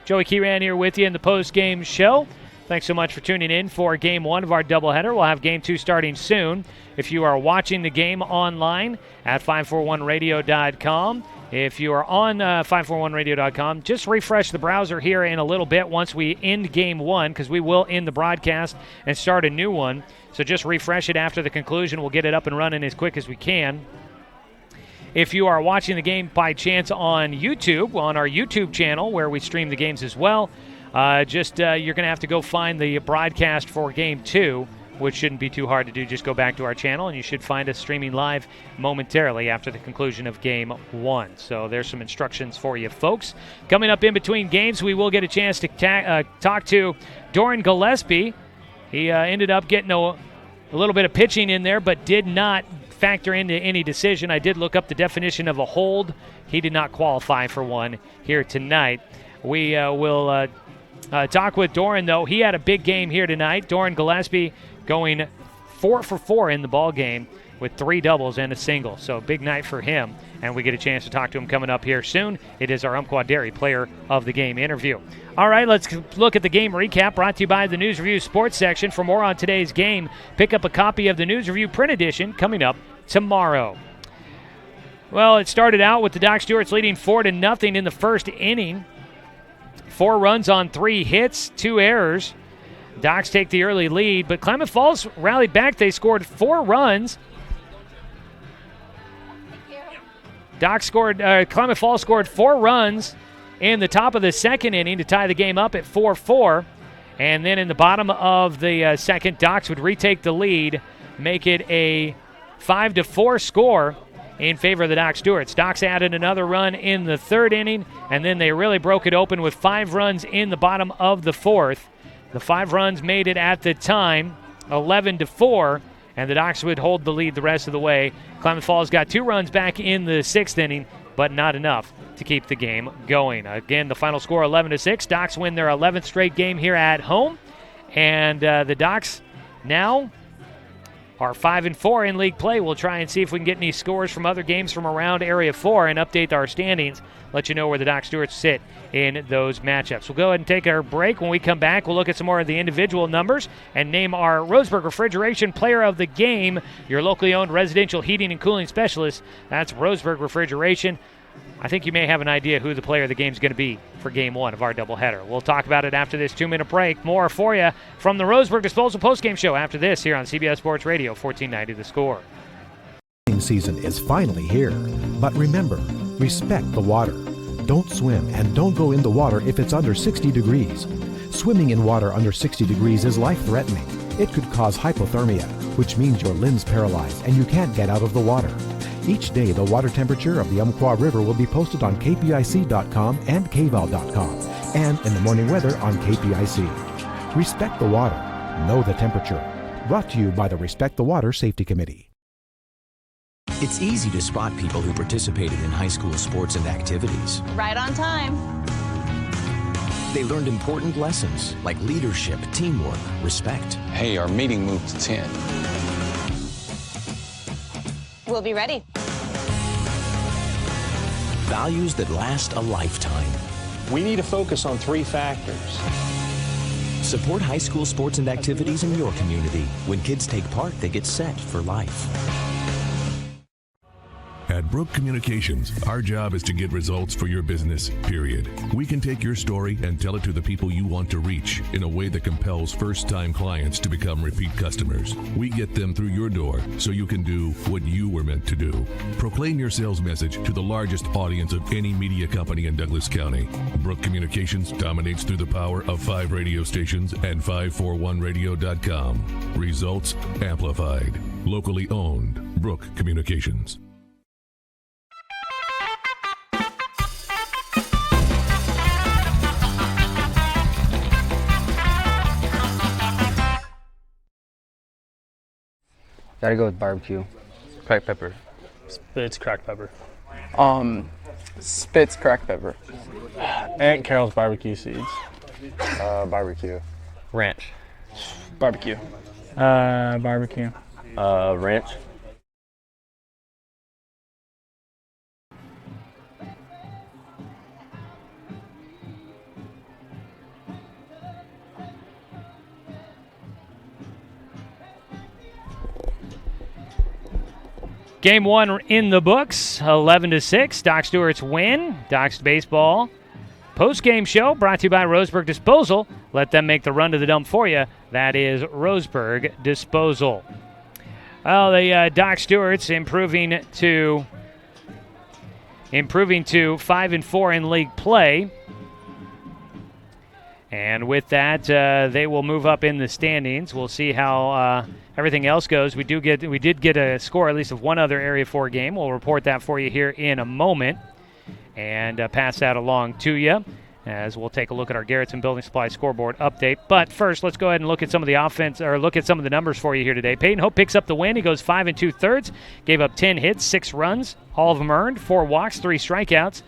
Joey Kieran here with you in the post-game show. Thanks so much for tuning in for Game 1 of our doubleheader. We'll have Game 2 starting soon. If you are watching the game online at 541radio.com, If you are on 541radio.com, just refresh the browser here in a little bit once we end Game 1, because we will end the broadcast and start a new one. So just refresh it after the conclusion. We'll get it up and running as quick as we can. If you are watching the game by chance on YouTube, on our YouTube channel where we stream the games as well, you're going to have to go find the broadcast for Game 2, which shouldn't be too hard to do. Just go back to our channel, and you should find us streaming live momentarily after the conclusion of Game 1. So there's some instructions for you, folks. Coming up in between games, we will get a chance to talk to Doran Gillespie. He ended up getting a little bit of pitching in there, but did not factor into any decision. I did look up the definition of a hold. He did not qualify for one here tonight. We will talk with Doran, though. He had a big game here tonight. Doran Gillespie going 4 for 4 in the ball game with 3 doubles and a single. So big night for him, and we get a chance to talk to him coming up here soon. It is our Umpqua Dairy Player of the Game interview. All right, let's look at the game recap brought to you by the News Review Sports section. For more on today's game, pick up a copy of the News Review print edition coming up tomorrow. Well, it started out with the Doc Stewarts leading 4-0 in the first inning. 4 runs on 3 hits, 2 errors. Docs take the early lead, but Klamath Falls rallied back. They scored 4 runs. Klamath Falls scored 4 runs in the top of the second inning to tie the game up at 4-4. And then in the bottom of the second, Docs would retake the lead, make it a 5-4 score in favor of the Doc Stewarts. Docs added another run in the third inning, and then they really broke it open with 5 runs in the bottom of the fourth. The 5 runs made it at the time 11-4, and the Docs would hold the lead the rest of the way. Klamath Falls got 2 runs back in the 6th inning, but not enough to keep the game going. Again, the final score 11-6. Docs win their 11th straight game here at home, and the Docs now are 5-4 in league play. We'll try and see if we can get any scores from other games from around Area 4 and update our standings, let you know where the Doc Stewarts sit in those matchups. We'll go ahead and take our break. When we come back, we'll look at some more of the individual numbers and name our Roseburg Refrigeration Player of the Game, your locally owned residential heating and cooling specialist. That's Roseburg Refrigeration. I think you may have an idea who the player of the game is going to be for Game 1 of our doubleheader. We'll talk about it after this 2-minute break. More for you from the Roseburg Disposal Postgame Show after this here on CBS Sports Radio, 1490 The Score. Season is finally here, but remember, respect the water. Don't swim and don't go in the water if it's under 60 degrees. Swimming in water under 60 degrees is life-threatening. It could cause hypothermia, which means your limbs paralyzed and you can't get out of the water. Each day, the water temperature of the Umpqua River will be posted on kpic.com and kval.com, and in the morning weather on KPIC. Respect the water. Know the temperature. Brought to you by the Respect the Water Safety Committee. It's easy to spot people who participated in high school sports and activities. Right on time. They learned important lessons like leadership, teamwork, respect. Hey, our meeting moved to 10. We'll be ready. Values that last a lifetime. We need to focus on 3 factors. Support high school sports and activities in your community. When kids take part, they get set for life. At Brook Communications, our job is to get results for your business, period. We can take your story and tell it to the people you want to reach in a way that compels first-time clients to become repeat customers. We get them through your door so you can do what you were meant to do. Proclaim your sales message to the largest audience of any media company in Douglas County. Brook Communications dominates through the power of 5 radio stations and 541radio.com. Results amplified. Locally owned. Brook Communications. Gotta go with barbecue. Cracked pepper. It's cracked pepper. Spitz cracked pepper. Aunt Carol's barbecue seeds. Barbecue. Ranch. Barbecue. Barbecue. Ranch. Game 1 in the books, 11-6. Doc Stewart's win. Doc's baseball post-game show brought to you by Roseburg Disposal. Let them make the run to the dump for you. That is Roseburg Disposal. Well, the Doc Stewart's improving to 5-4 in league play. And with that, they will move up in the standings. We'll see how everything else goes. We did get a score, at least of one other Area 4 game. We'll report that for you here in a moment and pass that along to you as we'll take a look at our Garrettson Building Supply scoreboard update. But first, let's go ahead and look at some of the offense, or look at some of the numbers for you here today. Peyton Hope picks up the win. He goes 5 2/3, gave up 10 hits, 6 runs, all of them earned, 4 walks, 3 strikeouts.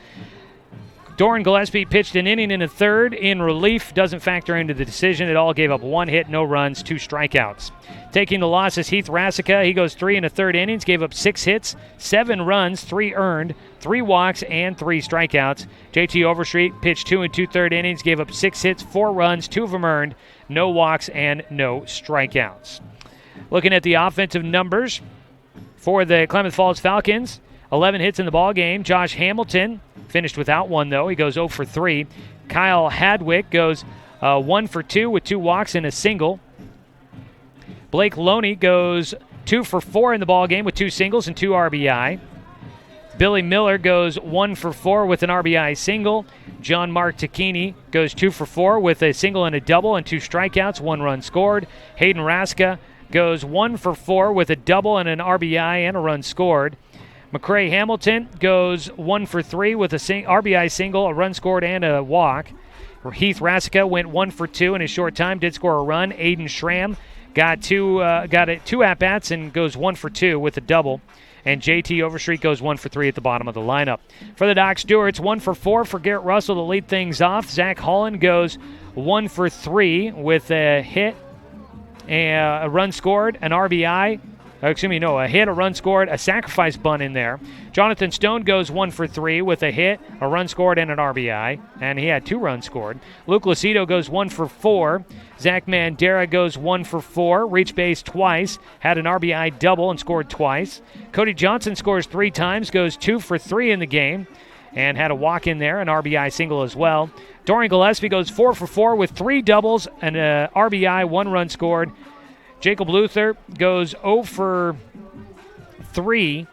Doran Gillespie pitched an inning and a third in relief. Doesn't factor into the decision at all. Gave up 1 hit, no runs, 2 strikeouts. Taking the loss is Heath Rasica. He goes 3 1/3 innings, gave up 6 hits, 7 runs, 3 earned, 3 walks, and 3 strikeouts. JT Overstreet pitched 2 2/3 innings, gave up 6 hits, 4 runs, 2 of them earned, no walks, and no strikeouts. Looking at the offensive numbers for the Klamath Falls Falcons, 11 hits in the ball game. Josh Hamilton finished without one, though. He goes 0 for 3. Kyle Hadwick goes 1 for 2 with 2 walks and a single. Blake Loney goes 2 for 4 in the ball game with 2 singles and 2 RBI. Billy Miller goes 1 for 4 with an RBI single. John Mark Tacchini goes 2 for 4 with a single and a double and 2 strikeouts, 1 run scored. Hayden Raska goes 1 for 4 with a double and an RBI and a run scored. McCray Hamilton goes 1 for 3 with a RBI single, a run scored, and a walk. Heath Rasica went 1 for 2 in a short time, did score a run. Aiden Schramm got 2 at-bats and goes 1 for 2 with a double. And JT Overstreet goes 1 for 3 at the bottom of the lineup. For the Doc Stewarts, 1 for 4 for Garrett Russell to lead things off. Zach Holland goes 1 for 3 with a hit, a run scored, an RBI. A hit, a run scored, a sacrifice bunt in there. Jonathan Stone goes 1 for 3 with a hit, a run scored, and an RBI, and he had 2 runs scored. Luke Lucido goes 1 for 4. Zach Mandera goes 1 for 4, reached base twice, had an RBI double and scored twice. Cody Johnson scores 3 times, goes 2 for 3 in the game, and had a walk in there, an RBI single as well. Dorian Gillespie goes 4 for 4 with 3 doubles and an RBI, 1 run scored. Jacob Luther goes 0 for 3,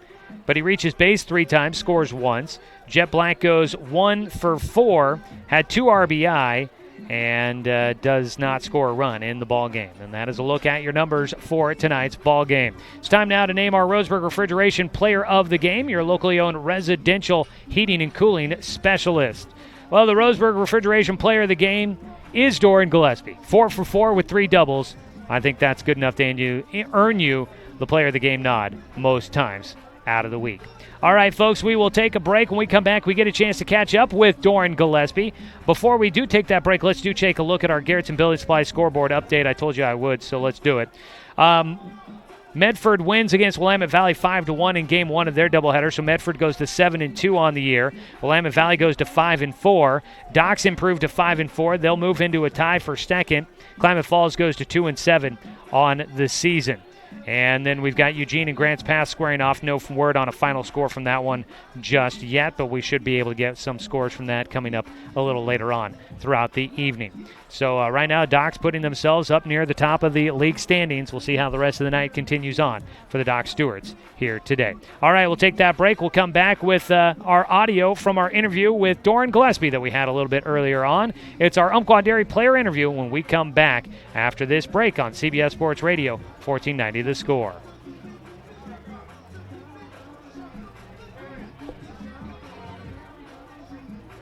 but he reaches base 3 times, scores once. Jet Black goes 1 for 4, had 2 RBI, and does not score a run in the ball game. And that is a look at your numbers for tonight's ball game. It's time now to name our Roseburg Refrigeration Player of the Game, your locally owned residential heating and cooling specialist. Well, the Roseburg Refrigeration Player of the Game is Doran Gillespie. 4 for 4 with 3 doubles. I think that's good enough to earn you the Player of the Game nod most times out of the week. All right, folks, we will take a break. When we come back, we get a chance to catch up with Doran Gillespie. Before we do take that break, let's take a look at our Garrettson Building Supply scoreboard update. I told you I would, so let's do it. Medford wins against Willamette Valley 5-1 in Game 1 of their doubleheader, so Medford goes to 7-2 on the year. Willamette Valley goes to 5-4. Docks improved to 5-4. They'll move into a tie for second. Klamath Falls goes to 2-7 on the season. And then we've got Eugene and Grants Pass squaring off. No word on a final score from that one just yet, but we should be able to get some scores from that coming up a little later on throughout the evening. So right now, Doc's putting themselves up near the top of the league standings. We'll see how the rest of the night continues on for the Doc Stewarts here today. All right, we'll take that break. We'll come back with our audio from our interview with Doran Gillespie that we had a little bit earlier on. It's our Umpqua Dairy player interview when we come back after this break on CBS Sports Radio, 1490 The Score.